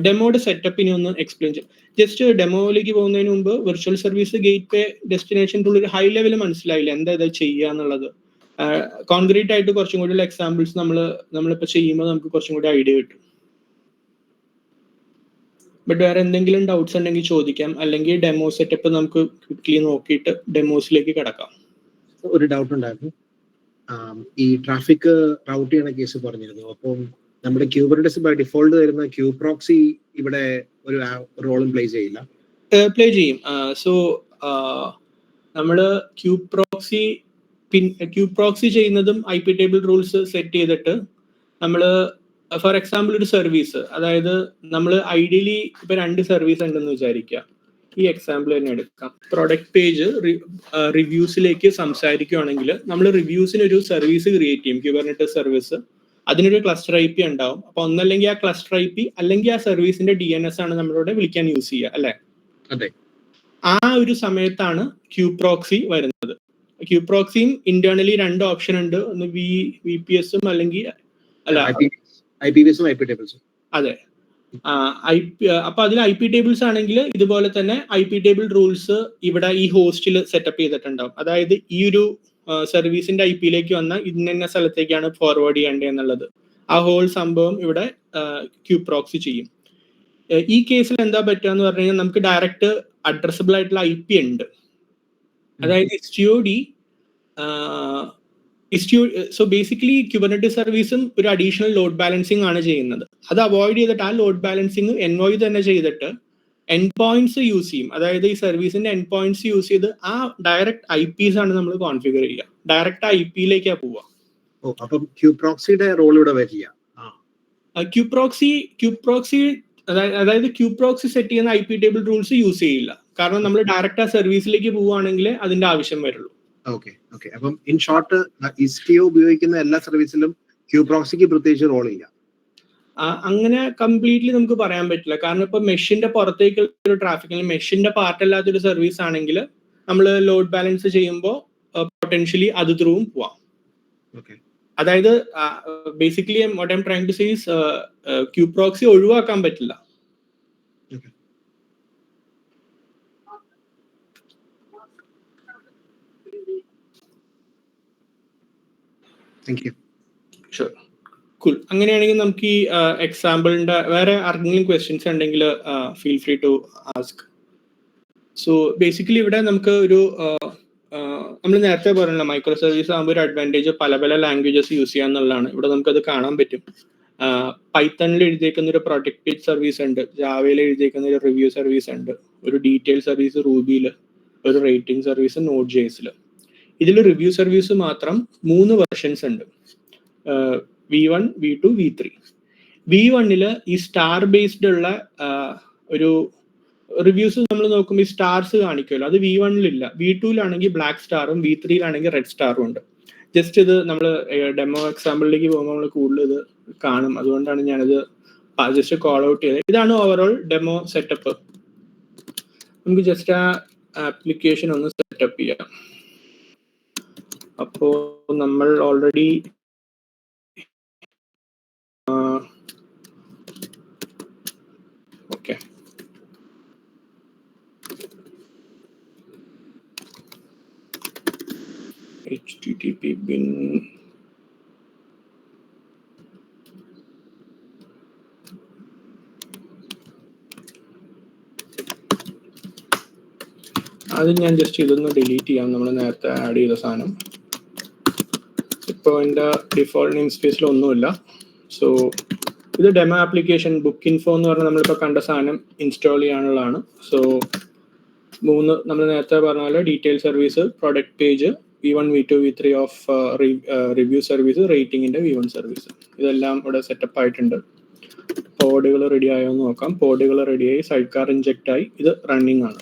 ഡെമോയുടെ സെറ്റപ്പിനെ ഒന്ന് എക്സ്പ്ലെയിൻ ചെയ്യാം. ജസ്റ്റ് ഡെമോയിലേക്ക് പോകുന്നതിന് മുമ്പ് വിർച്വൽ സർവീസ് ഗേറ്റ് വേ ഡെസ്റ്റിനേഷൻ റൂൾ ഒരു ഹൈ ലെവൽ മനസ്സിലായില്ല എന്താ ഇത് ചെയ്യുക എന്നുള്ളത്. കോൺക്രീറ്റ് ആയിട്ട് കുറച്ചും കൂടി എക്സാമ്പിൾസ് നമ്മളിപ്പോൾ ചെയ്യുമ്പോൾ നമുക്ക് കുറച്ചും കൂടി ഐഡിയ കിട്ടും. ബട്ട് വേറെ എന്തെങ്കിലും ഡൗട്ട്സ് ഉണ്ടെങ്കിൽ ചോദിക്കാം, അല്ലെങ്കിൽ ഡെമോ സെറ്റപ്പ് നമുക്ക് ക്വിക്ക്ലി നോക്കിയിട്ട് ഡെമോസിലേക്ക് കിടക്കാം. ഒരു ഡൗട്ട് ഉണ്ടായിരുന്നു. ഈ ട്രാഫിക് റൗട്ട് ചെയ്യുന്ന കേസ് പറഞ്ഞിരുന്നു. അപ്പം നമ്മുടെ ക്യൂബർനെറ്റിസ് ബൈ ഡിഫോൾട്ട് വരുന്ന ക്യൂ പ്രോക്സി ഇവിടെ ഒരു റോളും പ്ലേ ചെയ്യില്ല? പ്ലേ ചെയ്യും. സോ നമ്മള് ക്യൂ പ്രോക്സി ചെയ്യുന്നതും IP ടേബിൾ റൂൾസ് സെറ്റ് ചെയ്തിട്ട് നമ്മൾ ഫോർ എക്സാമ്പിൾ ഒരു സർവീസ്, അതായത് നമ്മൾ ഐഡിയലി ഇപ്പൊ 2 സർവീസ് ഉണ്ടെന്ന് വിചാരിക്കുക. ഈ എക്സാമ്പിൾ തന്നെ എടുക്കാം. പ്രൊഡക്റ്റ് പേജ് റിവ്യൂസിലേക്ക് സംസാരിക്കുകയാണെങ്കിൽ നമ്മൾ റിവ്യൂസിന് ഒരു സർവീസ് ക്രിയേറ്റ് ചെയ്യും, ക്യൂബർനെറ്റിസ് സർവീസ്. അതിനൊരു ക്ലസ്റ്റർ IP ഉണ്ടാവും. അപ്പൊ ഒന്നല്ലെങ്കിൽ ആ ക്ലസ്റ്റർ IP അല്ലെങ്കിൽ ആ സർവീസിന്റെ DNS ആണ് നമ്മളിവിടെ വിളിക്കാൻ യൂസ് ചെയ്യുക, അല്ലെ? അതെ. ആ ഒരു സമയത്താണ് ക്യൂ പ്രോക്സി വരുന്നത്. ക്യൂ പ്രോക്സിയും ഇന്റേണലി 2 ഓപ്ഷൻ ഉണ്ട്, ഒന്ന് VPSഉം അല്ലെങ്കിൽ അല്ല IPVSഉം IP ടേബിൾസും. അതെ. അപ്പൊ അതിൽ IP ടേബിൾസ് ആണെങ്കിൽ ഇതുപോലെ തന്നെ IP ടേബിൾ റൂൾസ് ഇവിടെ ഈ ഹോസ്റ്റിൽ സെറ്റപ്പ് ചെയ്തിട്ടുണ്ടാവും. അതായത് ഈ ഒരു സർവീസിന്റെ IP-യിലേക്ക് വന്ന ഇന്ന സ്ഥലത്തേക്കാണ് ഫോർവേഡ് ചെയ്യേണ്ടത് എന്നുള്ളത്. ആ ഹോൾ സംഭവം ഇവിടെ ക്യൂ പ്രോക്സി ചെയ്യും. ഈ കേസിൽ എന്താ പറ്റുക എന്ന് പറഞ്ഞു കഴിഞ്ഞാൽ നമുക്ക് ഡയറക്റ്റ് അഡ്രസ്സബിൾ ആയിട്ടുള്ള IP ഉണ്ട്. അതായത് സോ ബേസിക്കലി ക്യൂബർനെറ്റിസ് സർവീസും ഒരു അഡീഷണൽ ലോഡ് ബാലൻസിങ് ആണ് ചെയ്യുന്നത്. അത് അവോയ്ഡ് ചെയ്തിട്ട് ആ ലോഡ് ബാലൻസിങ് എൻവോയ് തന്നെ ചെയ്തിട്ട് എൻഡ് പോയിന്റ്സ് യൂസ് ചെയ്യും. അതായത് ഈ സർവീസിന്റെ എൻഡ് പോയിന്റ്സ് യൂസ് ചെയ്ത് ആ ഡയറക്റ്റ് IPs ആണ് നമ്മൾ കോൺഫിഗർ ചെയ്യുക. ഡയറക്റ്റ് IP-യിലേക്കാണ് പോവുക. അപ്പം ക്യൂ പ്രോക്സിയുടെ റോൾ ഇവിടെ വരില്ല. ക്യൂ പ്രോക്സി അതായത് ക്യൂ പ്രോക്സി സെറ്റ് ചെയ്യുന്ന IP ടേബിൾ റൂൾസ് യൂസ് ചെയ്യില്ല. കാരണം നമ്മൾ ഡയറക്റ്റ് ആ സർവീസിലേക്ക് പോവുകയാണെങ്കിൽ അതിന്റെ ആവശ്യം വരുള്ളൂ. ഓക്കെ. അപ്പം ഇൻ ഷോർട്ട് ഇസ്റ്റിയോ ഉപയോഗിക്കുന്ന എല്ലാ സർവീസിലും ക്യൂ പ്രോക്സിക്ക് പ്രത്യേകിച്ച് റോൾ ഇല്ല. അങ്ങനെ കംപ്ലീറ്റ്ലി നമുക്ക് പറയാൻ പറ്റില്ല. കാരണം ഇപ്പൊ മെഷിന്റെ പുറത്തേക്കുള്ള ഒരു ട്രാഫിക്, അല്ലെങ്കിൽ മെഷിന്റെ പാർട്ട് അല്ലാത്തൊരു സർവീസ് ആണെങ്കിൽ നമ്മൾ ലോഡ് ബാലൻസ് ചെയ്യുമ്പോൾ പൊട്ടൻഷ്യലി അത് ത്രൂവും പോവാം. അതായത് basically what I am trying to say is queue proxy ഒഴിവാക്കാൻ പറ്റില്ല. Sure. Cool. അങ്ങനെയാണെങ്കിൽ നമുക്ക് ഈ എക്സാമ്പിളിന്റെ വേറെ ആർക്കെങ്കിലും ക്വസ്റ്റ്യൻസ് ഉണ്ടെങ്കിൽ feel free to ask. So basically ഇവിടെ നമുക്ക് ഒരു നമ്മൾ നേരത്തെ പറഞ്ഞല്ലോ, മൈക്രോ സർവീസ് ആകുമ്പോൾ ഒരു അഡ്വാൻറ്റേജ് പല ലാംഗ്വേജസ് യൂസ് ചെയ്യാന്നുള്ളതാണ്. ഇവിടെ നമുക്കത് കാണാൻ പറ്റും. പൈത്തണിൽ എഴുതിയേക്കുന്ന ഒരു പ്രൊഡക്റ്റ് പേജ് സർവീസ് ഉണ്ട്, ജാവയിൽ എഴുതിയേക്കുന്ന ഒരു റിവ്യൂ സർവീസ് ഉണ്ട്, ഒരു ഡീറ്റെയിൽ സർവീസ് റൂബിയിൽ, ഒരു റേറ്റിംഗ് സർവീസ് Node.js. ഇതിൽ റിവ്യൂ സർവീസ് മാത്രം 3 വെർഷൻസ് ഉണ്ട്. V1, V2, V3. V1 ഈ സ്റ്റാർ ബേസ്ഡ് ഉള്ള ഒരു റിവ്യൂസ് നമ്മൾ നോക്കുമ്പോൾ ഈ സ്റ്റാർസ് കാണിക്കുമല്ലോ, അത് V1 V2 black സ്റ്റാറും V3 red സ്റ്റാറും ഉണ്ട്. ജസ്റ്റ് ഇത് നമ്മൾ ഡെമോ എക്സാമ്പിളിലേക്ക് പോകുമ്പോൾ നമ്മൾ കൂടുതൽ ഇത് കാണും, അതുകൊണ്ടാണ് ഞാനത് ജസ്റ്റ് കോൾ ഔട്ട് ചെയ്തത്. ഇതാണ് ഓവറോൾ ഡെമോ സെറ്റപ്പ്. നമുക്ക് ജസ്റ്റ് ആ ആപ്ലിക്കേഷൻ ഒന്ന് സെറ്റപ്പ് ചെയ്യാം. അപ്പോൾ നമ്മൾ ഓൾറെഡി ഓക്കെ HTTP bin അത് ഞാൻ ജസ്റ്റ് ഇതൊന്ന് ഡിലീറ്റ് ചെയ്യാം. നമ്മൾ നേരത്തെ ആഡ് ചെയ്ത സാധനം ഇപ്പോൾ എൻ്റെ ഡിഫോൾട്ട് നെയിം സ്പേസിൽ ഒന്നുമില്ല. സോ ഇത് ഡെമോ ആപ്ലിക്കേഷൻ ബുക്ക് ഇൻഫോ എന്ന് പറഞ്ഞാൽ നമ്മളിപ്പോൾ കണ്ട സാധനം ഇൻസ്റ്റാൾ ചെയ്യാനുള്ളതാണ്. സോ 3 നമ്മൾ നേരത്തെ പറഞ്ഞ പോലെ detail service, product page, V1, V2, V3 of review service, റേറ്റിംഗിൻ്റെ V1 സർവീസ്, ഇതെല്ലാം ഇവിടെ സെറ്റപ്പ് ആയിട്ടുണ്ട്. പോഡുകൾ റെഡി ആയോ എന്ന് നോക്കാം. പോഡുകൾ റെഡിയായി, സൈഡ് കാർ ഇൻജെക്റ്റ് ആയി, ഇത് റണ്ണിങ് ആണ്.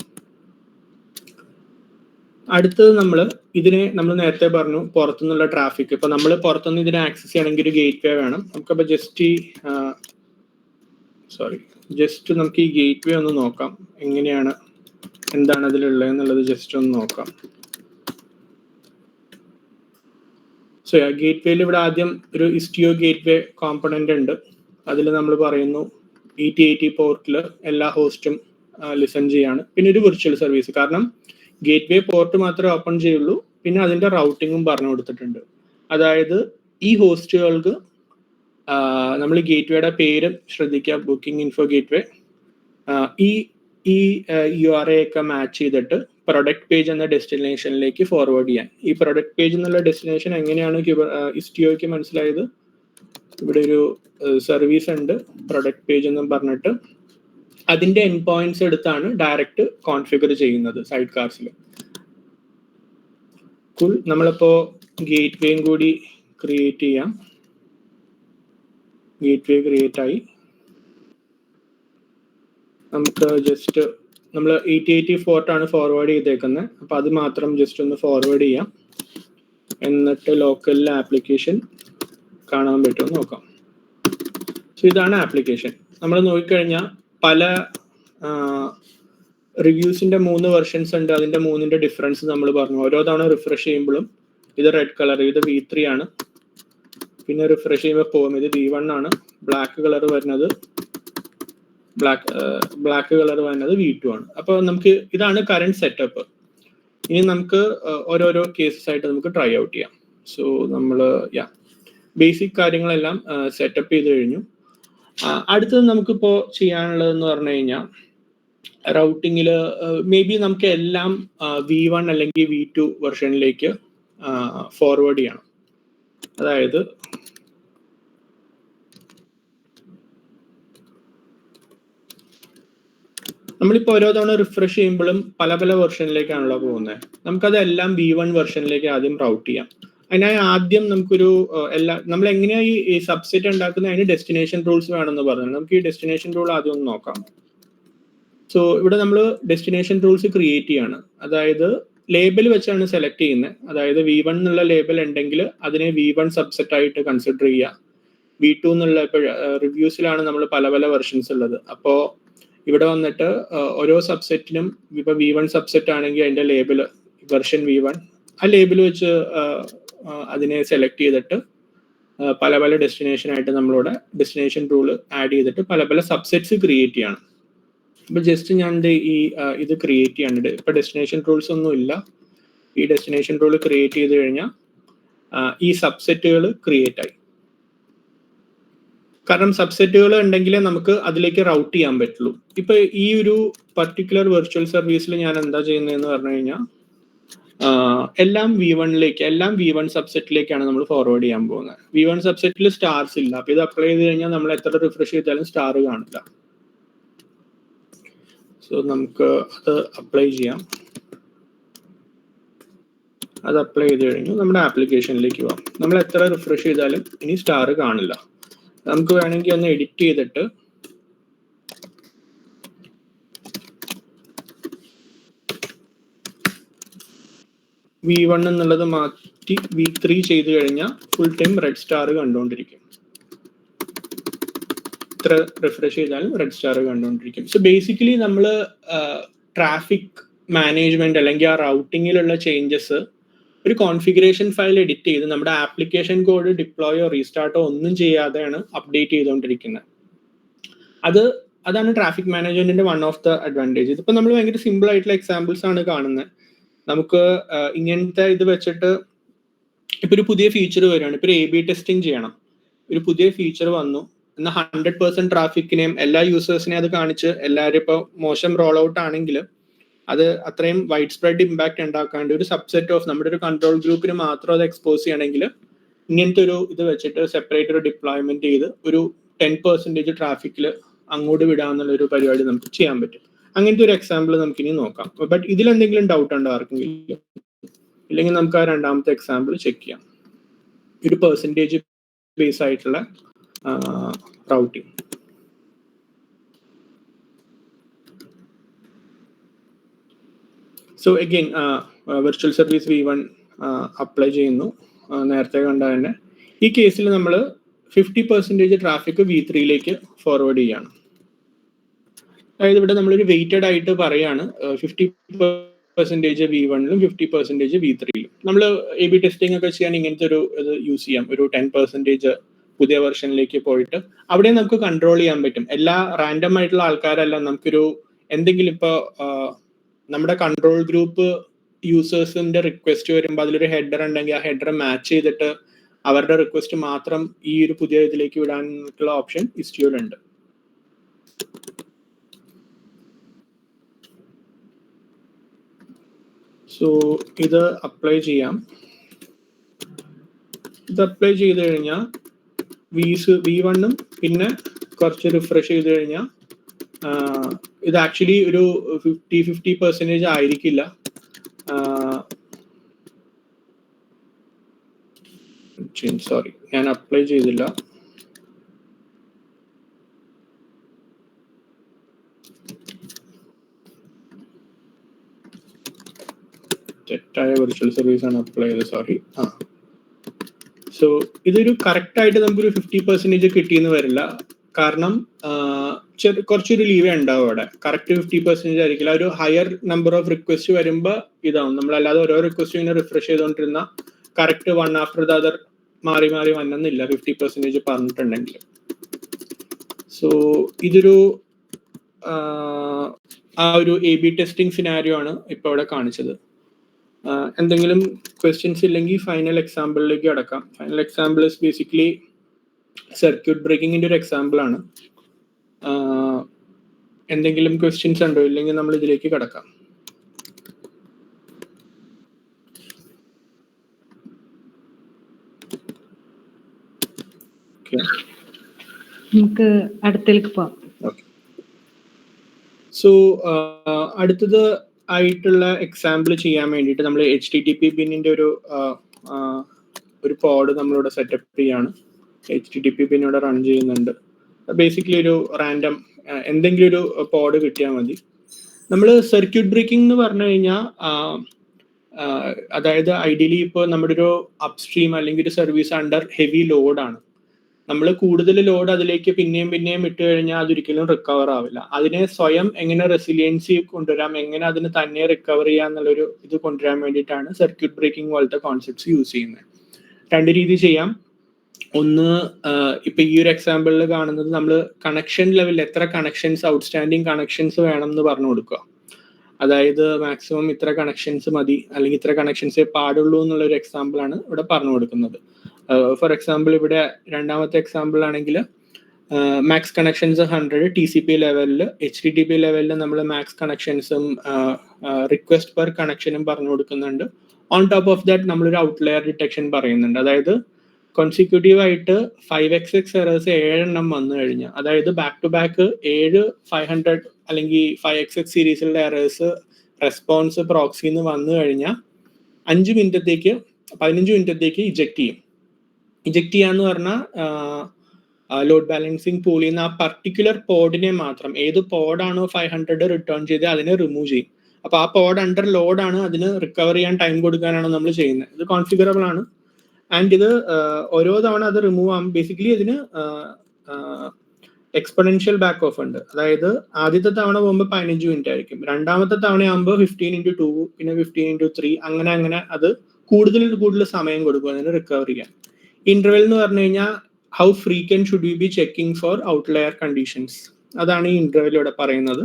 അടുത്തത് നമ്മൾ നേരത്തെ പറഞ്ഞു പുറത്തുനിന്നുള്ള ട്രാഫിക്. ഇപ്പൊ നമ്മൾ പുറത്തുനിന്ന് ഇതിനെ ആക്സസ് ചെയ്യണമെങ്കിൽ ഒരു ഗേറ്റ് വേ വേണം. നമുക്കപ്പോൾ ജസ്റ്റ് നമുക്ക് ഈ ഗേറ്റ് വേ ഒന്ന് നോക്കാം, എങ്ങനെയാണ്, എന്താണ് അതിലുള്ളത് എന്നുള്ളത് ജസ്റ്റ് ഒന്ന് നോക്കാം. സോ ഗേറ്റ് വേയിൽ ഇവിടെ ആദ്യം ഒരു ഇസ്റ്റിയോ ഗേറ്റ് വേ കോമ്പണന്റ് ഉണ്ട്. അതിൽ നമ്മൾ പറയുന്നു 8080 പോർട്ടിൽ എല്ലാ ഹോസ്റ്റും ലിസൺ ചെയ്യാണ്. പിന്നെ ഒരു വിർച്വൽ സർവീസ്, കാരണം ഗേറ്റ് വേ പോർട്ട് മാത്രമേ ഓപ്പൺ ചെയ്യുള്ളൂ. പിന്നെ അതിന്റെ റൗട്ടിങ്ങും പറഞ്ഞു കൊടുത്തിട്ടുണ്ട്. അതായത് ഈ ഹോസ്റ്റുകൾക്ക് നമ്മൾ ഗേറ്റ് വേയുടെ പേര് ശ്രദ്ധിക്കുക, ബുക്കിംഗ് ഇൻഫോ ഗേറ്റ് വേ, ഈ URA ഒക്കെ മാച്ച് ചെയ്തിട്ട് പ്രൊഡക്റ്റ് പേജ് എന്ന ഡെസ്റ്റിനേഷനിലേക്ക് ഫോർവേഡ് ചെയ്യാൻ. ഈ പ്രൊഡക്റ്റ് പേജ് എന്നുള്ള ഡെസ്റ്റിനേഷൻ എങ്ങനെയാണ് ഇസ്റ്റിയോയ്ക്ക് മനസ്സിലായത്? ഇവിടെ ഒരു സർവീസ് ഉണ്ട് പ്രൊഡക്റ്റ് പേജ് എന്നും പറഞ്ഞിട്ട്, അതിന്റെ എൻ പോയിന്റ്സ് എടുത്താണ് ഡയറക്റ്റ് കോൺഫിഗർ ചെയ്യുന്നത് സൈഡ് കാർസിൽ. നമ്മളിപ്പോ ഗേറ്റ് വേയും കൂടി ക്രിയേറ്റ് ചെയ്യാം. ഗേറ്റ് വേ ക്രിയേറ്റ് ആയി. നമുക്ക് ജസ്റ്റ് നമ്മൾ 8080 പോർട്ടാണ് ഫോർവേഡ് ചെയ്തേക്കുന്നത്. അപ്പൊ അത് മാത്രം ജസ്റ്റ് ഒന്ന് ഫോർവേഡ് ചെയ്യാം. എന്നിട്ട് ലോക്കലിലെ ആപ്ലിക്കേഷൻ കാണാൻ പറ്റുമെന്ന് നോക്കാം. സോ ഇതാണ് ആപ്ലിക്കേഷൻ. നമ്മൾ നോക്കിക്കഴിഞ്ഞാൽ പല റിവ്യൂസിന്റെ 3 വെർഷൻസ് ഉണ്ട്. അതിന്റെ 3ന്റെ ഡിഫറൻസ് നമ്മൾ പറഞ്ഞു. ഓരോ തവണ റിഫ്രഷ് ചെയ്യുമ്പോഴും ഇത് റെഡ് കളർ, ഇത് V3 ആണ്. പിന്നെ റിഫ്രഷ് ചെയ്യുമ്പോൾ പോകും, ഇത് V1 ആണ്. ബ്ലാക്ക് കളർ വരുന്നത് V2 ആണ്. അപ്പോൾ നമുക്ക് ഇതാണ് കറന്റ് സെറ്റപ്പ്. ഇനി നമുക്ക് ഓരോരോ കേസസ് ആയിട്ട് നമുക്ക് ട്രൈ ഔട്ട് ചെയ്യാം. സോ നമ്മൾ ബേസിക് കാര്യങ്ങളെല്ലാം സെറ്റപ്പ് ചെയ്ത് കഴിഞ്ഞു. അടുത്തത് നമുക്കിപ്പോ ചെയ്യാനുള്ളതെന്ന് പറഞ്ഞു കഴിഞ്ഞാൽ റൗട്ടിങ്ങിൽ മേ ബി നമുക്ക് എല്ലാം V1 അല്ലെങ്കിൽ V2 വെർഷനിലേക്ക് ഫോർവേഡ് ചെയ്യണം. അതായത് നമ്മളിപ്പോൾ ഓരോ തവണ റിഫ്രഷ് ചെയ്യുമ്പോഴും പല പല വെർഷനിലേക്കാണല്ലോ പോകുന്നത്. നമുക്കതെല്ലാം V1 വെർഷനിലേക്ക് ആദ്യം റൗട്ട് ചെയ്യാം. അതിനായി ആദ്യം നമുക്കൊരു നമ്മൾ എങ്ങനെയാണ് ഈ സബ്സെറ്റ് ഉണ്ടാക്കുന്നത്, അതിന് ഡെസ്റ്റിനേഷൻ റൂൾസ് വേണമെന്ന് പറഞ്ഞു. നമുക്ക് ഈ ഡെസ്റ്റിനേഷൻ റൂൾ ആദ്യം ഒന്ന് നോക്കാം. സോ ഇവിടെ നമ്മൾ ഡെസ്റ്റിനേഷൻ റൂൾസ് ക്രിയേറ്റ് ചെയ്യാണ്. അതായത് ലേബൽ വെച്ചാണ് സെലക്ട് ചെയ്യുന്നത്. അതായത് V1 എന്നുള്ള ലേബൽ ഉണ്ടെങ്കിൽ അതിനെ V1 സബ്സെറ്റ് ആയിട്ട് കൺസിഡർ ചെയ്യുക. V2 എന്നുള്ള ഇപ്പോൾ റിവ്യൂസിലാണ് നമ്മൾ പല പല വെർഷൻസ് ഉള്ളത്. അപ്പോൾ ഇവിടെ വന്നിട്ട് ഓരോ സബ്സെറ്റിനും ഇപ്പൊ V1 സബ്സെറ്റ് ആണെങ്കിൽ അതിന്റെ ലേബൽ വെർഷൻ V1, ആ ലേബൽ വെച്ച് അതിനെ സെലക്ട് ചെയ്തിട്ട് പല പല ഡെസ്റ്റിനേഷൻ ആയിട്ട് നമ്മളിവിടെ ഡെസ്റ്റിനേഷൻ റൂൾ ആഡ് ചെയ്തിട്ട് പല പല സബ്സെറ്റ്സ് ക്രിയേറ്റ് ചെയ്യണം. ഇപ്പൊ ജസ്റ്റ് ഞാൻ ഇത് ക്രിയേറ്റ് ചെയ്യാനുണ്ട്. ഇപ്പൊ ഡെസ്റ്റിനേഷൻ റൂൾസ് ഒന്നും ഇല്ല. ഈ ഡെസ്റ്റിനേഷൻ റൂൾ ക്രിയേറ്റ് ചെയ്ത് കഴിഞ്ഞാൽ ഈ സബ്സെറ്റുകൾ ക്രിയേറ്റ് ആയി. കാരണം സബ്സെറ്റുകൾ ഉണ്ടെങ്കിലേ നമുക്ക് അതിലേക്ക് റൗട്ട് ചെയ്യാൻ പറ്റുള്ളൂ. ഇപ്പൊ ഈ ഒരു പർട്ടിക്കുലർ വെർച്വൽ സർവീസിൽ ഞാൻ എന്താ ചെയ്യുന്നതെന്ന് പറഞ്ഞു കഴിഞ്ഞാൽ എല്ലാം V1 സബ്സെറ്റിലേക്കാണ് നമ്മൾ ഫോർവേഡ് ചെയ്യാൻ പോകുന്നത്. V1 സബ്സെറ്റിൽ സ്റ്റാർസ് ഇല്ല. അപ്പൊ ഇത് അപ്ലൈ ചെയ്ത് കഴിഞ്ഞാൽ നമ്മൾ എത്ര റിഫ്രഷ് ചെയ്താലും സ്റ്റാർ കാണില്ല. സോ നമുക്ക് അത് അപ്ലൈ ചെയ്യാം. അത് അപ്ലൈ ചെയ്ത് കഴിഞ്ഞു. നമ്മുടെ ആപ്ലിക്കേഷനിലേക്ക് പോകാം. നമ്മൾ എത്ര റിഫ്രഷ് ചെയ്താലും ഇനി സ്റ്റാർ കാണില്ല. നമുക്ക് വേണമെങ്കിൽ ഒന്ന് എഡിറ്റ് ചെയ്തിട്ട് V1 എന്നുള്ളത് മാറ്റി V3 ചെയ്ത് കഴിഞ്ഞാൽ ഫുൾ ടൈം റെഡ് സ്റ്റാർ കണ്ടുകൊണ്ടിരിക്കും. എത്ര റിഫ്രഷ് ചെയ്താലും റെഡ് സ്റ്റാർ കണ്ടുകൊണ്ടിരിക്കും. സോ ബേസിക്കലി നമ്മൾ ട്രാഫിക് മാനേജ്മെന്റ് അല്ലെങ്കിൽ ആ റൗട്ടിങ്ങിലുള്ള ചേഞ്ചസ് ഒരു കോൺഫിഗറേഷൻ ഫയൽ എഡിറ്റ് ചെയ്ത് നമ്മുടെ ആപ്ലിക്കേഷൻ കോഡ് ഡിപ്ലോയോ റീസ്റ്റാർട്ടോ ഒന്നും ചെയ്യാതെയാണ് അപ്ഡേറ്റ് ചെയ്തുകൊണ്ടിരിക്കുന്നത്. അതാണ് ട്രാഫിക് മാനേജ്മെന്റിന്റെ വൺ ഓഫ് ദ അഡ്വാൻറ്റേജ്. ഇതിപ്പോൾ നമ്മൾ ഭയങ്കര സിമ്പിൾ ആയിട്ടുള്ള എക്സാമ്പിൾസ് ആണ് കാണുന്നത്. നമുക്ക് ഇങ്ങനത്തെ ഇത് വെച്ചിട്ട് ഇപ്പൊ ഒരു പുതിയ ഫീച്ചർ വരികയാണ്. ഇപ്പൊ ഒരു A/B ടെസ്റ്റിംഗ് ചെയ്യണം. ഒരു പുതിയ ഫീച്ചർ വന്നു എന്നാൽ 100% ട്രാഫിക്കിനെയും എല്ലാ യൂസേഴ്സിനെയും അത് കാണിച്ച് എല്ലാവരും ഇപ്പോൾ മോശം റോൾ ഔട്ട് ആണെങ്കിൽ അത് അത്രയും വൈഡ് സ്പ്രെഡ് ഇമ്പാക്ട് ഉണ്ടാക്കാണ്ട് ഒരു സബ്സെറ്റ് ഓഫ് നമ്മുടെ ഒരു കൺട്രോൾ ഗ്രൂപ്പിന് മാത്രം അത് എക്സ്പോസ് ചെയ്യണമെങ്കിൽ ഇങ്ങനത്തെ ഒരു ഇത് വെച്ചിട്ട് സെപ്പറേറ്റ് ഒരു ഡിപ്ലോയ്മെന്റ് ചെയ്ത് ഒരു 10% ട്രാഫിക്കിൽ അങ്ങോട്ട് വിടാന്നുള്ള ഒരു പരിപാടി നമുക്ക് ചെയ്യാൻ പറ്റും. അങ്ങനത്തെ ഒരു എക്സാമ്പിൾ നമുക്ക് ഇനി നോക്കാം. ബട്ട് ഇതിലെന്തെങ്കിലും ഡൗട്ട് ഉണ്ടോ ആർക്കെങ്കിലും? ഇല്ലെങ്കിൽ നമുക്ക് ആ രണ്ടാമത്തെ എക്സാമ്പിൾ ചെക്ക് ചെയ്യാം. ഒരു പെർസെൻറ്റേജ് ബേസ് ആയിട്ടുള്ള routing. So again virtual service V1 apply ചെയ്യുന്നു. നേരത്തെ കണ്ട തന്നെ ഈ കേസിൽ നമ്മൾ 50% ട്രാഫിക് V3യിലേക്ക് ഫോർവേഡ് ചെയ്യാണ്. അതായത് ഇവിടെ നമ്മളൊരു വെയിറ്റഡ് ആയിട്ട് പറയാണ് 50% V1ലും 50% V3യിലും. നമ്മൾ A/B ടെസ്റ്റിംഗ് ഒക്കെ ചെയ്യാൻ ഇങ്ങനത്തെ ഒരു ഇത് യൂസ് ചെയ്യാം. ഒരു 10% പുതിയ വെർഷനിലേക്ക് പോയിട്ട് അവിടെ നമുക്ക് കൺട്രോൾ ചെയ്യാൻ പറ്റും. എല്ലാ റാൻഡം ആയിട്ടുള്ള ആൾക്കാരല്ല, നമുക്കൊരു എന്തെങ്കിലും ഇപ്പോൾ നമ്മുടെ കൺട്രോൾ ഗ്രൂപ്പ് യൂസേഴ്സിന്റെ റിക്വസ്റ്റ് വരുമ്പോൾ അതിലൊരു ഹെഡർ ഉണ്ടെങ്കിൽ ആ ഹെഡർ മാച്ച് ചെയ്തിട്ട് അവരുടെ റിക്വസ്റ്റ് മാത്രം ഈ ഒരു പുതിയ ഇതിലേക്ക് വിടാനുള്ള ഓപ്ഷൻ ഇസ്റ്റിയോയിലുണ്ട്. സോ ഇത് അപ്ലൈ ചെയ്യാം. ഇത് അപ്ലൈ ചെയ്ത് കഴിഞ്ഞാൽ V1ഉം പിന്നെ കുറച്ച് റിഫ്രഷ് ചെയ്ത് കഴിഞ്ഞാൽ ഇത് ആക്ച്വലി ഒരു 50% ആയിരിക്കില്ല. സോറി, ഞാൻ അപ്ലൈ ചെയ്തില്ല. തെറ്റായ വിർച്വൽ സർവീസ് ആണ് അപ്ലൈ ചെയ്തത്, സോറി. സോ ഇതൊരു കറക്റ്റ് ആയിട്ട് നമുക്കൊരു 50% കിട്ടിയെന്ന് വരില്ല. കാരണം കുറച്ചൊരു ലീവേ ഉണ്ടാവും അവിടെ. കറക്റ്റ് 50% ആയിരിക്കില്ല. ഒരു ഹയർ നമ്പർ ഓഫ് റിക്വസ്റ്റ് വരുമ്പോൾ ഇതാവും. നമ്മളല്ലാതെ ഓരോ റിക്വസ്റ്റ് ഇങ്ങനെ റിഫ്രഷ് ചെയ്തുകൊണ്ടിരുന്ന correct one after the other മാറി മാറി വന്നെന്നില്ല 50% പറഞ്ഞിട്ടുണ്ടെങ്കിൽ. സോ ഇതൊരു ആ ഒരു A/B ടെസ്റ്റിംഗ് സിനാരിയോ ആണ് ഇപ്പോൾ ഇവിടെ കാണിച്ചത്. എന്തെങ്കിലും ക്വസ്റ്റ്യൻസ് ഇല്ലെങ്കിൽ ഫൈനൽ എക്സാമ്പിളിലേക്ക് കടക്കാം. Final example is basically circuit ബ്രേക്കിങ്ങിന്റെ ഒരു എക്സാമ്പിൾ ആണ്. എന്തെങ്കിലും ക്വസ്റ്റ്യൻസ് ഉണ്ടോ? ഇല്ലെങ്കിൽ നമ്മൾ ഇതിലേക്ക് കടക്കാം. നമുക്ക് അടുത്തേക്ക് പോവാം. സോ അടുത്തത് ആയിട്ടുള്ള എക്സാമ്പിൾ ചെയ്യാൻ വേണ്ടിയിട്ട് നമ്മൾ HTTP പിന്നിന്റെ ഒരു പോഡ് നമ്മളിവിടെ സെറ്റപ്പ് ചെയ്യാണ്. HTTP പിൻ ഇവിടെ റൺ ചെയ്യുന്നുണ്ട്. ബേസിക്കലി ഒരു റാൻഡം എന്തെങ്കിലും ഒരു പോഡ് കിട്ടിയാൽ മതി. നമ്മൾ സർക്യൂട്ട് ബ്രേക്കിംഗ് എന്ന് പറഞ്ഞു കഴിഞ്ഞാൽ അതായത് ഐഡിയലി ഇപ്പോൾ നമ്മുടെ ഒരു അപ്സ്ട്രീം അല്ലെങ്കിൽ ഒരു സർവീസ് അണ്ടർ ഹെവി ലോഡാണ്. നമ്മൾ കൂടുതൽ ലോഡ് അതിലേക്ക് പിന്നെയും പിന്നെയും ഇട്ട് കഴിഞ്ഞാൽ അതൊരിക്കലും റിക്കവർ ആവില്ല. അതിനെ സ്വയം എങ്ങനെ റെസിലിയൻസി കൊണ്ടുവരാം, എങ്ങനെ അതിന് തന്നെ റിക്കവർ ചെയ്യാം എന്നുള്ളൊരു ഇത് കൊണ്ടുവരാൻ വേണ്ടിയിട്ടാണ് സർക്യൂട്ട് ബ്രേക്കിംഗ് പോലത്തെ കോൺസെപ്റ്റ്സ് യൂസ് ചെയ്യുന്നത്. രണ്ട് രീതി ചെയ്യാം. ഒന്ന്, ഇപ്പൊ ഈ ഒരു എക്സാമ്പിളിൽ കാണുന്നത് നമ്മൾ കണക്ഷൻ ലെവലിൽ എത്ര കണക്ഷൻസ് ഔട്ട്സ്റ്റാൻഡിങ് കണക്ഷൻസ് വേണം എന്ന് പറഞ്ഞു കൊടുക്കുക. അതായത് മാക്സിമം ഇത്ര കണക്ഷൻസ് മതി അല്ലെങ്കിൽ ഇത്ര കണക്ഷൻസേ പാടുള്ളൂ എന്നുള്ള ഒരു എക്സാമ്പിൾ ആണ് ഇവിടെ പറഞ്ഞു കൊടുക്കുന്നത്. ഫോർ എക്സാമ്പിൾ ഇവിടെ രണ്ടാമത്തെ എക്സാമ്പിൾ ആണെങ്കിൽ മാക്സ് കണക്ഷൻസ് 100 TCP ലെവലിൽ, HTTP ലെവലിൽ നമ്മൾ മാക്സ് കണക്ഷൻസും റിക്വസ്റ്റ് പെർ കണക്ഷനും പറഞ്ഞു കൊടുക്കുന്നുണ്ട്. ഓൺ ടോപ്പ് ഓഫ് ദാറ്റ് നമ്മളൊരു ഔട്ട്ലെയർ ഡിറ്റക്ഷൻ പറയുന്നുണ്ട്. അതായത് കോൺസിക്യൂട്ടീവ് ആയിട്ട് 5xx എറേഴ്സ് 7 വന്നു കഴിഞ്ഞാൽ, അതായത് ബാക്ക് ടു ബാക്ക് 7 500 അല്ലെങ്കിൽ 5xx സീരീസിലുള്ള എറേഴ്സ് റെസ്പോൺസ് പ്രോക്സിന്ന് വന്നു കഴിഞ്ഞാൽ 15 മിനിറ്റത്തേക്ക് ഇജക്ട് ചെയ്യും. ഇജക്ട് ചെയ്യാന്ന് പറഞ്ഞാൽ ലോഡ് ബാലൻസിങ് പൂൾ ചെയ്യുന്ന ആ പർട്ടിക്കുലർ പോഡിനെ മാത്രം, ഏത് പോഡാണോ 500 റിട്ടേൺ ചെയ്ത് അതിനെ റിമൂവ് ചെയ്യും. അപ്പൊ ആ പോഡ് അണ്ടർ ലോഡാണ്, അതിന് റിക്കവർ ചെയ്യാൻ ടൈം കൊടുക്കാനാണ് നമ്മൾ ചെയ്യുന്നത്. ഇത് കോൺഫിഗറബിൾ ആണ്. ആൻഡ് ഇത് ഓരോ തവണ അത് റിമൂവ് ആകും. ബേസിക്കലി ഇതിന് എക്സ്പൊണൻഷ്യൽ ബാക്ക് ഓഫ് ഉണ്ട്. അതായത് ആദ്യത്തെ തവണ പോകുമ്പോൾ 15 മിനിറ്റ് ആയിരിക്കും, രണ്ടാമത്തെ തവണ ആകുമ്പോൾ 15x2, പിന്നെ 15x3, അങ്ങനെ അത് കൂടുതൽ സമയം കൊടുക്കും അതിന് റിക്കവർ ചെയ്യാൻ. ഇന്റർവെൽ എന്ന് പറഞ്ഞു കഴിഞ്ഞാൽ how frequent should we be checking for outlier conditions, അതാണ് ഈ ഇന്റർവെൽ ഇവിടെ പറയുന്നത്.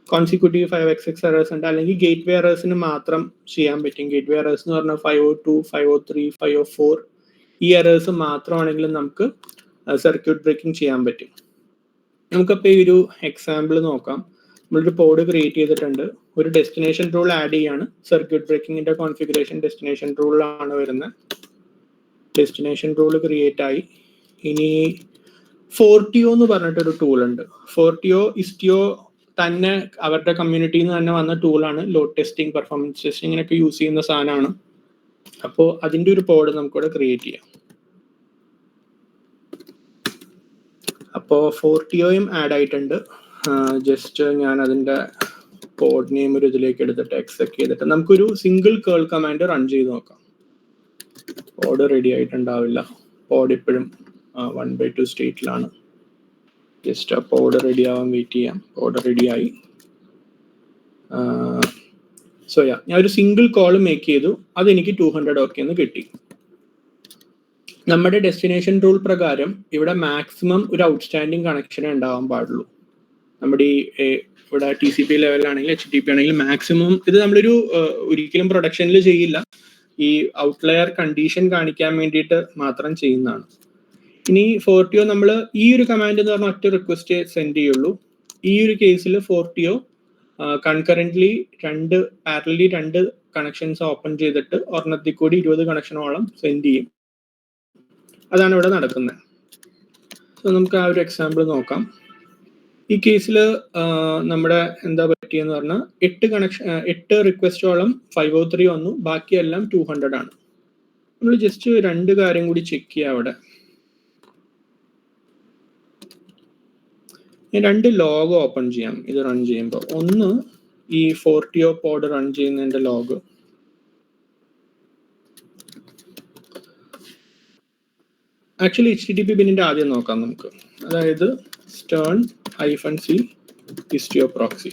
കോൺസിക്യൂട്ടീവ് 5xx എറേഴ്സ് ഉണ്ട്, അല്ലെങ്കിൽ ഗേറ്റ് വേ എറേഴ്സിന് മാത്രം ചെയ്യാൻ പറ്റും. ഗേറ്റ് വേ എറേഴ്സ് എന്ന് പറഞ്ഞാൽ 502, 503, 504 ഈ എറേഴ്സ് മാത്രമാണെങ്കിലും നമുക്ക് സർക്യൂട്ട് ബ്രേക്കിംഗ് ചെയ്യാൻ പറ്റും. നമുക്കപ്പോൾ ഈ ഒരു എക്സാമ്പിൾ നോക്കാം. നമ്മളൊരു പോഡ് ക്രിയേറ്റ് ചെയ്തിട്ടുണ്ട്, ഒരു ഡെസ്റ്റിനേഷൻ റൂൾ ആഡ് ചെയ്യാണ്. സർക്യൂട്ട് ബ്രേക്കിങ്ങിന്റെ കോൺഫിഗറേഷൻ ഡെസ്റ്റിനേഷൻ റൂളിലാണ് വരുന്നത്. ഡെസ്റ്റിനേഷൻ റൂൾ ക്രിയേറ്റ് ആയി. ഇനി ഫോർട്ടിയോ എന്ന് പറഞ്ഞിട്ടൊരു ടൂൾ ഉണ്ട്. ഫോർട്ടിയോ ഇസ്റ്റിയോ തന്നെ അവരുടെ കമ്മ്യൂണിറ്റിയിൽ നിന്ന് തന്നെ വന്ന ടൂളാണ്. ലോഡ് ടെസ്റ്റിംഗ്, പെർഫോമൻസ് ടെസ്റ്റിങ്ങിനൊക്കെ യൂസ് ചെയ്യുന്ന സാധനമാണ്. അപ്പോൾ അതിൻ്റെ ഒരു പോഡ് നമുക്കിവിടെ ക്രിയേറ്റ് ചെയ്യാം. അപ്പോൾ ഫോർട്ടിയോയും ആഡ് ആയിട്ടുണ്ട്. ജസ്റ്റ് ഞാൻ അതിൻ്റെ പോഡ് നെയിം ഒരു ഇതിലേക്ക് എടുത്തിട്ട് എക്സെക്ട് ചെയ്തിട്ട് നമുക്കൊരു സിംഗിൾ കേൾ കമാൻഡ് റൺ ചെയ്ത് നോക്കാം. പോഡ് റെഡി ആയിട്ടുണ്ടാവില്ല, പോഡ് ഇപ്പോഴും 1/2 സ്റ്റേറ്റിലാണ്. ജസ്റ്റ് ആ പോഡ് റെഡി ആവാൻ വെയിറ്റ് ചെയ്യാം. പോഡ് റെഡി ആയി. ഞാൻ ഒരു സിംഗിൾ കോൾ മേക്ക് ചെയ്തു, അതെനിക്ക് 200 ഓക്കെ എന്ന് കിട്ടി. നമ്മുടെ ഡെസ്റ്റിനേഷൻ റൂൾ പ്രകാരം ഇവിടെ മാക്സിമം ഒരു ഔട്ട്സ്റ്റാൻഡിങ് കണക്ഷൻ ഉണ്ടാവാൻ പാടുള്ളൂ. നമ്മുടെ ഈ ഇവിടെ TCP ലെവലിലാണെങ്കിൽ HTTP ആണെങ്കിൽ മാക്സിമം, ഇത് നമ്മളൊരു ഒരിക്കലും പ്രൊഡക്ഷനിൽ ചെയ്യില്ല, ഈ ഔട്ട്ലയർ കണ്ടീഷൻ കാണിക്കാൻ വേണ്ടിയിട്ട് മാത്രം ചെയ്യുന്നതാണ്. ഇനി ഫോർട്ടിയോ നമ്മൾ ഈ ഒരു കമാൻഡ് എന്ന് പറഞ്ഞാൽ ഒറ്റ റിക്വസ്റ്റ് സെൻഡ് ചെയ്യുള്ളൂ. ഈ ഒരു കേസിൽ ഫോർട്ടിയോ കൺകറന്റ്ലി പാരലലി രണ്ട് കണക്ഷൻസ് ഓപ്പൺ ചെയ്തിട്ട് ഒരെണ്ണത്തിൽ കൂടി 20 കണക്ഷനോളം സെൻഡ് ചെയ്യും. അതാണ് ഇവിടെ നടക്കുന്നത്. സോ നമുക്ക് ആ ഒരു എക്സാമ്പിൾ നോക്കാം. ഈ കേസിൽ നമ്മുടെ എന്താ പറ്റിയെന്ന് പറഞ്ഞാൽ 8 റിക്വസ്റ്റോളം 503 വന്നു, ബാക്കിയെല്ലാം 200 ആണ്. നമ്മൾ ജസ്റ്റ് 2 കാര്യം കൂടി ചെക്ക് ചെയ്യാം. അവിടെ 2 ലോഗ് ഓപ്പൺ ചെയ്യാം ഇത് റൺ ചെയ്യുമ്പോൾ. ഒന്ന് ഈ ഫോർട്ടിയോ പോഡ് റൺ ചെയ്യുന്നതിന്റെ ലോഗ്. ആക്ച്വലി HTTP ബിന്നിന്റെ ആദ്യം നോക്കാം നമുക്ക്. അതായത് stern-c istio proxy.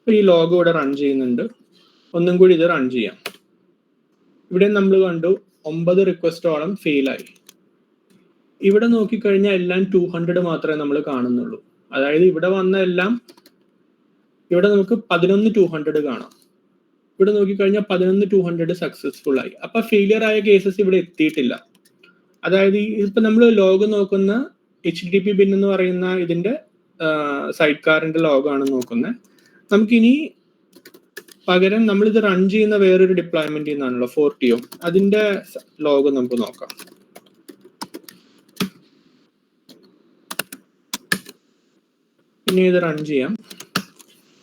ഈ ലോഗ് ഇവിടെ റൺ ചെയ്യുന്നുണ്ട്. ഒന്നും കൂടി ഇത് റൺ ചെയ്യാം. ഇവിടെ നമ്മൾ കണ്ടു 9 റിക്വസ്റ്റോളം ഫെയിലായി. ഇവിടെ നോക്കിക്കഴിഞ്ഞാൽ എല്ലാം 200 മാത്രമേ നമ്മൾ കാണുന്നുള്ളൂ. അതായത് ഇവിടെ വന്ന എല്ലാം, ഇവിടെ നമുക്ക് 11 കാണാം. ഇവിടെ നോക്കിക്കഴിഞ്ഞാൽ 11 സക്സസ്ഫുൾ ആയി. അപ്പൊ ഫെയിലിയർ ആയ കേസസ് ഇവിടെ എത്തിയിട്ടില്ല. അതായത് ഇപ്പൊ നമ്മൾ ലോഗ് നോക്കുന്ന HTTP ബിൻ എന്ന് പറയുന്ന ഇതിന്റെ സൈഡ് കാറിന്റെ ലോഗാണ് നോക്കുന്നത്. നമുക്കിനി പകരം നമ്മൾ ഇത് റൺ ചെയ്യുന്ന വേറൊരു ഡിപ്ലോയ്മെന്റ് നിന്നാണല്ലോ ഫോർട്ടിയോ, അതിന്റെ ലോഗ് നമുക്ക് നോക്കാം. ഇനി ഇത് റൺ ചെയ്യാം.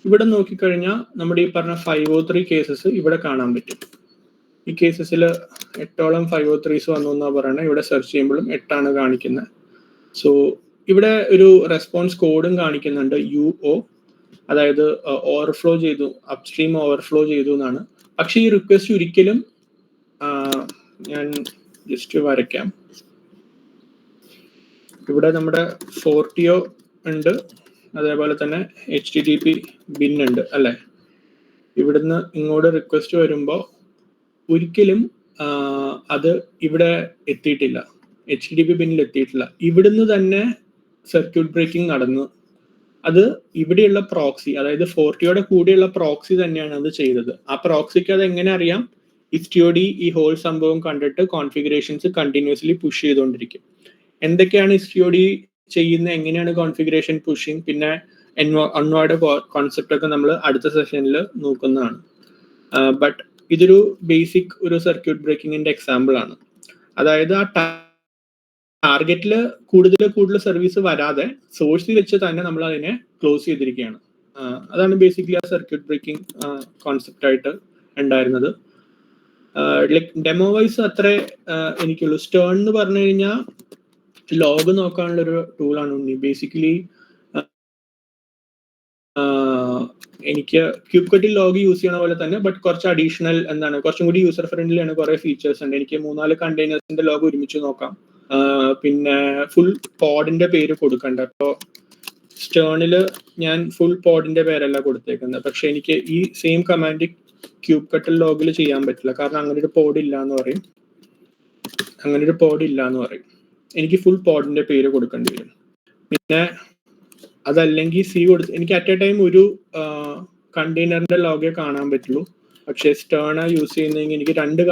ഇവിടെ നോക്കിക്കഴിഞ്ഞാൽ നമ്മുടെ ഈ പറഞ്ഞ 503 കേസസ് ഇവിടെ കാണാൻ പറ്റും. ഈ കേസസിൽ 8ഓളം 503s വന്നു എന്നാ പറയുന്നത്. ഇവിടെ സെർച്ച് ചെയ്യുമ്പോഴും 8 കാണിക്കുന്നത്. സോ ഇവിടെ ഒരു റെസ്പോൺസ് കോഡും കാണിക്കുന്നുണ്ട് UO, അതായത് ഓവർഫ്ലോ ചെയ്തു, അപ്സ്ട്രീം ഓവർഫ്ലോ ചെയ്തു എന്നാണ്. പക്ഷെ ഈ റിക്വസ്റ്റ് ഒരിക്കലും, ഞാൻ ജസ്റ്റ് വരയ്ക്കാം. ഇവിടെ നമ്മുടെ ഫോർട്ടിയോ ഉണ്ട്, അതേപോലെ തന്നെ HTTP ബിൻ ഉണ്ട് അല്ലെ. ഇവിടുന്ന് ഇങ്ങോട്ട് റിക്വസ്റ്റ് വരുമ്പോൾ ഒരിക്കലും അത് ഇവിടെ എത്തിയിട്ടില്ല, HTTP ബിന്നിൽ എത്തിയിട്ടില്ല. ഇവിടുന്ന് തന്നെ സർക്യൂട്ട് ബ്രേക്കിംഗ് നടന്നു. അത് ഇവിടെയുള്ള പ്രോക്സി, അതായത് ഫോർട്ടിയോടെ കൂടെയുള്ള പ്രോക്സി തന്നെയാണ് അത് ചെയ്തത്. ആ പ്രോക്സിക്ക് അത് എങ്ങനെ അറിയാം? ഇസ്റ്റിയോഡി ഈ ഹോൾ സംഭവം കണ്ടിട്ട് കോൺഫിഗറേഷൻസ് കണ്ടിന്യൂസ്ലി പുഷ് ചെയ്തുകൊണ്ടിരിക്കും. എന്തൊക്കെയാണ് ഇസ്റ്റിയോഡി ചെയ്യുന്നത്, എങ്ങനെയാണ് കോൺഫിഗറേഷൻ പുഷിങ്, പിന്നെ അൺവാർഡ് കോൺസെപ്റ്റ് ഒക്കെ നമ്മൾ അടുത്ത സെഷനിൽ നോക്കുന്നതാണ്. ബട്ട് ഇതൊരു ബേസിക് ഒരു സർക്യൂട്ട് ബ്രേക്കിങ്ങിന്റെ എക്സാമ്പിൾ ആണ്. അതായത് ആ ടാർഗറ്റിൽ കൂടുതൽ സർവീസ് വരാതെ സോഴ്സിൽ വെച്ച് തന്നെ നമ്മൾ അതിനെ ക്ലോസ് ചെയ്തിരിക്കുകയാണ്. അതാണ് ബേസിക്കലി ആ സർക്യൂട്ട് ബ്രേക്കിംഗ് കോൺസെപ്റ്റ് ആയിട്ട് ഉണ്ടായിരുന്നത്. ലൈക് ഡെമോ വൈസ് അത്രേ എനിക്കുള്ളൂ. സ്റ്റേൺ എന്ന് പറഞ്ഞു കഴിഞ്ഞാൽ ലോഗ് നോക്കാനുള്ള ഒരു ടൂളാണ് ഉണ്ണി. ബേസിക്കലി എനിക്ക് ക്യൂബ്കട്ടിൽ ലോഗ് യൂസ് ചെയ്യണ പോലെ തന്നെ, ബട്ട് കുറച്ച് അഡീഷണൽ എന്താണ് കുറച്ചും കൂടി യൂസർ ഫ്രണ്ട്ലി ആണ്. കുറെ ഫീച്ചേഴ്സ് ഉണ്ട്. എനിക്ക് 3-4 കണ്ടെയ്നേഴ്സിന്റെ ലോഗ് ഒരുമിച്ച് നോക്കാം. പിന്നെ ഫുൾ പോഡിന്റെ പേര് കൊടുക്കണ്ട. അപ്പോൾ സ്റ്റേണില് ഞാൻ ഫുൾ പോഡിന്റെ പേരല്ല കൊടുത്തേക്കുന്നത്. പക്ഷെ എനിക്ക് ഈ സെയിം കമാൻഡ് ക്യൂബ് കട്ടിൽ ലോഗിൽ ചെയ്യാൻ പറ്റില്ല. കാരണം അങ്ങനെ ഒരു പോഡ് ഇല്ല എന്ന് പറയും. എനിക്ക് ഫുൾ പോഡിന്റെ പേര് കൊടുക്കേണ്ടി വരും. പിന്നെ അതല്ലെങ്കിൽ സി കൊടുത്ത് എനിക്ക് അറ്റ് എ ടൈം ഒരു കണ്ടെയ്നറിന്റെ ലോഗേ കാണാൻ പറ്റുള്ളൂ. പക്ഷേ സ്റ്റേണ യൂസ് ചെയ്യുന്നെങ്കിൽ എനിക്ക് 2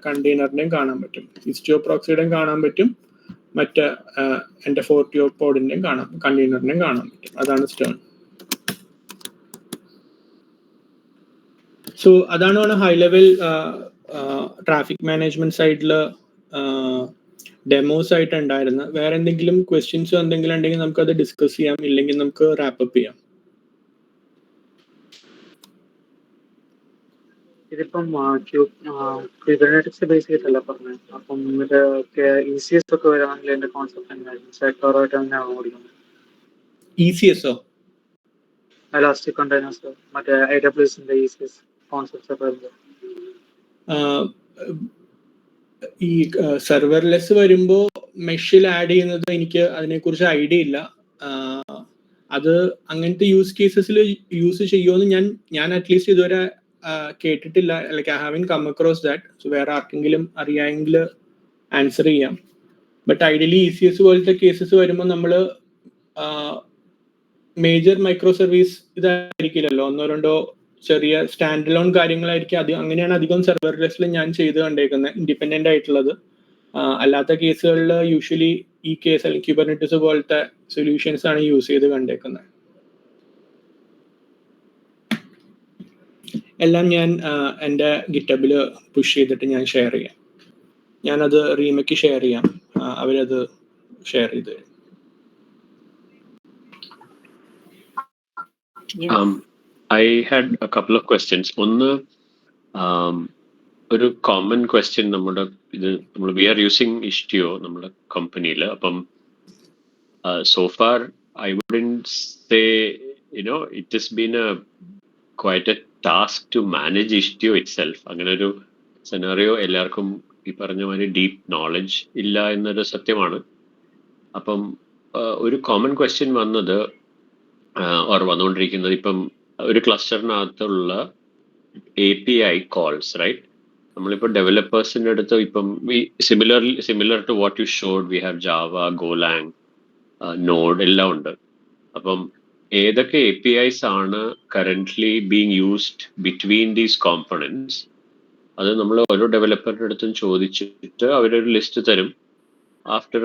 കണ്ടെയ്നറിന്റെയും കാണാൻ പറ്റും. ഇസ്റ്റിയോ പ്രോക്സിയുടെയും കാണാൻ പറ്റും, മറ്റേ എൻ്റെ ഫോർട്ടിയോ പോഡിന്റെയും കണ്ടെയ്നറിന്റെയും കാണാൻ പറ്റും. അതാണ് സ്റ്റേൺ. സോ അതാണ് ഹൈ ലെവൽ ട്രാഫിക് മാനേജ്മെന്റ് സൈഡിൽ ഡെമോസ് ആയിട്ട് ഉണ്ടായിരുന്നത്. വേറെ എന്തെങ്കിലും ക്വസ്റ്റ്യൻസോ എന്തെങ്കിലും ഉണ്ടെങ്കിൽ നമുക്കത് ഡിസ്കസ് ചെയ്യാം, ഇല്ലെങ്കിൽ നമുക്ക് റാപ്പപ്പ് ചെയ്യാം. ഇതിപ്പം ക്യൂബർനെറ്റിക്സ് ബേസ് ചെയ്തിട്ടല്ല പറഞ്ഞത്. അപ്പം ഇത് ECS ഒക്കെ വരാണെങ്കിൽ എന്റെ കോൺസെപ്റ്റ് എന്തായിരുന്നു? സെക്ടറായിട്ട് തന്നെയാണ് ഓടിക്കുന്നത്. ECSO ഇലാസ്റ്റിക് കണ്ടെയ്നേഴ്സ്, മറ്റേ AWSന്റെ ECS കോൺസെപ്റ്റ്സ് ഒക്കെ വരുന്നത്. ഈ സെർവർലെസ് വരുമ്പോൾ മെഷിൽ ആഡ് ചെയ്യുന്നത് എനിക്ക് അതിനെക്കുറിച്ച് ഐഡിയ ഇല്ല. അത് അങ്ങനത്തെ യൂസ് കേസസിൽ യൂസ് ചെയ്യുമെന്ന് ഞാൻ അറ്റ്ലീസ്റ്റ് ഇതുവരെ കേട്ടിട്ടില്ല. Like I haven't come across that. So വേറെ ആർക്കെങ്കിലും അറിയാമെങ്കിൽ ആൻസർ ചെയ്യാം. ബട്ട് ഐഡിയലി ECS പോലത്തെ കേസസ് വരുമ്പോൾ നമ്മൾ മേജർ മൈക്രോ സർവീസ് ഇതായിരിക്കില്ലല്ലോ, 1-2 ചെറിയ സ്റ്റാൻഡ് ലോൺ കാര്യങ്ങളായിരിക്കും. അങ്ങനെയാണ് അധികം സെർവർലെസ്സിൽ ഞാൻ ചെയ്ത് കണ്ടേക്കുന്നത്, ഇൻഡിപെൻഡന്റ് ആയിട്ടുള്ളത്. അല്ലാത്ത കേസുകളിൽ യൂഷ്വലി ഈ കേസ് അല്ലെങ്കിൽ ക്യൂബർനെറ്റിസ് പോലത്തെ സൊല്യൂഷൻസ് ആണ് യൂസ് ചെയ്ത് കണ്ടേക്കുന്നത്. എല്ലാം ഞാൻ എൻ്റെ ഗിറ്റബിൽ പുഷ് ചെയ്തിട്ട് ഞാൻ ഷെയർ ചെയ്യാം. ഞാനത് റീമയ്ക്ക് ഷെയർ ചെയ്യാം, അവരത് ഷെയർ ചെയ്ത് തരും. I had a couple of questions. ഒന്ന്, ഒരു കോമൺ ക്വസ്റ്റ്യൻ നമ്മൾ വി ആർ യൂസിങ് ഇഷ്ടിയോ നമ്മുടെ കമ്പനിയിൽ. അപ്പം so far I wouldn't say it has been quite a task to manage Istio itself. അങ്ങനെ ഒരു സെനാറിയോ എല്ലാവർക്കും ഈ പറഞ്ഞ മാതിരി ഡീപ്പ് നോളജ് ഇല്ല എന്നൊരു സത്യമാണ്. അപ്പം ഒരു കോമൺ ക്വസ്റ്റ്യൻ വന്നുകൊണ്ടിരിക്കുന്നത്, ഇപ്പം ഒരു ക്ലസ്റ്ററിനകത്തുള്ള API കോൾസ്, റൈറ്റ്? നമ്മളിപ്പോൾ ഡെവലപ്പേഴ്സിൻ്റെ അടുത്ത് ഇപ്പം similar to what you showed, we have Java, Golang, Node എല്ലാം ഉണ്ട്. അപ്പം ഏതൊക്കെ APIs ആണ് currently being used between these components, അത് നമ്മൾ ഓരോ ഡെവലപ്പറുടെ അടുത്തും ചോദിച്ചിട്ട് അവരൊരു ലിസ്റ്റ് തരും. After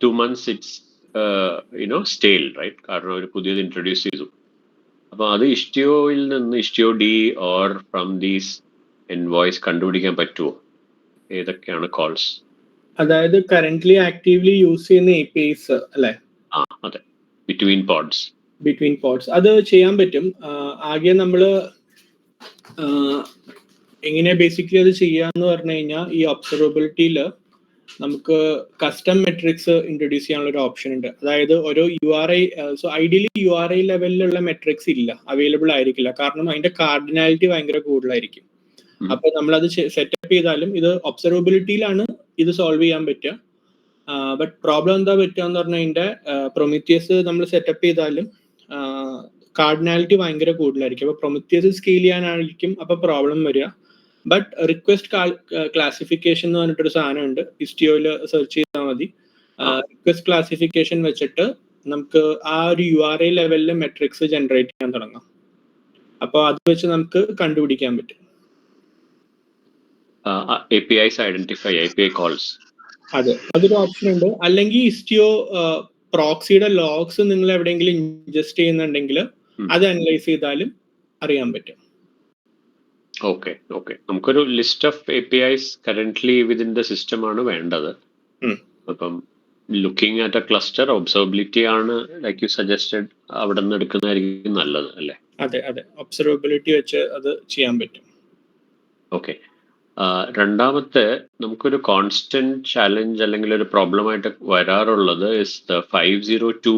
2 months it's stale, right? കാരണം അവർ പുതിയത് ഇൻട്രൊഡ്യൂസ് ചെയ്തു. അപ്പൊ അത് ഇഷ്ടിയോയിൽ നിന്ന് istiod or from these envoys കണ്ടുപിടിക്കാൻ പറ്റുമോ ഏതൊക്കെയാണ് കോൾസ്? അതായത് കറന്റ്ലി ആക്റ്റീവ്ലി യൂസ് ചെയ്യുന്ന APIs അല്ലേ? അതെ, ബിറ്റ്വീൻ പോഡ്സ് അത് ചെയ്യാൻ പറ്റും. ആകെ നമ്മൾ എങ്ങനെ ബേസിക്കലി അത് ചെയ്യാന്ന് പറഞ്ഞു കഴിഞ്ഞാൽ, ഈ ഒബ്സർവബിലിറ്റിയിൽ നമുക്ക് കസ്റ്റം മെട്രിക്സ് ഇൻട്രൊഡ്യൂസ് ചെയ്യാനുള്ള ഒരു ഓപ്ഷൻ ഉണ്ട്. അതായത് ഓരോ URI, സോ ഐഡിയലി URI ലെവലിലുള്ള മെട്രിക്സ് ഇല്ല, അവൈലബിൾ ആയിരിക്കില്ല. കാരണം അതിന്റെ കാർഡിനാലിറ്റി ഭയങ്കര കൂടുതലായിരിക്കും. അപ്പൊ നമ്മളത് സെറ്റപ്പ് ചെയ്താലും ഇത് ഒബ്സർവബിലിറ്റിയിലാണ് ഇത് സോൾവ് ചെയ്യാൻ പറ്റുക. ബട്ട് പ്രോബ്ലം എന്താ പറ്റുക എന്ന് പറഞ്ഞാൽ, അതിന്റെ പ്രൊമിത്തിയസ് നമ്മൾ സെറ്റപ്പ് ചെയ്താലും കാർഡിനാലിറ്റി ഭയങ്കര കൂടുതലായിരിക്കും. അപ്പൊ പ്രൊമിത്തിയസ് സ്കെയിൽ ചെയ്യാനായിരിക്കും അപ്പൊ പ്രോബ്ലം വരിക. ബട്ട് റിക്വസ്റ്റ് ക്ലാസിഫിക്കേഷൻ എന്ന് പറഞ്ഞിട്ടൊരു സാധനം ഉണ്ട്, ഇസ്റ്റിയോയിൽ സെർച്ച് ചെയ്താൽ മതി. റിക്വസ്റ്റ് ക്ലാസിഫിക്കേഷൻ വെച്ചിട്ട് നമുക്ക് ആ ഒരു URI ലെവലിൽ മെട്രിക്സ് ജനറേറ്റ് ചെയ്യാൻ തുടങ്ങാം. അപ്പോൾ അത് വെച്ച് നമുക്ക് കണ്ടുപിടിക്കാൻ പറ്റും. APIs ഐഡന്റിഫൈ, API കോൾസ്, അതെ, അതൊരു ഓപ്ഷൻ ഉണ്ട്. അല്ലെങ്കിൽ ഇസ്റ്റിയോ പ്രോക്സിയുടെ ലോഗ്സ് നിങ്ങൾ എവിടെയെങ്കിലും ഇൻജസ്റ്റ് ചെയ്യുന്നുണ്ടെങ്കിൽ അത് അനലൈസ് ചെയ്താലും അറിയാൻ പറ്റും. ഓക്കെ. നമുക്കൊരു list of APIs currently within the system ആണ് വേണ്ടത്. അപ്പം ലുക്കിംഗ് അറ്റ് എ ക്ലസ്റ്റർ, ഒബ്സർവബിലിറ്റി ആണ് ലൈക്ക് യു സജസ്റ്റഡ്, അവിടെ നിന്ന് എടുക്കുന്നതായിരിക്കും നല്ലത് അല്ലേ? അതെ, ഒബ്സർവബിലിറ്റി വെച്ച് അത് ചെയ്യാൻ പറ്റും. ഓക്കെ. രണ്ടാമത്തെ നമുക്കൊരു കോൺസ്റ്റന്റ് ചാലഞ്ച് അല്ലെങ്കിൽ ഒരു പ്രോബ്ലമായിട്ട് വരാറുള്ളത് ഇസ് ദ 502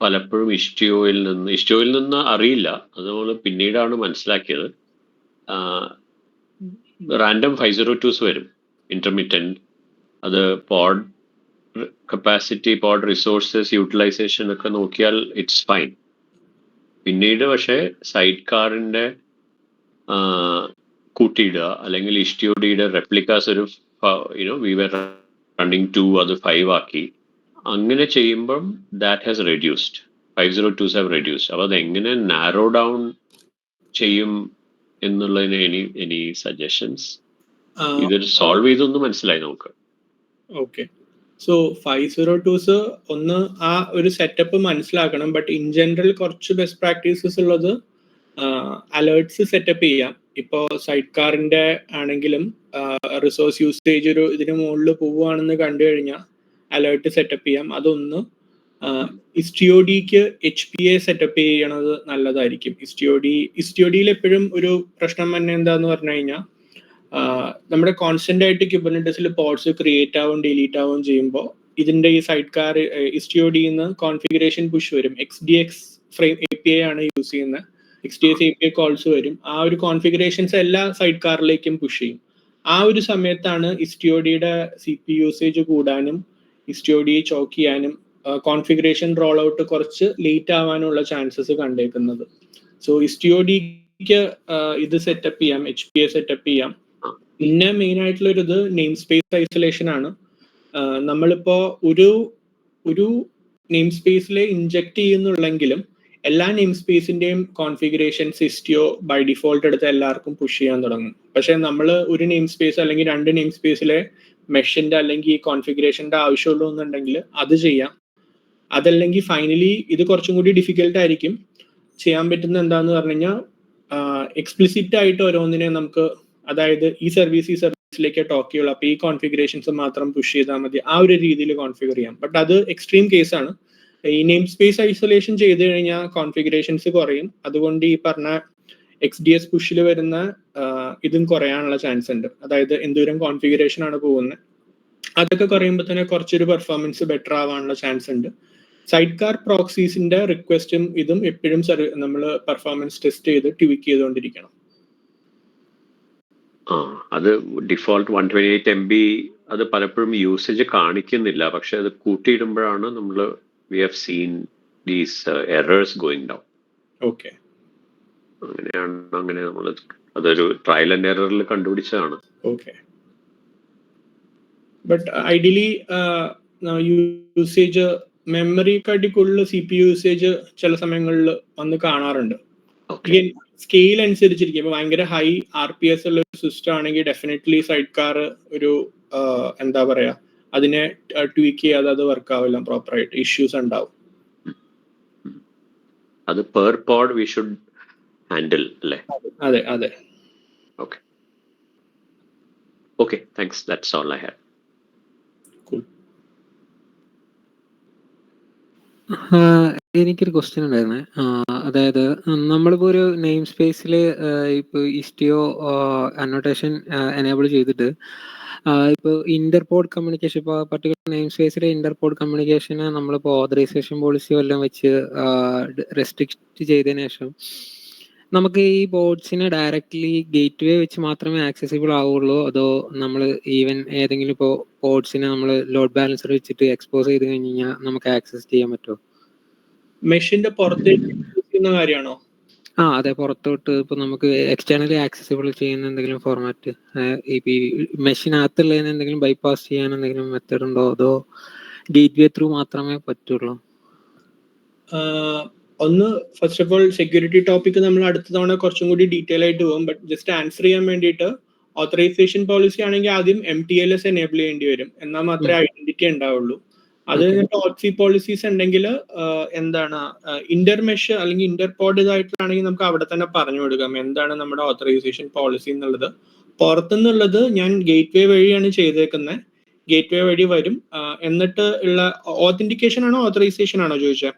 പലപ്പോഴും ഇഷ്ടിയോയിൽ നിന്ന് അറിയില്ല, അതുപോലെ പിന്നീടാണ് മനസ്സിലാക്കിയത്. റാൻഡം 502s വരും, ഇന്റർമിറ്റന്റ്. അത് pod capacity, pod resources utilization ഒക്കെ നോക്കിയാൽ ഇറ്റ്സ് ഫൈൻ. പിന്നീട് പക്ഷേ സൈഡ് കാറിന്റെ കൂട്ടിയിടുക അല്ലെങ്കിൽ ഇഷ്ടിയോഡിയുടെ റെപ്ലിക്കാസ് ഒരു വി വർ റണ്ണിങ് 2 അത് 5 ആക്കി, അങ്ങനെ ചെയ്യുമ്പം that has reduced. 502s have reduced. അപ്പോൾ അതെങ്ങനെ നാരോ ഡൗൺ ചെയ്യും എന്നുള്ളതിന് എനി സജഷൻസ്? ഇതൊരു സോൾവ് ചെയ്തൊന്ന് മനസ്സിലായി നമുക്ക്. ഓക്കെ, സോ 502s ഒന്ന് ആ ഒരു സെറ്റപ്പ് മനസ്സിലാക്കണം. ബട്ട് ഇൻ ജനറൽ കുറച്ച് ബെസ്റ്റ് പ്രാക്ടീസസ് ഉള്ളത് അലേർട്സ് സെറ്റപ്പ് ചെയ്യാം. ഇപ്പോൾ സൈഡ് കാറിന്റെ ആണെങ്കിലും റിസോഴ്സ് യൂസേജ് ഒരു ഇതിന് മുകളിൽ പോവുകയാണെന്ന് കണ്ടു കഴിഞ്ഞാൽ അലേർട്ട് സെറ്റപ്പ് ചെയ്യാം. അതൊന്ന് ഇസ്റ്റിയോഡിക്ക് HPA സെറ്റപ്പ് ചെയ്യണത് നല്ലതായിരിക്കും. ഇസ്റ്റിയോഡിയിൽ എപ്പോഴും ഒരു പ്രശ്നം തന്നെ എന്താന്ന് പറഞ്ഞു കഴിഞ്ഞാൽ നമ്മുടെ കോൺസ്റ്റന്റ് ആയിട്ട് കുബർനെറ്റിസിൽ പോഡ്സ് ക്രിയേറ്റ് ആവും ഡിലീറ്റ് ആവും ചെയ്യുമ്പോൾ ഇതിന്റെ ഈ സൈഡ് കാർ ഇസ്റ്റിയോഡിന്ന് കോൺഫിഗറേഷൻ പുഷ് വരും. XDX ഫ്രെയിം API ആണ് യൂസ് ചെയ്യുന്നത്. XDX API കോൾസ് വരും. ആ ഒരു കോൺഫിഗറേഷൻസ് എല്ലാ സൈഡ് കാറിലേക്കും പുഷ് ചെയ്യും. ആ ഒരു സമയത്താണ് ഇസ്റ്റിയോഡിയുടെ CPU യൂസേജ് കൂടാനും ഇസ്റ്റിയോഡി ചോക്ക് ചെയ്യാനും കോൺഫിഗറേഷൻ റോൾ ഔട്ട് കുറച്ച് ലേറ്റ് ആവാനുള്ള ചാൻസസ് കണ്ടേക്കുന്നത്. സോ ഇസ്റ്റിയോഡിക്ക് ഇത് സെറ്റപ്പ് ചെയ്യാം, HPA സെറ്റപ്പ് ചെയ്യാം. പിന്നെ മെയിൻ ആയിട്ടുള്ള ഒരു ഇത് നെയിം സ്പേസ് ഐസൊലേഷൻ ആണ്. നമ്മളിപ്പോ ഒരു നെയിം സ്പേസിൽ ഇൻജെക്ട് ചെയ്യുന്നുള്ളെങ്കിലും എല്ലാ നെയിം സ്പേസിന്റെയും കോൺഫിഗറേഷൻസ് ഇസ്റ്റിയോ ബൈ ഡിഫോൾട്ട് എടുത്ത് എല്ലാവർക്കും പുഷ് ചെയ്യാൻ തുടങ്ങും. പക്ഷെ നമ്മൾ ഒരു നെയിം സ്പേസ് അല്ലെങ്കിൽ 2 നെയിം സ്പേസിലെ മെഷിന്റെ അല്ലെങ്കിൽ കോൺഫിഗറേഷന്റെ ആവശ്യമുള്ളൂ എന്നുണ്ടെങ്കിൽ അത് ചെയ്യാം. അതല്ലെങ്കിൽ ഫൈനലി ഇത് കുറച്ചും കൂടി ഡിഫിക്കൽട്ട് ആയിരിക്കും. ചെയ്യാൻ പറ്റുന്ന എന്താന്ന് പറഞ്ഞു കഴിഞ്ഞാൽ എക്സ്പ്ലിസിറ്റ് ആയിട്ട് ഓരോന്നിനെ നമുക്ക്, അതായത് ഈ സർവീസിലേക്ക് ടോക്ക് ചെയ്യുള്ളൂ, അപ്പൊ ഈ കോൺഫിഗറേഷൻസ് മാത്രം പുഷ് ചെയ്താൽ മതി, ആ ഒരു രീതിയിൽ കോൺഫിഗർ ചെയ്യാം. ബട്ട് അത് എക്സ്ട്രീം കേസാണ്. ഈ നെയിം സ്പേസ് ഐസൊലേഷൻ ചെയ്ത് കഴിഞ്ഞാൽ കോൺഫിഗറേഷൻസ് കുറയും. അതുകൊണ്ട് ഈ പറഞ്ഞ XDS പുഷിൽ വരുന്ന ഇതും കുറയാനുള്ള ചാൻസ് ഉണ്ട്. അതായത് എന്തോരം കോൺഫിഗറേഷൻ ആണ് പോകുന്നത്, അതൊക്കെ കുറയുമ്പോൾ തന്നെ കുറച്ചൊരു പെർഫോമൻസ് ബെറ്റർ ആവാനുള്ള ചാൻസ് ഉണ്ട്. സൈഡ് കാർ പ്രോക്സീസിന്റെ റിക്വസ്റ്റും ഇതും എപ്പോഴും നമ്മൾ പെർഫോമൻസ് ടെസ്റ്റ് ചെയ്ത് ട്വീക്ക് ചെയ്തുകൊണ്ടിരിക്കണം. അത് ഡിഫോൾട്ട് 128 MB അത് പലപ്പോഴും യൂസേജ് കാണിക്കുന്നില്ല, പക്ഷെ അത് കൂട്ടിയിടുമ്പോഴാണ് നമ്മൾ we have seen these errors going down. Okay. അങ്ങനെ നമ്മൾ അതൊരു ട്രയൽ ആൻഡ് എററിൽ കണ്ടുപിടിച്ചതാണ്. ഓക്കെ, ബട്ട് ഐഡിയലി യൂസേജ് മെമ്മറിക്കാട്ടി കൂടുതൽ CPU യൂസേജ് ചില സമയങ്ങളിൽ വന്ന് കാണാറുണ്ട്. സ്കെയിൽ അനുസരിച്ചിരിക്കും. ഇപ്പൊ ഭയങ്കര ഹൈ RPS ഉള്ള ഒരു സിസ്റ്റം ആണെങ്കിൽ ഡെഫിനറ്റ്ലി സൈഡ് കാർ ഒരു എന്താ പറയാ, അതിനെ ട്വീക്ക് ചെയ്യാതെ അത് വർക്ക് ആവില്ല പ്രോപ്പറായിട്ട്, ഇഷ്യൂസ് ഉണ്ടാവും. അത് per pod we should handle അല്ലേ? അതെ അതെ. Okay okay, thanks, that's all I have. എനിക്കൊരു ക്വസ്റ്റ്യൻ ഉണ്ടായിരുന്നേ. അതായത് നമ്മളിപ്പോ ഒരു നെയിം സ്പേസിൽ ഇപ്പൊ ഇസ്റ്റിയോ അനോട്ടേഷൻ എനേബിൾ ചെയ്തിട്ട് ഇപ്പോൾ ഇന്റർപോഡ് കമ്മ്യൂണിക്കേഷൻ, ഇപ്പോൾ പർട്ടിക്കുലർ നെയിം സ്പേസിലെ ഇന്റർപോഡ് കമ്മ്യൂണിക്കേഷന് നമ്മളിപ്പോൾ ഓതറൈസേഷൻ പോളിസി വല്ലതും വെച്ച് റെസ്ട്രിക്റ്റ് ചെയ്തതിനു ശേഷം നമുക്ക് ഈ ബോർഡ്സിനെ ഡയറക്റ്റ്ലി ഗേറ്റ് വേ വെച്ച് മാത്രമേ ആക്സസിബിൾ ആവുള്ളൂ, അതോ നമ്മൾ ഈവൻ ഏതെങ്കിലും ഇപ്പോൾ പോർട്സിനെ നമ്മൾ ലോഡ് ബാലൻസർ വെച്ചിട്ട് എക്സ്പോസ് ചെയ്ത് കഴിഞ്ഞ് കഴിഞ്ഞാൽ നമുക്ക് ആക്സസ് ചെയ്യാൻ പറ്റുമോ? മെഷിന്റെ പുറത്തേക്ക് കാര്യമാണോ? അതെ, പുറത്തോട്ട് ഇപ്പൊ നമുക്ക് എക്സ്റ്റേണലി ആക്സസിബിൾ ചെയ്യുന്ന എന്തെങ്കിലും ഫോർമാറ്റ്, ഈ മെഷിനകത്തുള്ളതിന് എന്തെങ്കിലും ബൈപ്പാസ് ചെയ്യാൻ എന്തെങ്കിലും മെത്തേഡ് ഉണ്ടോ, അതോ ഗേറ്റ് വേ ത്രൂ മാത്രമേ പറ്റുള്ളൂ? ഒന്ന് first of all security topic നമ്മൾ അടുത്ത തവണ കുറച്ചും കൂടി ഡീറ്റെയിൽ ആയിട്ട് പോകും. ബട്ട് ജസ്റ്റ് ആൻസർ ചെയ്യാൻ വേണ്ടിയിട്ട് ഓത്തറൈസേഷൻ പോളിസി ആണെങ്കിൽ ആദ്യം MTLS എനേബിൾ ചെയ്യേണ്ടി വരും, എന്നാൽ മാത്രമേ ഐഡന്റിറ്റി ഉണ്ടാവുള്ളൂ. അത് കഴിഞ്ഞിട്ട് OTC പോളിസീസ് ഉണ്ടെങ്കിൽ എന്താണ് ഇന്റർമെഷ് അല്ലെങ്കിൽ ഇന്റർപോഡ് ഇതായിട്ടാണെങ്കിൽ നമുക്ക് അവിടെ തന്നെ പറഞ്ഞു കൊടുക്കാം എന്താണ് നമ്മുടെ ഓത്തറൈസേഷൻ പോളിസി എന്നുള്ളത്. പുറത്തുനിന്നുള്ളത് ഞാൻ ഗേറ്റ് വേ വഴിയാണ് ചെയ്തേക്കുന്നത്, ഗേറ്റ് വേ വഴി വരും. എന്നിട്ട് ഉള്ള ഓതന്റിക്കേഷൻ ആണോ ഓത്തറൈസേഷൻ ആണോ ചോദിച്ചത്?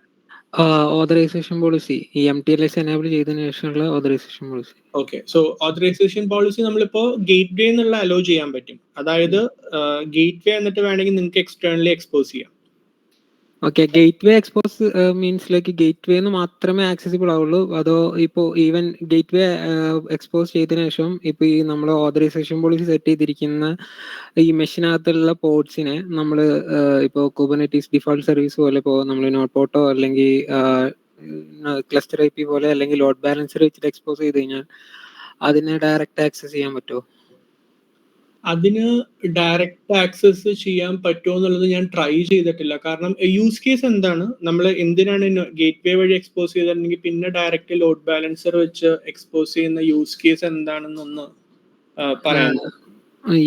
ഓതറൈസേഷൻ പോളിസി ഈ MTLS എനേബിൾ ചെയ്തതിനു ശേഷമുള്ള authorization policy. Okay, so authorization policy നമ്മളിപ്പോ ഗേറ്റ് വേ എന്നുള്ള അലോ ചെയ്യാൻ പറ്റും. അതായത് ഗേറ്റ് വേ എന്നിട്ട് വേണമെങ്കിൽ നിങ്ങൾക്ക് എക്സ്റ്റേണലി എക്സ്പോസ് ചെയ്യാം. Okay, gateway expose means like gate വേന്ന് മാത്രമേ ആക്സസിബിൾ ആവുള്ളൂ, അതോ ഇപ്പോൾ ഈവൻ ഗേറ്റ് വേ എക്സ്പോസ് ചെയ്തതിനു ശേഷം ഇപ്പൊ ഈ നമ്മൾ ഓതറൈസേഷൻ പോളിസി സെറ്റ് ചെയ്തിരിക്കുന്ന ഈ മെഷീനകത്തുള്ള പോർട്സിനെ നമ്മൾ ഇപ്പോൾ കുബർനെറ്റീസ് ഡിഫോൾട്ട് സർവീസ് പോലെ ഇപ്പോൾ നമ്മൾ നോട്ട് പോട്ടോ അല്ലെങ്കിൽ ക്ലസ്റ്റർ IP പോലെ അല്ലെങ്കിൽ ലോഡ് ബാലൻസർ വെച്ചിട്ട് എക്സ്പോസ് ചെയ്ത് കഴിഞ്ഞാൽ അതിനെ ഡയറക്റ്റ് ആക്സസ് ചെയ്യാൻ പറ്റുമോ? അതിന് ഡയറക്റ്റ് ആക്സസ് ചെയ്യാൻ പറ്റുമോ എന്നുള്ളത് ഞാൻ ട്രൈ ചെയ്തിട്ടില്ല. കാരണം യൂസ് കേസ് എന്താണ്, നമ്മൾ എന്തിനാണ് ഗേറ്റ് വേ വഴി എക്സ്പോസ് ചെയ്തിട്ടുണ്ടെങ്കിൽ പിന്നെ ഡയറക്റ്റ് ലോഡ് ബാലൻസർ വെച്ച് എക്സ്പോസ് ചെയ്യുന്ന യൂസ് കേസ് എന്താണെന്നൊന്ന് പറയാം.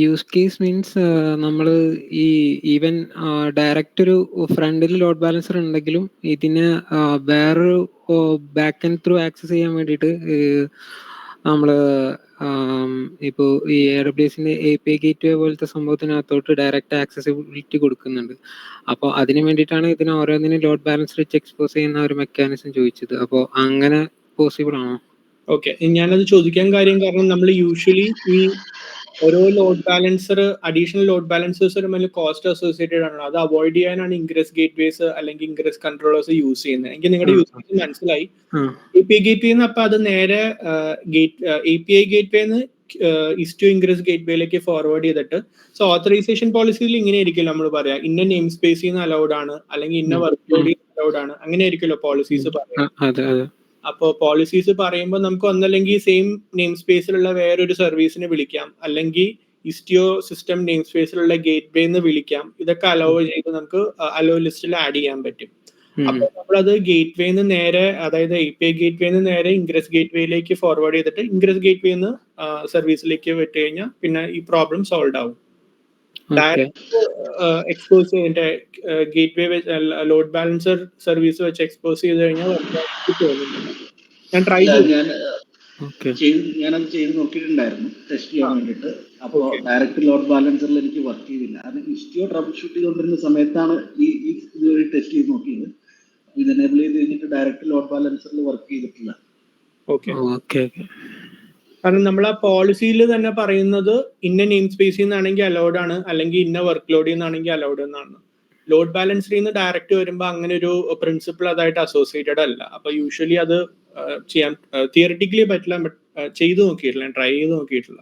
യൂസ് കേസ് മീൻസ് നമ്മൾ ഈ ഈവൻ ഡയറക്റ്റ് ഒരു ഫ്രണ്ടിൽ ലോഡ് ബാലൻസർ ഉണ്ടെങ്കിലും ഇതിന് വേറൊരു ബാക്ക് എൻഡ് ത്രൂ ആക്സസ് ചെയ്യാൻ വേണ്ടിയിട്ട് നമ്മൾ ഇപ്പോൾ ഈ AWSന്റെ API ഗേറ്റ്വേ പോലത്തെ സംഭവത്തിനകത്തോട്ട് ഡയറക്റ്റ് ആക്സസിബിലിറ്റി കൊടുക്കുന്നുണ്ട്. അപ്പോൾ അതിന് വേണ്ടിയിട്ടാണ് ഇതിന് ഓരോന്നിനും ലോഡ് ബാലൻസർ വെച്ച് എക്സ്പോസ് ചെയ്യുന്ന ഒരു മെക്കാനിസം ചോദിച്ചത്. അപ്പോൾ അങ്ങനെ പോസിബിൾ ആണോ? ഓക്കെ, ഞാനത് ചോദിക്കാൻ കാരണം നമ്മൾ യൂഷ്വലി ഈ ഓരോ ലോഡ് ബാലൻസർ അഡീഷണൽ ലോഡ് ബാലൻസേഴ്സ് വരുമ്പോൾ കോസ്റ്റ് അസോസിയേറ്റഡ് ആണല്ലോ. അത് അവോയ്ഡ് ചെയ്യാനാണ് ഇൻഗ്രസ് ഗേറ്റ്വേസ് അല്ലെങ്കിൽ ഇൻഗ്രസ് കൺട്രോളേഴ്സ് യൂസ് ചെയ്യുന്നത്. എനിക്ക് നിങ്ങളുടെ യൂസ് കേസ് മനസ്സിലായി. API ഗേറ്റ്വേ അപ്പൊ അത് നേരെ API ഗേറ്റ്വേന്ന് ഇസ്റ്റു ഇൻഗ്രസ് ഗേറ്റ്വേയിലേക്ക് ഫോർവേഡ് ചെയ്തിട്ട്, സോ ഓത്തറൈസേഷൻ പോളിസിയിൽ ഇങ്ങനെ ആയിരിക്കും നമ്മൾ പറയാം, ഇന്ന നെയിം സ്പേസിൽ നിന്ന് അലൗഡ് ആണ് അല്ലെങ്കിൽ ഇന്ന വർക്ക് ലോഡിൽ അലൗഡ് ആണ്, അങ്ങനെ ആയിരിക്കുമല്ലോ പോളിസീസ് പറയാം. അപ്പോൾ പോളിസീസ് പറയുമ്പോൾ നമുക്ക് ഒന്നല്ലെങ്കിൽ സെയിം നെയിം സ്പേസിലുള്ള വേറൊരു സർവീസിനെ വിളിക്കാം, അല്ലെങ്കിൽ ഇസ്റ്റിയോ സിസ്റ്റം നെയിം സ്പേസിലുള്ള ഗേറ്റ് വേ എന്ന് വിളിക്കാം. ഇതൊക്കെ അലോ ചെയ്ത് നമുക്ക് അലോ ലിസ്റ്റിൽ ആഡ് ചെയ്യാൻ പറ്റും. അപ്പോൾ നമ്മളത് ഗേറ്റ് വേന്ന് നേരെ, അതായത് API ഗേറ്റ് വേന്ന് നേരെ ഇൻഗ്രസ് ഗേറ്റ് വേയിലേക്ക് ഫോർവേഡ് ചെയ്തിട്ട് ഇൻഗ്രസ് ഗേറ്റ് വേന്ന് സർവീസിലേക്ക് വിട്ട് കഴിഞ്ഞാൽ പിന്നെ ഈ പ്രോബ്ലം സോൾവ് ആവും. ഡയറക്റ്റ് എക്സ്പോസ് ചെയ്തിട്ട് ഗേറ്റ് വേ ലോഡ് ബാലൻസർ സർവീസ് വെച്ച് എക്സ്പോസ് ചെയ്ത് കഴിഞ്ഞാൽ ഞാൻ ട്രൈ ഞാനത് ചെയ്ത് നോക്കിയിട്ടുണ്ടായിരുന്നു ടെസ്റ്റ് ചെയ്യാൻ വേണ്ടിയിട്ട്. അപ്പോൾ ഡയറക്റ്റ് ലോഡ് ബാലൻസറിൽ എനിക്ക് വർക്ക് ചെയ്തില്ല. അത് ഇഷ്ടിയോ ട്രബിൾ ഷൂട്ട് ചെയ്തുകൊണ്ടിരുന്ന സമയത്താണ് ഈ ഇതുവഴി ടെസ്റ്റ് ചെയ്ത് നോക്കിയത്. ഇത് എനേബിൾ ചെയ്ത് കഴിഞ്ഞിട്ട് ഡയറക്റ്റ് ലോഡ് ബാലൻസറിൽ വർക്ക് ചെയ്തിട്ടില്ല. കാരണം നമ്മൾ ആ പോളിസിയിൽ തന്നെ പറയുന്നത് ഇന്ന നെയിം സ്പേസിൽ നിന്നാണെങ്കിൽ അലൗഡ് ആണ്, അല്ലെങ്കിൽ ഇന്ന വർക്ക് ലോഡിൽ നിന്നാണെങ്കിൽ അലൗഡ് എന്നാണ്. ലോഡ് ബാലൻസറിൽ നിന്ന് ഡയറക്റ്റ് വരുമ്പോൾ അങ്ങനെ ഒരു പ്രിൻസിപ്പിൾ അതായിട്ട് അസോസിയേറ്റഡ് അല്ല. അപ്പൊ യൂഷ്വലി അത് ചെയ്യാൻ തിയറിറ്റിക്കലി പറ്റില്ല, ബട്ട് ചെയ്ത് നോക്കിയിട്ടില്ല, ട്രൈ ചെയ്ത് നോക്കിയിട്ടില്ല.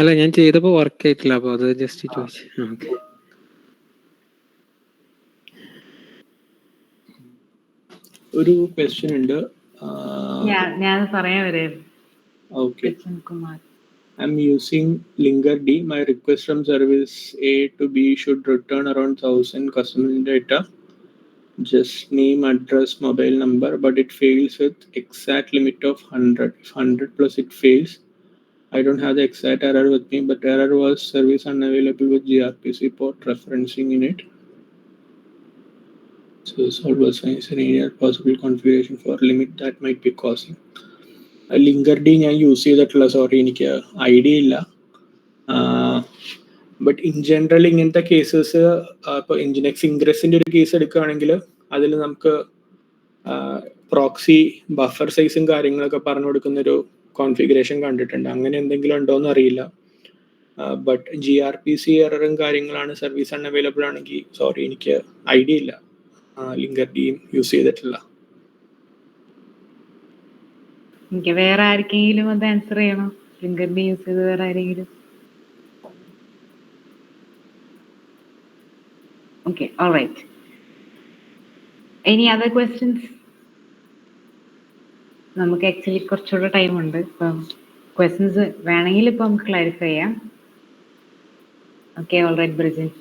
അല്ല, ഞാൻ ചെയ്തപ്പോ വർക്ക് ആയിട്ടില്ല, അപ്പൊ അത് ജസ്റ്റ് ചോദിച്ചു. ഒരു ക്വസ്റ്റ്യൻ ഉണ്ട്, ഞാൻ പറയാൻ വരെ. Okay. I'm using Linkerd. My request from service A to B should return around 1000 customer data, just name, address, mobile number, but it fails with exact limit of 100. If 100 plus it fails, I don't have the exact error with me, but error was service unavailable with gRPC port referencing in it. So solve was any possible configuration for limit that might be causing. ലിങ്കർഡി ഞാൻ use ചെയ്തിട്ടുള്ള, sorry എനിക്ക് idea ഇല്ല. But in general ഇങ്ങനത്തെ cases ഇപ്പോൾ എൻജിനെക്സ് ഇൻഗ്രസിന്റെ ഒരു case എടുക്കുകയാണെങ്കിൽ അതിൽ നമുക്ക് പ്രോക്സി ബഫർ സൈസും കാര്യങ്ങളൊക്കെ പറഞ്ഞു കൊടുക്കുന്ന ഒരു കോൺഫിഗറേഷൻ കണ്ടിട്ടുണ്ട്. അങ്ങനെ എന്തെങ്കിലും ഉണ്ടോയെന്ന് അറിയില്ല. ബട്ട് gRPC എററും കാര്യങ്ങളാണ് സർവീസ് അൺഅവൈലബിൾ ആണെങ്കിൽ, സോറി എനിക്ക് ഐഡിയ ഇല്ല. ലിങ്കർഡിയും യൂസ് ചെയ്തിട്ടില്ല. എനിക്ക് വേറെ ആർക്കെങ്കിലും അത് ആൻസർ ചെയ്യണോ? ലിങ്കർഡ് യൂസ് ചെയ്ത് വേറെ ആരെങ്കിലും? Okay, alright. Any other questions? നമുക്ക് ആക്ച്വലി കുറച്ചുകൂടെ ടൈം ഉണ്ട്. ഇപ്പം ക്വസ്റ്റ്യൻസ് വേണമെങ്കിൽ ഇപ്പം നമുക്ക് ക്ലാരിഫൈ ചെയ്യാം. Okay, alright Brijin.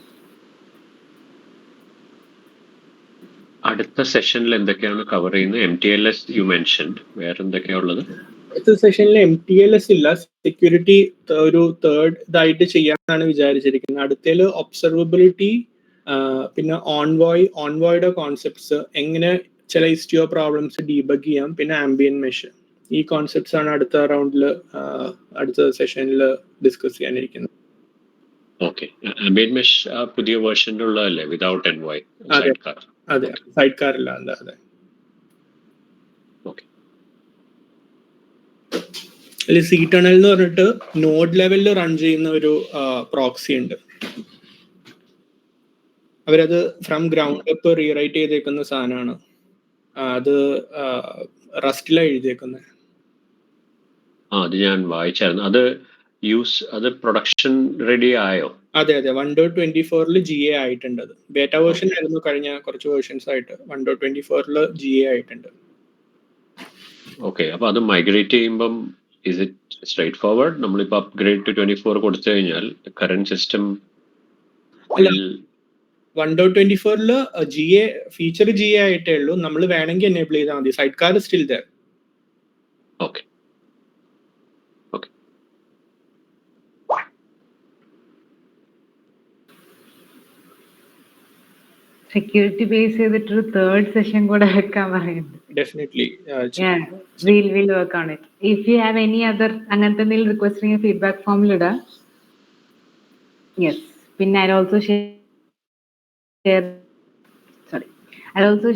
അടുത്ത സെഷനിൽ എന്തൊക്കെയാണ് കവർ ചെയ്യുന്നത്? MTLS യു മെൻഷൻഡ്, വേറെ എന്തൊക്കെയാ ഉള്ളത്? അടുത്ത സെഷനിൽ MTLS ഇല്ല, സെക്യൂരിറ്റി ഒരു തേർഡ് ഇതായിട്ട് ചെയ്യാനാണ് വിചാരിച്ചിരിക്കുന്നത്. അടുത്തതിൽ ഒബ്സർവബിലിറ്റി, പിന്നെ ഓൺവോയുടെ കോൺസെപ്റ്റ്സ്, എങ്ങനെ ചില ഇസ്റ്റിയോ പ്രോബ്ലംസ് ഡീബഗ് ചെയ്യാം, പിന്നെ ആംബിയൻ മെഷ്. ഈ കോൺസെപ്റ്റ്സ് ആണ് അടുത്ത റൗണ്ടിൽ അടുത്ത സെഷനിൽ ഡിസ്കസ് ചെയ്യാനിരിക്കുന്നത്. ഓക്കെ, ആംബിയൻ മെഷ് പുതിയ വേർഷനിലുള്ളതല്ലേ, വിതൗട്ട് എൻവോയ്? അതെ, സൈഡ് കാർ ഇല്ല. അതെ. അതിൽ cTernal എന്ന് പറഞ്ഞിട്ട് നോഡ് ലെവലിൽ റൺ ചെയ്യുന്ന ഒരു പ്രോക്സി ഉണ്ട്. അവരത് ഫ്രം ഗ്രൗണ്ട് അപ്പ് റീറൈറ്റ് ചെയ്തേക്കുന്ന സാധനമാണ്. അത് റസ്റ്റിലാണ് എഴുതിയേക്കുന്നത്. അത് ഞാൻ വായിച്ചായിരുന്നു. അത് പ്രൊഡക്ഷൻ റെഡി ആയോ? അതെ 1.24 GA ആയിട്ടുണ്ട്. അത് ബേറ്റ വേർഷൻ ആയിരുന്നു കഴിഞ്ഞ കുറച്ച് വേർഷൻസ് ആയിട്ട്. 1.24 GA ആയിട്ടുണ്ട്. ഓക്കെ, അപ്പൊ അത് മൈഗ്രേറ്റ് ചെയ്യുമ്പം ഇസ് ഇറ്റ് സ്ട്രേറ്റ് ഫോർവേഡ്? നമ്മളിപ്പോ അപ്ഗ്രേഡ് ടു 24 കൊടുത്തു കഴിഞ്ഞാൽ current system 1.24 GA feature GA ആയിട്ടേ ഉള്ളൂ. നമ്മൾ വേണമെങ്കിൽ എനേബിൾ ചെയ്താൽ മതി. Sidecar still there. Okay. Security base ചെയ്തിട്ടൊരു തേർഡ് സെഷൻ കൂടെ വെക്കാൻ പറയുന്നുണ്ട്. Definitely. We'll work on it. If you have any other അങ്ങനത്തെ എന്തെങ്കിലും റിക്വസ്റ്റ് ഫീഡ്ബാക്ക് ഫോമിൽ ഇടുക. Yes. പിന്നെ I'll also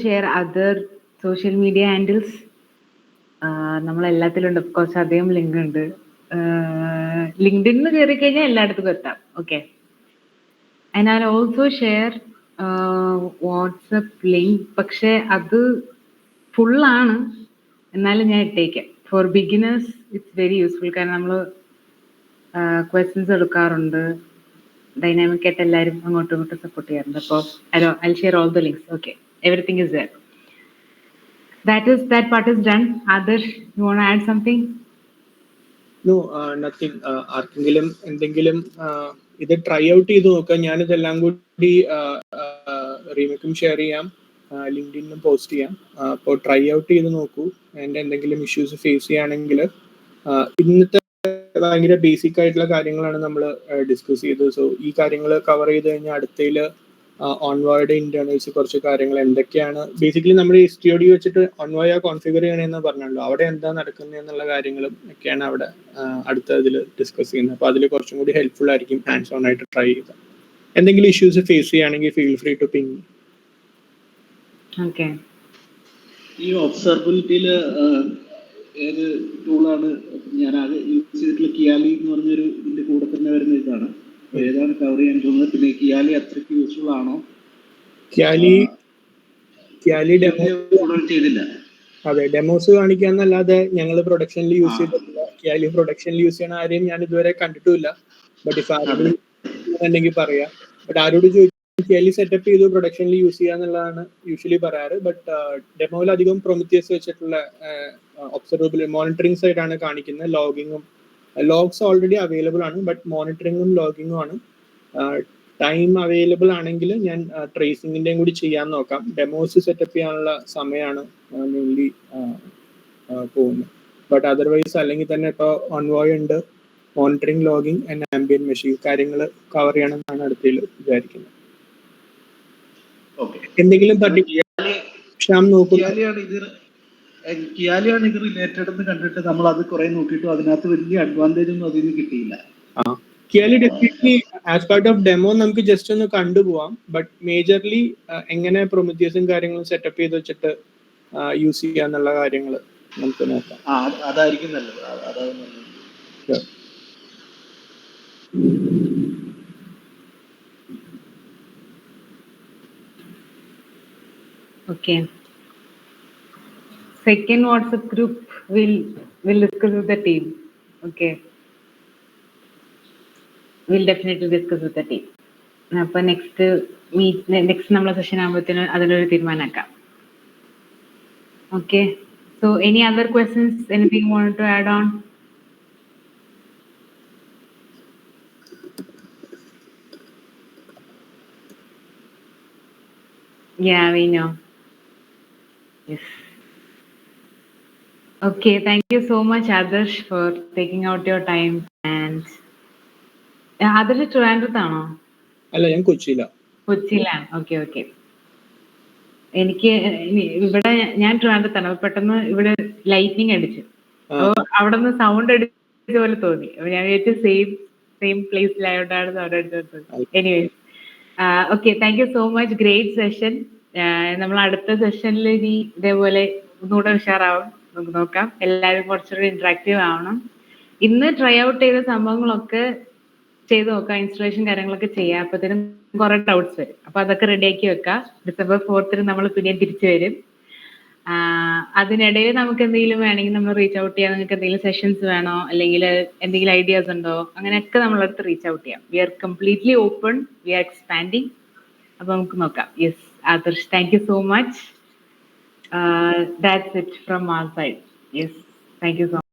share other social media handles. നമ്മളെല്ലാത്തിലും ഉണ്ട്. കുറച്ച് അധികം ലിങ്ക് ഉണ്ട്. ലിങ്ക്ഡിൻ കയറി കഴിഞ്ഞാൽ എല്ലായിടത്തും എത്താം. Okay. And I'll also share WhatsApp link. പക്ഷെ അത് ഫുള്ളാണ്, എന്നാലും ഞാൻ ഇട്ടേക്കാം. For beginners it's very useful. കാരണം നമ്മൾ ക്വസ്റ്റ്യൻസ് എടുക്കാറുണ്ട്. ഡൈനാമിക് ആയിട്ട് എല്ലാവരും അങ്ങോട്ടും ഇങ്ങോട്ടും സപ്പോർട്ട് ചെയ്യാറുണ്ട്. അപ്പോൾ I'll share all the links. Okay, everything is there. That part is done. Adarsh, you want to add something? No, nothing. ആർക്കെങ്കിലും എന്തെങ്കിലും ഇത് ട്രൈ ഔട്ട് ചെയ്ത് നോക്കാം. ഞാനിതെല്ലാം കൂടി റീമേക്കും ഷെയർ ചെയ്യാം, ലിങ്ക്ഡിനും പോസ്റ്റ് ചെയ്യാം. അപ്പോൾ ട്രൈ ഔട്ട് ചെയ്ത് നോക്കൂ. എൻ്റെ എന്തെങ്കിലും ഇഷ്യൂസ് ഫേസ് ചെയ്യുകയാണെങ്കിൽ ഇന്നത്തെ ഭയങ്കര ബേസിക് ആയിട്ടുള്ള കാര്യങ്ങളാണ് നമ്മൾ ഡിസ്കസ് ചെയ്തത്. സോ ഈ കാര്യങ്ങൾ കവർ ചെയ്ത് കഴിഞ്ഞാൽ അടുത്തതിൽ ഓൺവേർഡ് ഇന്റേണൽസ് കുറച്ച് കാര്യങ്ങൾ എന്തൊക്കെയാണ് ബേസിക്കലി നമ്മൾ HTOD വെച്ചിട്ട് ഓൺവോയ കോൺഫിഗർ ചെയ്യണമെന്ന് പറഞ്ഞല്ലോ. അവിടെ എന്താ നടക്കുന്നത് എന്നുള്ള കാര്യങ്ങളും ഒക്കെയാണ് അവിടെ അടുത്ത ഇതിൽ ഡിസ്കസ് ചെയ്യുന്നത്. അപ്പോൾ അതിൽ കുറച്ചും കൂടി ഹെൽപ്ഫുൾ ആയിരിക്കും ഹാൻഡ്സ് ഓൺ ആയിട്ട് ട്രൈ ചെയ്ത്. എന്തെങ്കിലും ഇഷ്യൂസ് ഫേസ് ചെയ്യുകയാണെങ്കിൽ feel free to ping. Okay. ഈ ഒബ്സർവബിലിറ്റിയിൽ ഏത് ടൂളാണ് ഞാൻ ആകെ യൂസ് ചെയ്തിട്ടുള്ള? കിയാലി എന്ന് പറഞ്ഞൊരു ഇതിന്റെ കൂടെ തന്നെ വരുന്ന ഇതാണ്. ഏതാണ് കവർ ചെയ്യാൻ തോന്നുന്നത്? പിന്നെ കിയാലി അത്രയ്ക്ക് യൂസ്ഫുൾ ആണോ? കിയാലി ഡെമോ ചെയ്തില്ല. അതെ, ഡെമോസ് കാണിക്കാന്നല്ലാതെ ഞങ്ങൾ പ്രൊഡക്ഷനിൽ യൂസ് ചെയ്തിട്ടില്ല. കിയാലി പ്രൊഡക്ഷനിൽ യൂസ് ചെയ്യണ ആരെയും ഞാൻ ഇതുവരെ കണ്ടിട്ടുമില്ല. ബട്ട് ഇഫ് ആരോടും ഉണ്ടെങ്കിൽ പറയാം. ബട്ട് ആരോട് ചോദിച്ചാൽ കിയാലി സെറ്റപ്പ് ചെയ്തു പ്രൊഡക്ഷനിൽ യൂസ് ചെയ്യാന്നുള്ളതാണ് യൂഷ്വലി പറയാറ്. ബട്ട് ഡെമോയിൽ അധികം പ്രൊമിത്തിയസ് വെച്ചിട്ടുള്ള ഒബ്സർവബിൾ മോണിറ്ററിംഗ് സൈഡാണ് കാണിക്കുന്നത്. ലോഗ്സ് ഓൾറെഡി അവൈലബിൾ ആണ്, ബട്ട് മോണിറ്ററിങ്ങും ലോഗിങ്ങും ആണ്. ടൈം അവൈലബിൾ ആണെങ്കിൽ ഞാൻ ട്രേസിങ്ങിൻ്റെയും കൂടി ചെയ്യാൻ നോക്കാം. ഡെമോസ് സെറ്റപ്പ് ചെയ്യാനുള്ള സമയമാണ് മെയിൻലി പോകുന്നത്. ബട്ട് അതർവൈസ് അല്ലെങ്കിൽ തന്നെ ഇപ്പോൾ ഓൺവോയ് ഉണ്ട്, monitoring, logging and ambient machine കാര്യങ്ങൾ കവർ ചെയ്യണമെന്നാണ് അടുത്തതിൽ വിചാരിക്കുന്നത്. എന്തെങ്കിലും കിയാലിയാണ് ഇത് റിലേറ്റഡ് എന്ന് കണ്ടിട്ട് നമ്മൾ അത് കുറെ നോക്കിയിട്ടും അതിനകത്ത് വലിയ അഡ്വാൻറ്റേജ് ഒന്നും അതിൽ നിന്ന് കിട്ടിയില്ല. Kiali definitely as part of demo നമുക്ക് ജസ്റ്റ് ഒന്ന് കണ്ടുപോവാം. ബട്ട് മേജർലി എങ്ങനെ പ്രൊമിത്തിയസും കാര്യങ്ങളും സെറ്റപ്പ് ചെയ്ത് വെച്ചിട്ട് യൂസ് ചെയ്യാന്നുള്ള കാര്യങ്ങൾ നമുക്ക് നോക്കാം. അതായിരിക്കും നല്ലത്. അതാണ് നല്ലത്. Okay. Second WhatsApp group we'll discuss with the team. Okay. We'll definitely discuss with the team. അപ്പോൾ നെക്സ്റ്റ് നമ്മളെ സെഷൻ ആകുമ്പോഴത്തേന് അതിനൊരു തീരുമാനമാക്കാം. Okay. So any other questions? Anything you want to add on? Yeah, we know. Yes. Okay, thank you so much, Adarsh, for taking out your time. And Adarsh, ട്രിവാൻഡ്രത്താണോ? അല്ല, ഞാൻ കൊച്ചിയിലാണ്. Okay. എനിക്ക് ഇവിടെ ഞാൻ ട്രിവാൻഡ്രത്താണ്. പെട്ടെന്ന് ഇവിടെ ലൈറ്റിനിങ് അടിച്ചു. അപ്പോൾ അവിടെ നിന്ന് സൗണ്ട് അടിച്ച പോലെ തോന്നി. അപ്പൊ ഞാൻ വിചാരിച്ചു സെയിം പ്ലേസിലായോണ്ടാണ് സൗണ്ട് അടിച്ചത്. Anyways, okay, thank you so much. Great session. നമ്മൾ അടുത്ത സെഷനിൽ ഇനി ഇതേപോലെ ഒന്നുകൂടെ ഉഷാറാവും. നമുക്ക് നോക്കാം. എല്ലാവരും കുറച്ചുകൂടി ഇന്ററാക്റ്റീവ് ആവണം. ഇന്ന് ട്രൈ ഔട്ട് ചെയ്ത സംഭവങ്ങളൊക്കെ ചെയ്ത് നോക്കാം, ഇൻസ്റ്റലേഷൻ കാര്യങ്ങളൊക്കെ ചെയ്യാം. അപ്പത്തേനും കുറെ ഡൗട്ട്സ് വരും. അപ്പൊ അതൊക്കെ റെഡിയാക്കി വെക്കാം. December 4th നമ്മൾ പിന്നെ തിരിച്ചു വരും. അതിനിടയിൽ നമുക്ക് എന്തെങ്കിലും വേണമെങ്കിൽ നമ്മൾ റീച്ച് ഔട്ട് ചെയ്യാം. നിങ്ങൾക്ക് എന്തെങ്കിലും സെഷൻസ് വേണോ, അല്ലെങ്കിൽ എന്തെങ്കിലും ഐഡിയാസ് ഉണ്ടോ, അങ്ങനെയൊക്കെ നമ്മളടുത്ത് റീച്ച് ഔട്ട് ചെയ്യാം. We are completely open, we are expanding. അപ്പൊ നമുക്ക് നോക്കാം. Yes Adarsh, thank you so much. That's it from our side. Yes, thank you so much.